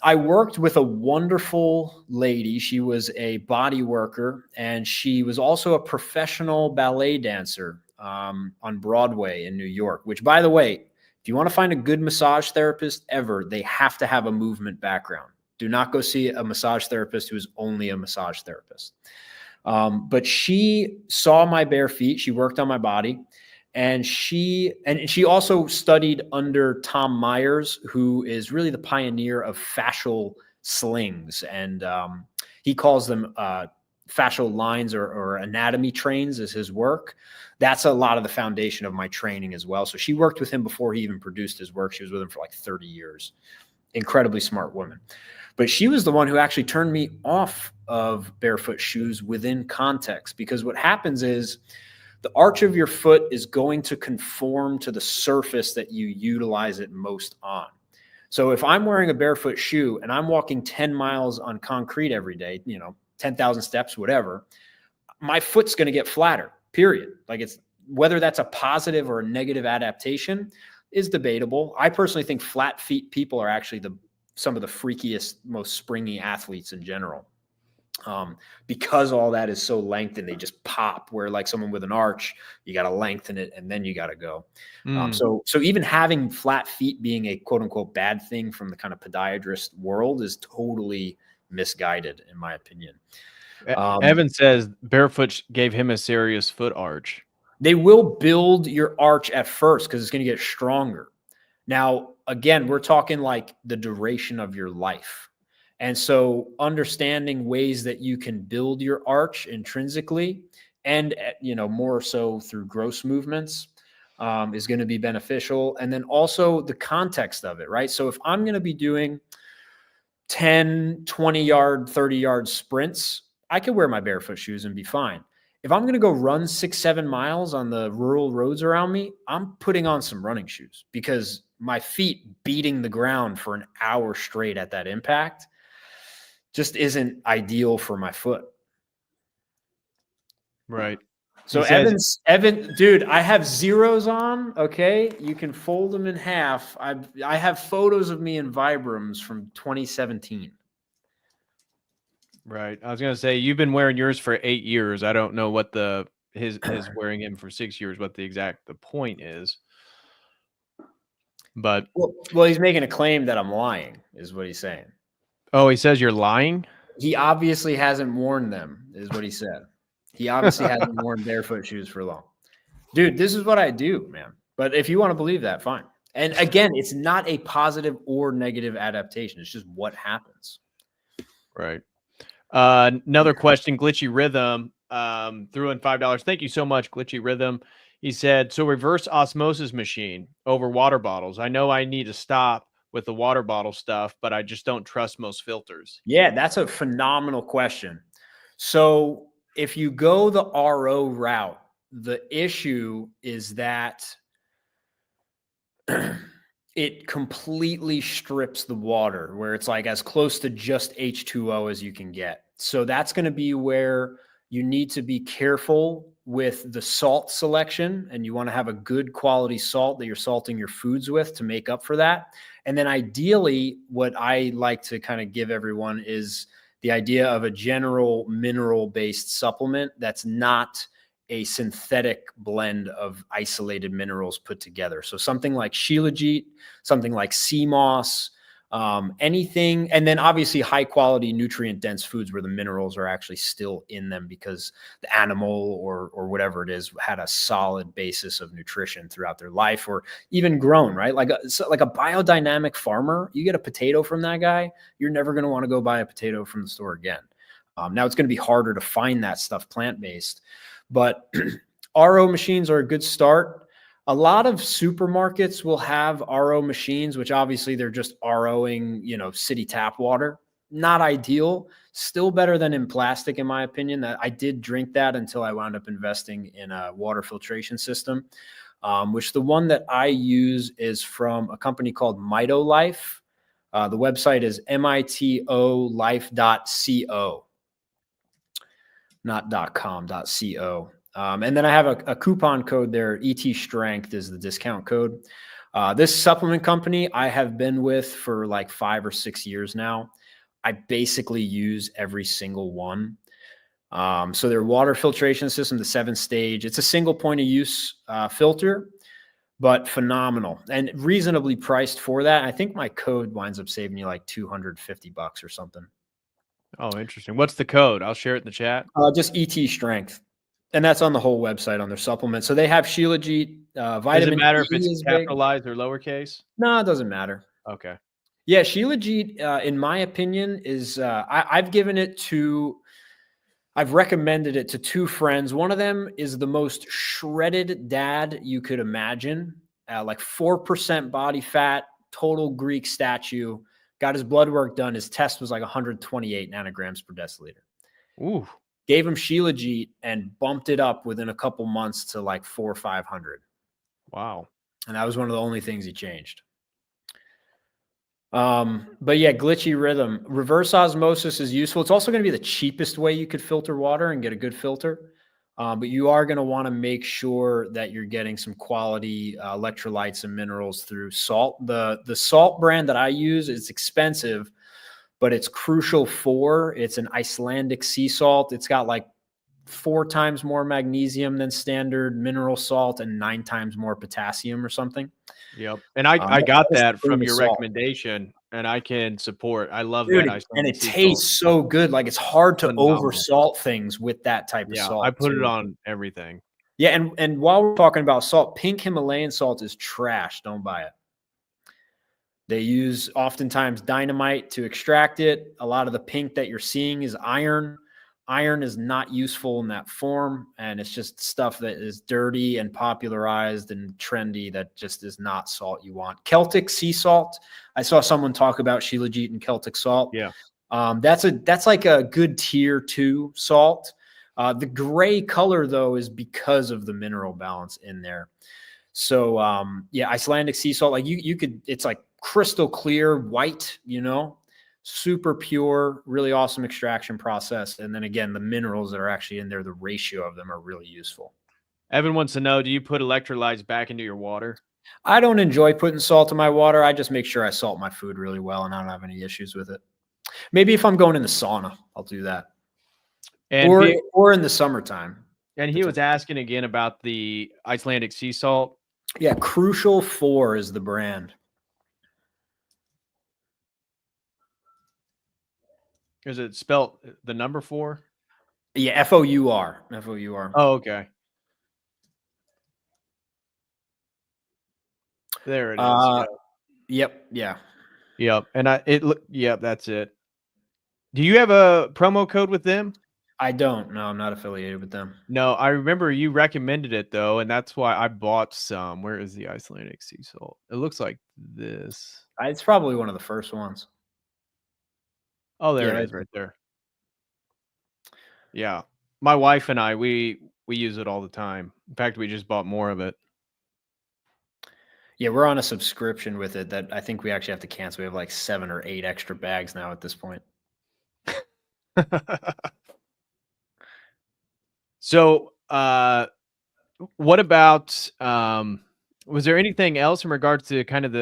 I worked with a wonderful lady. She was a body worker, and she was also a professional ballet dancer on Broadway in New York, which, by the way, if you want to find a good massage therapist ever, they have to have a movement background. Do not go see a massage therapist who is only a massage therapist. But she saw my bare feet. She worked on my body. And she also studied under Tom Myers, who is really the pioneer of fascial slings. And he calls them fascial lines or anatomy trains is his work. That's a lot of the foundation of my training as well. So she worked with him before he even produced his work. She was with him for like 30 years. Incredibly smart woman. But she was the one who actually turned me off of barefoot shoes within context, because what happens is the arch of your foot is going to conform to the surface that you utilize it most on. So if I'm wearing a barefoot shoe and I'm walking 10 miles on concrete every day, 10,000 steps, whatever, my foot's going to get flatter, period. Like, it's whether that's a positive or a negative adaptation is debatable. I personally think flat feet people are actually some of the freakiest, most springy athletes in general. Because all that is so lengthened, they just pop, where like someone with an arch, you got to lengthen it and then you got to go. So even having flat feet being a quote unquote bad thing from the kind of podiatrist world is totally misguided, in my opinion. Evan says barefoot gave him a serious foot arch. They will build your arch at first because it's going to get stronger. Now, again, we're talking like the duration of your life. And so understanding ways that you can build your arch intrinsically and, more so through gross movements is going to be beneficial. And then also the context of it, right? So if I'm going to be doing 10, 20 yard, 30 yard sprints, I could wear my barefoot shoes and be fine. If I'm going to go run 6-7 miles on the rural roads around me, I'm putting on some running shoes, because my feet beating the ground for an hour straight at that impact just isn't ideal for my foot. Right. So Evan, dude, I have zeros on. Okay. You can fold them in half. I have photos of me in Vibrams from 2017. Right. I was going to say, you've been wearing yours for 8 years. I don't know what his wearing him for 6 years, what the point is. But well, he's making a claim that I'm lying, is what he's saying. Oh, he says you're lying? He obviously hasn't worn them, is what he said. He obviously hasn't worn barefoot shoes for long. Dude, this is what I do, man. But if you want to believe that, fine. And again, it's not a positive or negative adaptation. It's just what happens. Right. Another question, Glitchy Rhythm threw in $5. Thank you so much, Glitchy Rhythm. He said, so reverse osmosis machine over water bottles. I know I need to stop with the water bottle stuff, but I just don't trust most filters. Yeah, that's a phenomenal question. So if you go the RO route, the issue is that it completely strips the water, where it's like as close to just H2O as you can get. So that's going to be where you need to be careful with the salt selection, and you want to have a good quality salt that you're salting your foods with to make up for that. And then ideally, what I like to kind of give everyone is the idea of a general mineral-based supplement that's not a synthetic blend of isolated minerals put together. So something like Shilajit, something like sea moss, anything, and then obviously high quality nutrient dense foods where the minerals are actually still in them because the animal or whatever it is had a solid basis of nutrition throughout their life, or even grown, right? Like a biodynamic farmer, you get a potato from that guy, you're never going to want to go buy a potato from the store again. Now it's going to be harder to find that stuff plant-based, but RO machines are a good start. A lot of supermarkets will have RO machines, which obviously they're just ROing, city tap water. Not ideal, still better than in plastic, in my opinion. That I did drink that until I wound up investing in a water filtration system, which the one that I use is from a company called MitoLife. The website is mitolife.co, not .com, .co. And then I have a coupon code there. ET Strength is the discount code. This supplement company I have been with for like 5 or 6 years now. I basically use every single one. So their water filtration system, the 7-stage, it's a single point of use filter, but phenomenal and reasonably priced for that. I think my code winds up saving you like $250 or something. Oh, interesting. What's the code? I'll share it in the chat. Just ET Strength. And that's on the whole website on their supplement. So they have Shilajit, vitamin. Does it matter if E it's capitalized or lowercase? No, it doesn't matter. Okay. Yeah, Shilajit, in my opinion, is I've given it to. I've recommended it to 2 friends. One of them is the most shredded dad you could imagine, like 4% body fat, total Greek statue. Got his blood work done. His test was like 128 nanograms per deciliter. Ooh. Gave him Shilajit and bumped it up within a couple months to like 400 or 500. Wow. And that was one of the only things he changed. But yeah, glitchy rhythm. Reverse osmosis is useful. It's also going to be the cheapest way you could filter water and get a good filter. But you are going to want to make sure that you're getting some quality electrolytes and minerals through salt. The salt brand that I use is expensive, but it's Crucial 4. It's an Icelandic sea salt. It's got like 4 times more magnesium than standard mineral salt and 9 times more potassium or something. Yep. And I got that from your recommendation, and I can support. I love that. And it tastes so good. Like, it's hard to over salt things with that type of salt. I put it on everything. Yeah. And while we're talking about salt, pink Himalayan salt is trash. Don't buy it. They use oftentimes dynamite to extract it. A lot of the pink that you're seeing is iron. Iron is not useful in that form, and it's just stuff that is dirty and popularized and trendy that just is not salt you want. Celtic sea salt. I saw someone talk about Shilajit and Celtic salt. Yeah. That's like a good tier 2 salt. The gray color, though, is because of the mineral balance in there. So yeah, Icelandic sea salt, like you could, it's like crystal clear white, super pure, really awesome extraction process. And then again, the minerals that are actually in there, the ratio of them are really useful. Evan wants to know, do you put electrolytes back into your water? I don't enjoy putting salt in my water. I just make sure I salt my food really well, and I don't have any issues with it. Maybe if I'm going in the sauna, I'll do that. And or in the summertime. And he was asking again about the Icelandic sea salt. Yeah, Crucial 4 is the brand. Is it spelled the number 4? Yeah, F-O-U-R. F-O-U-R. Oh, okay. There it is. Yep. Yeah. Yep. And yep, that's it. Do you have a promo code with them? I don't. No, I'm not affiliated with them. No, I remember you recommended it though, and that's why I bought some. Where is the Icelandic sea salt? It looks like this. It's probably one of the first ones. Oh, there it is, right there. Yeah, my wife and I, we use it all the time. In fact, we just bought more of it. Yeah, we're on a subscription with it that I think we actually have to cancel. We have like 7 or 8 extra bags now at this point. So, what about, was there anything else in regards to kind of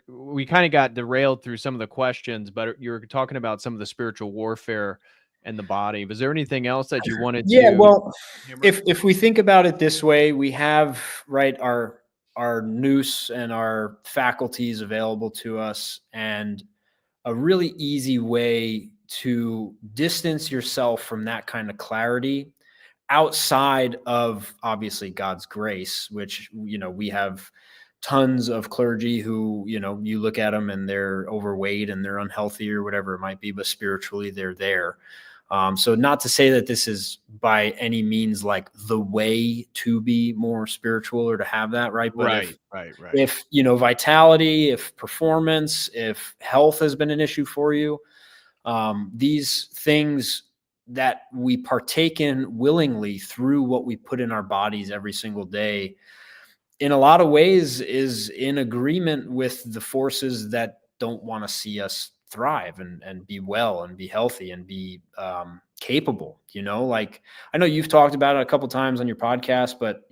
we kind of got derailed through some of the questions, but you were talking about some of the spiritual warfare and the body. Was there anything else that you wanted to? Yeah, well, if we think about it this way, we have, right, our nous and our faculties available to us, and a really easy way to distance yourself from that kind of clarity outside of obviously God's grace, which, we have tons of clergy who, you look at them and they're overweight and they're unhealthy or whatever it might be, but spiritually they're there. So not to say that this is by any means like the way to be more spiritual or to have that, right? But if vitality, if performance, if health has been an issue for you, these things that we partake in willingly through what we put in our bodies every single day, in a lot of ways is in agreement with the forces that don't want to see us thrive and be well and be healthy and be capable. Like, I know you've talked about it a couple times on your podcast, but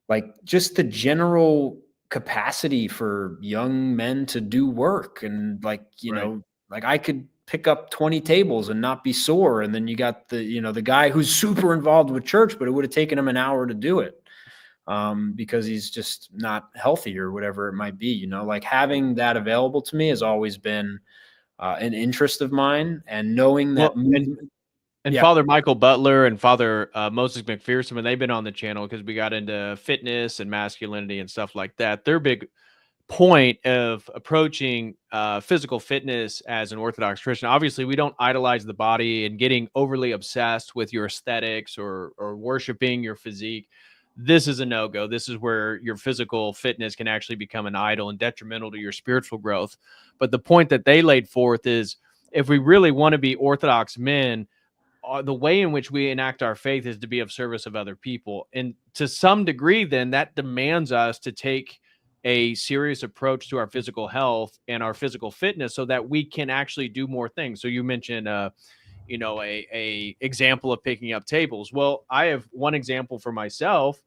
like just the general capacity for young men to do work, and like like I could pick up 20 tables and not be sore, and then you got the the guy who's super involved with church, but it would have taken him an hour to do it because he's just not healthy or whatever it might be. Like, having that available to me has always been an interest of mine, and knowing that Father Michael Butler and Father Moses McPherson, when they've been on the channel, because we got into fitness and masculinity and stuff like that, they're big point of approaching physical fitness as an Orthodox Christian. Obviously, we don't idolize the body and getting overly obsessed with your aesthetics or worshiping your physique. This is a no-go. This is where your physical fitness can actually become an idol and detrimental to your spiritual growth. But the point that they laid forth is, if we really want to be Orthodox men, the way in which we enact our faith is to be of service of other people. And to some degree, then that demands us to take a serious approach to our physical health and our physical fitness so that we can actually do more things. So you mentioned, a example of picking up tables. Well, I have one example for myself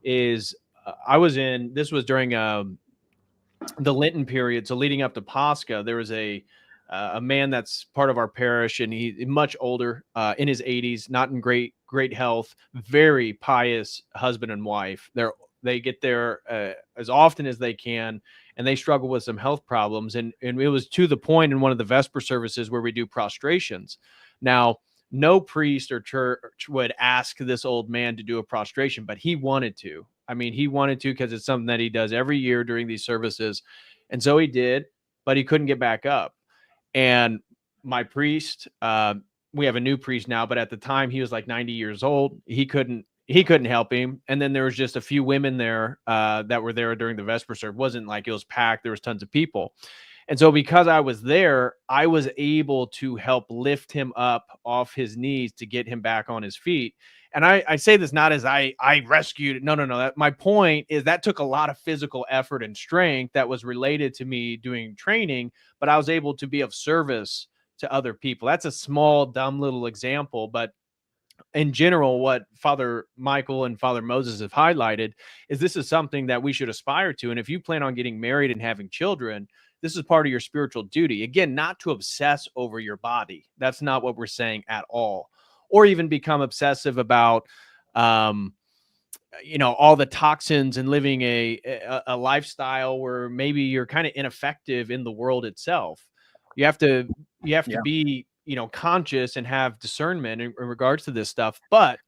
is this was during the Lenten period. So leading up to Pascha, there was a man that's part of our parish, and he's much older, in his 80s, not in great health, very pious husband and wife. They get there as often as they can, and they struggle with some health problems. And it was to the point in one of the Vesper services where we do prostrations. Now, no priest or church would ask this old man to do a prostration, but he wanted to. I mean, he wanted to because it's something that he does every year during these services. And so he did, but he couldn't get back up. And my priest, we have a new priest now, but at the time he was like 90 years old. He couldn't help him. And then there was just a few women there that were there during the Vesper serve. It wasn't like it was packed. There was tons of people. And so because I was there, I was able to help lift him up off his knees to get him back on his feet. And I say this not as I rescued. No. My point is that took a lot of physical effort and strength that was related to me doing training, but I was able to be of service to other people. That's a small, dumb little example, but in general, what Father Michael and Father Moses have highlighted is this is something that we should aspire to. And if you plan on getting married and having children, this is part of your spiritual duty. Again, not to obsess over your body. That's not what we're saying at all. Or even become obsessive about, all the toxins and living a lifestyle where maybe you're kind of ineffective in the world itself. You have to be, conscious and have discernment in regards to this stuff. But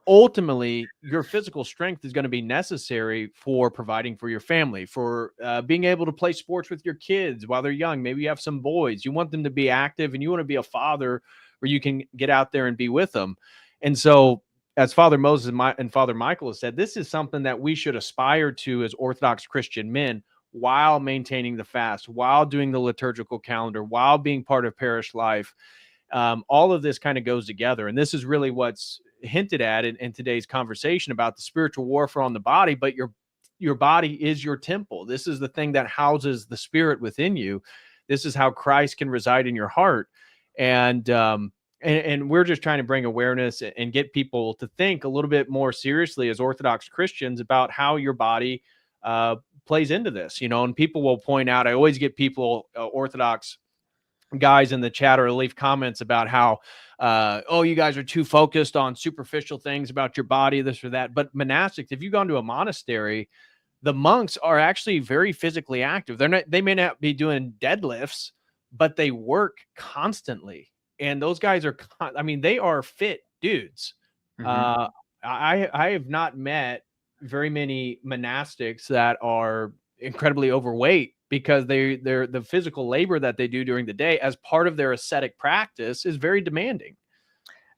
ultimately, your physical strength is going to be necessary for providing for your family, for being able to play sports with your kids while they're young. Maybe you have some boys. You want them to be active, and you want to be a father where you can get out there and be with them. And so, as Father Moses and Father Michael has said, this is something that we should aspire to as Orthodox Christian men, while maintaining the fast, while doing the liturgical calendar, while being part of parish life. All of this kind of goes together. And this is really what's hinted at in today's conversation about the spiritual warfare on the body, but your body is your temple. This is the thing that houses the spirit within you. This is how Christ can reside in your heart. And we're just trying to bring awareness and get people to think a little bit more seriously as Orthodox Christians about how your body plays into this, and people will point out, I always get people, Orthodox guys in the chat or leave comments about how, you guys are too focused on superficial things about your body, this or that. But monastics, if you've gone to a monastery, the monks are actually very physically active. They may not be doing deadlifts, but they work constantly. And those guys they are fit dudes. Mm-hmm. I have not met very many monastics that are incredibly overweight, because they're the physical labor that they do during the day as part of their ascetic practice is very demanding.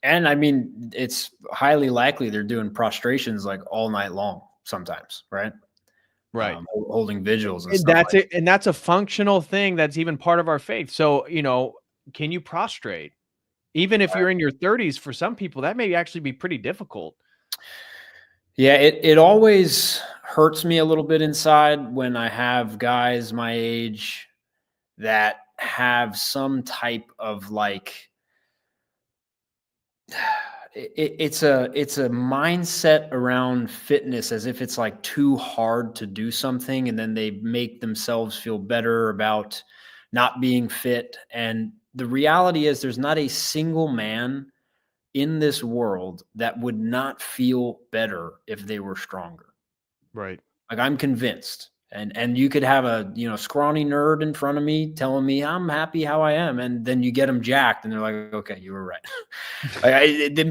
And I mean, it's highly likely they're doing prostrations like all night long sometimes, right? Right. Holding vigils and stuff. And that's a functional thing that's even part of our faith. So, can you prostrate? Even if you're in your 30s, for some people, that may actually be pretty difficult. Yeah, it always hurts me a little bit inside when I have guys my age that have some type of it's a mindset around fitness as if it's like too hard to do something, and then they make themselves feel better about not being fit. And the reality is there's not a single man in this world that would not feel better if they were stronger. Right. Like, I'm convinced. And you could have a, scrawny nerd in front of me telling me I'm happy how I am. And then you get them jacked and they're like, okay, you were right.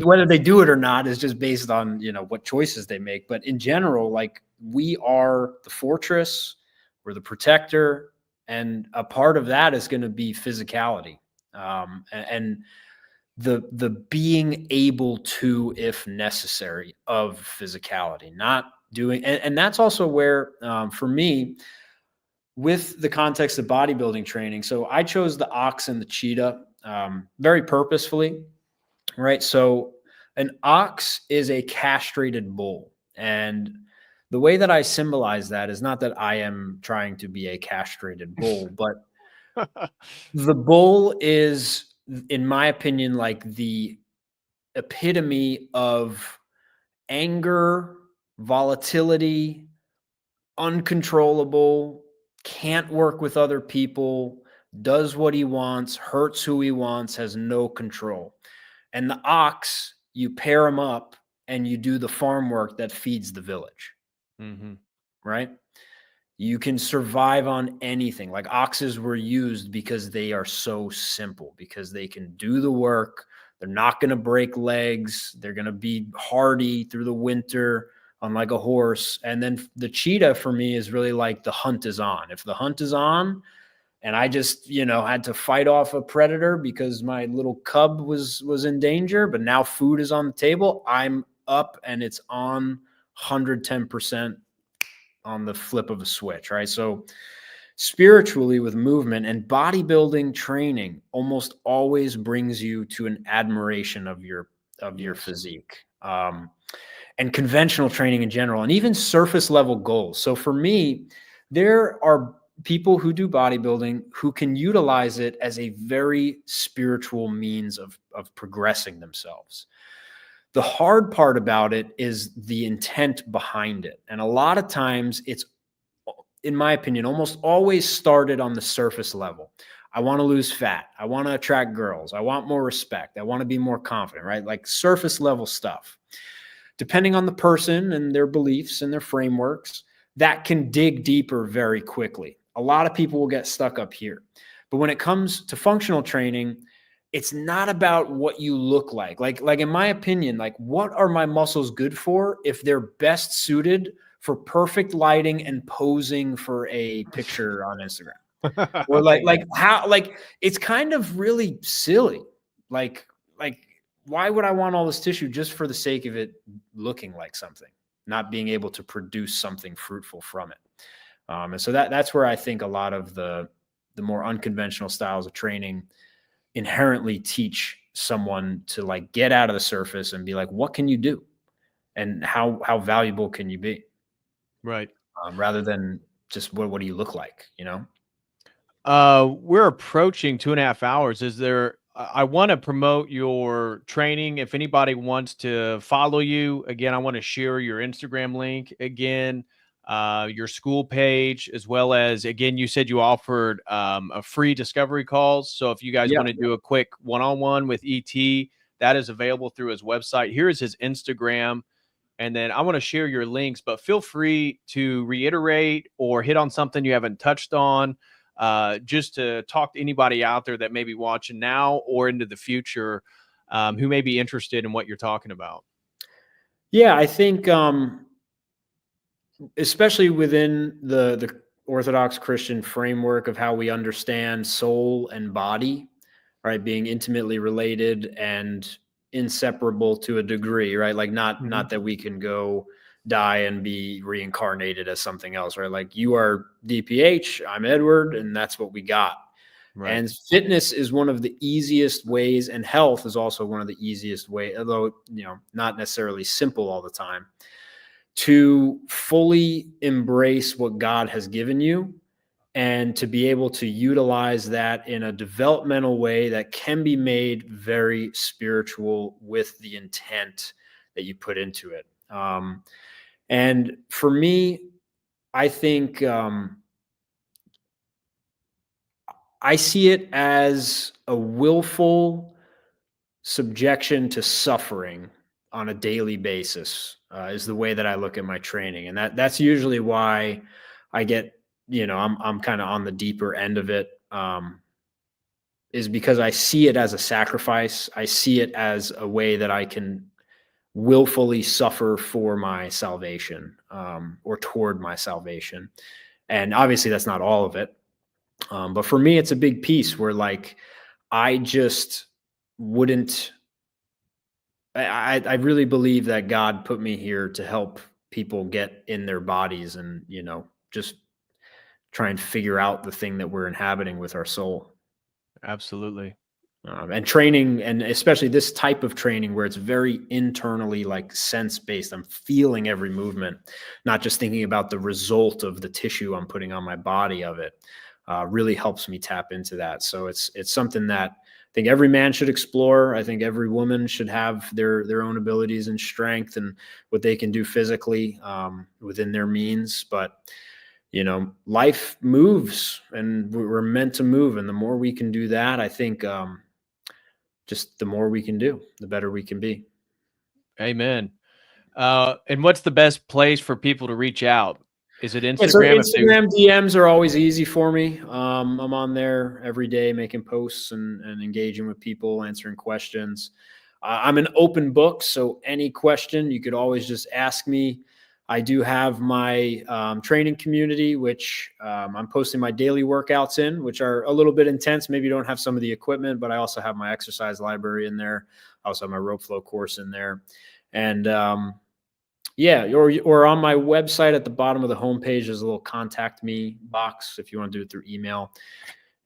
Whether they do it or not is just based on, what choices they make. But in general, like, we are the fortress. We're the protector. And a part of that is going to be physicality. And the being able to, if necessary, of physicality, not doing, and that's also where, for me, with the context of bodybuilding training. So I chose the ox and the cheetah very purposefully, right? So an ox is a castrated bull. And the way that I symbolize that is not that I am trying to be a castrated bull, but the bull is, in my opinion, like the epitome of anger, volatility, uncontrollable, can't work with other people, does what he wants, hurts who he wants, has no control. And the ox, you pair him up and you do the farm work that feeds the village, right? You can survive on anything. Like oxes were used because they are so simple, because they can do the work. They're not going to break legs. They're going to be hardy through the winter, unlike a horse. And then the cheetah for me is really like the hunt is on. If the hunt is on and I just, had to fight off a predator because my little cub was in danger, but now food is on the table, I'm up and it's on 110% on the flip of a switch, right? So spiritually, with movement and bodybuilding training, almost always brings you to an admiration of your physique, and conventional training in general, and even surface level goals. So for me, there are people who do bodybuilding who can utilize it as a very spiritual means of progressing themselves. The hard part about it is the intent behind it. And a lot of times it's, in my opinion, almost always started on the surface level. I want to lose fat. I want to attract girls. I want more respect. I want to be more confident, right? Like surface level stuff. Depending on the person and their beliefs and their frameworks, that can dig deeper very quickly. A lot of people will get stuck up here. But when it comes to functional training, it's not about what you look like. Like in my opinion, like what are my muscles good for if they're best suited for perfect lighting and posing for a picture on Instagram? Or like how, like it's kind of really silly. Like why would I want all this tissue just for the sake of it looking like something, not being able to produce something fruitful from it? And so that's where I think a lot of the more unconventional styles of training inherently teach someone to like get out of the surface and be like, what can you do? And how valuable can you be? Right. Rather than just what do you look like, We're approaching 2.5 hours. I want to promote your training. If anybody wants to follow you, again, I want to share your Instagram link again, your school page, as well as, again, you said you offered a free discovery calls. So if you guys want to do a quick one-on-one with ET, that is available through his website. Here is his Instagram. And then I want to share your links, but feel free to reiterate or hit on something you haven't touched on, just to talk to anybody out there that may be watching now or into the future, who may be interested in what you're talking about. Yeah, I think especially within the Orthodox Christian framework of how we understand soul and body, right, being intimately related and inseparable to a degree, right? Like not that we can go die and be reincarnated as something else, right? Like you are DPH, I'm Edward, and that's what we got. Right. And fitness is one of the easiest ways, and health is also one of the easiest ways, although not necessarily simple all the time, to fully embrace what God has given you and to be able to utilize that in a developmental way that can be made very spiritual with the intent that you put into it. And for me, I think I see it as a willful subjection to suffering on a daily basis, is the way that I look at my training. And that's usually why I get, I'm kind of on the deeper end of it, is because I see it as a sacrifice. I see it as a way that I can willfully suffer for my salvation, or toward my salvation. And obviously that's not all of it. But for me, it's a big piece where like, I just wouldn't, I really believe that God put me here to help people get in their bodies and, just try and figure out the thing that we're inhabiting with our soul. Absolutely. And training, and especially this type of training where it's very internally like sense based. I'm feeling every movement, not just thinking about the result of the tissue I'm putting on my body of it. Really helps me tap into that. So it's something that I think every man should explore. I think every woman should have their own abilities and strength and what they can do physically within their means. But life moves, and we're meant to move, and the more we can do that, I think just the more we can do, the better we can be. Amen. And what's the best place for people to reach out? Is it Yeah, so Instagram? Instagram DMs are always easy for me. I'm on there every day making posts and engaging with people, answering questions. I'm an open book, so any question you could always just ask me. I do have my training community, which I'm posting my daily workouts in, which are a little bit intense. Maybe you don't have some of the equipment, but I also have my exercise library in there. I also have my rope flow course in there. And yeah, or on my website at the bottom of the homepage, there's a little contact me box if you want to do it through email.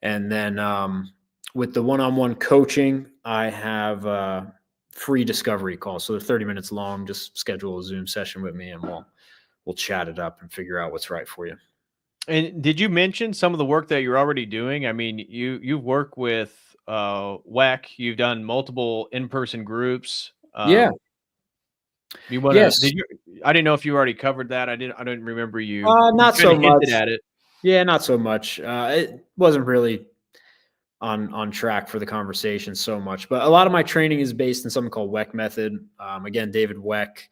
And then with the one-on-one coaching, I have free discovery calls. So they're 30 minutes long. Just schedule a Zoom session with me and we'll chat it up and figure out what's right for you. And did you mention some of the work that you're already doing? I mean, you work with WEC, you've done multiple in-person groups. Yeah. You want to, Yes. I didn't know if you already covered that. I didn't remember you. Not You so kinda hinted much. at it. Yeah, not so much. It wasn't really on track for the conversation so much, but a lot of my training is based in something called WEC method. Again, David WEC.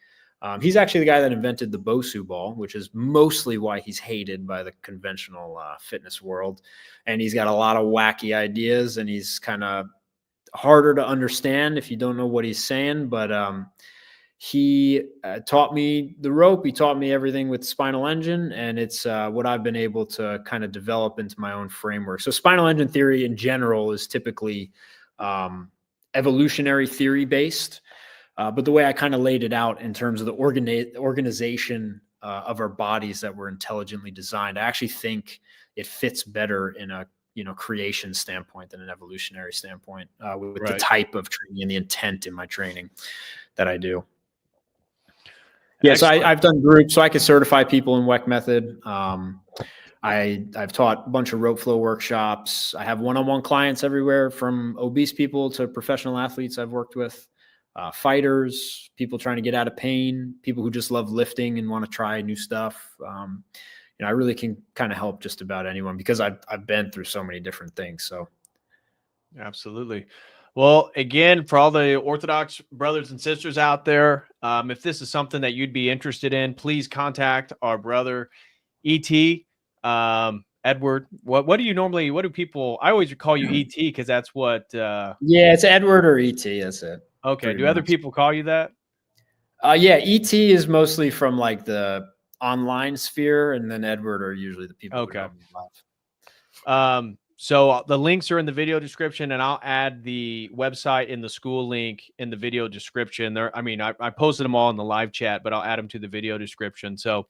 He's actually the guy that invented the Bosu ball, which is mostly why he's hated by the conventional fitness world. And he's got a lot of wacky ideas, and he's kind of harder to understand if you don't know what he's saying. But he taught me the rope. He taught me everything with spinal engine, and it's what I've been able to kind of develop into my own framework. So spinal engine theory in general is typically evolutionary theory based. But the way I kind of laid it out in terms of the organization of our bodies that were intelligently designed, I actually think it fits better in a creation standpoint than an evolutionary standpoint with the type of training and the intent in my training that I do. Yeah, so I've done groups, so I could certify people in WEC method. I've taught a bunch of rope flow workshops. I have one-on-one clients everywhere from obese people to professional athletes I've worked with. Fighters, people trying to get out of pain, people who just love lifting and want to try new stuff. I really can kind of help just about anyone because I've been through so many different things. So, absolutely. Well, again, for all the Orthodox brothers and sisters out there, if this is something that you'd be interested in, please contact our brother ET. Edward, what do people? I always call you ET because that's what. Yeah, it's Edward or ET. That's it. Okay. Do other people call you that? Yeah, ET is mostly from like the online sphere, and then Edward are usually the people. Okay. So the links are in the video description, and I'll add the website and the school link in the video description. I posted them all in the live chat, but I'll add them to the video description. So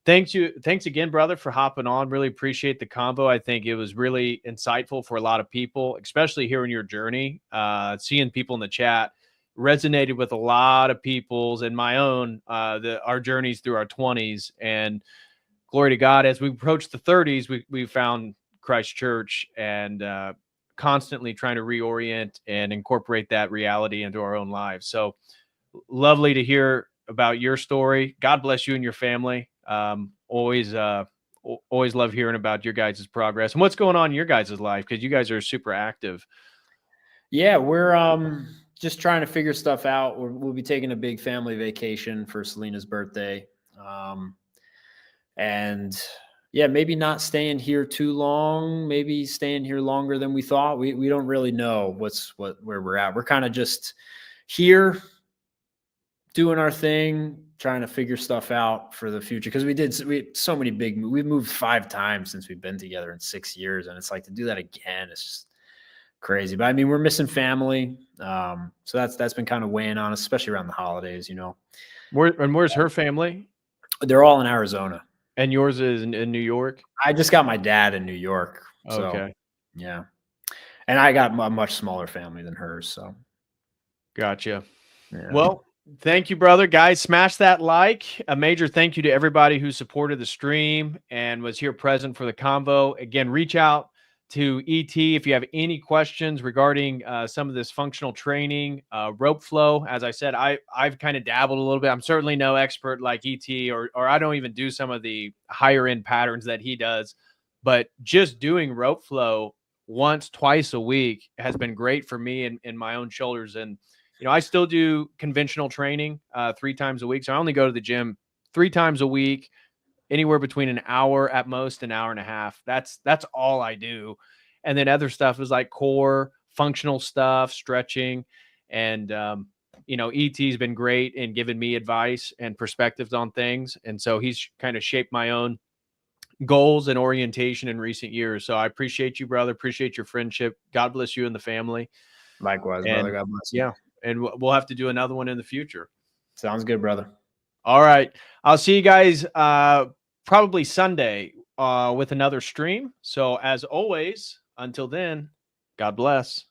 thanks again, brother, for hopping on. Really appreciate the convo. I think it was really insightful for a lot of people, especially hearing your journey. Seeing people in the chat resonated with a lot of people's and my own, our journeys through our 20s. And glory to God, as we approach the 30s, we found Christ Church and constantly trying to reorient and incorporate that reality into our own lives. So lovely to hear about your story. God bless you and your family. Always love hearing about your guys' progress and what's going on in your guys' life, because you guys are super active. Yeah, we're just trying to figure stuff out. We'll be taking a big family vacation for Selena's birthday. And yeah, maybe not staying here too long, maybe staying here longer than we thought. We don't really know where we're at. We're kind of just here doing our thing, trying to figure stuff out for the future. Cause we so many we've moved 5 times since we've been together in 6 years. And it's like to do that again, it's just crazy. But I mean, we're missing family. So that's been kind of weighing on us, especially around the holidays, Where's her family? They're all in Arizona. And yours is in New York? I just got my dad in New York. So, okay. Yeah. And I got a much smaller family than hers. So. Gotcha. Yeah. Well, thank you, brother. Guys, smash that like. A major thank you to everybody who supported the stream and was here present for the convo. Again, reach out to ET if you have any questions regarding some of this functional training, rope flow. As I said, I've kind of dabbled a little bit. I'm certainly no expert like ET, or I don't even do some of the higher end patterns that he does. But just doing rope flow once, twice a week has been great for me in my own shoulders. And I still do conventional training 3 times a week. So I only go to the gym 3 times a week, anywhere between an hour at most, an hour and a half. That's all I do. And then other stuff is like core, functional stuff, stretching. And, ET's been great in giving me advice and perspectives on things. And so he's kind of shaped my own goals and orientation in recent years. So I appreciate you, brother. Appreciate your friendship. God bless you and the family. Likewise, brother. God bless you. Yeah. And we'll have to do another one in the future. Sounds good, brother. All right. I'll see you guys probably Sunday with another stream. So as always, until then, God bless.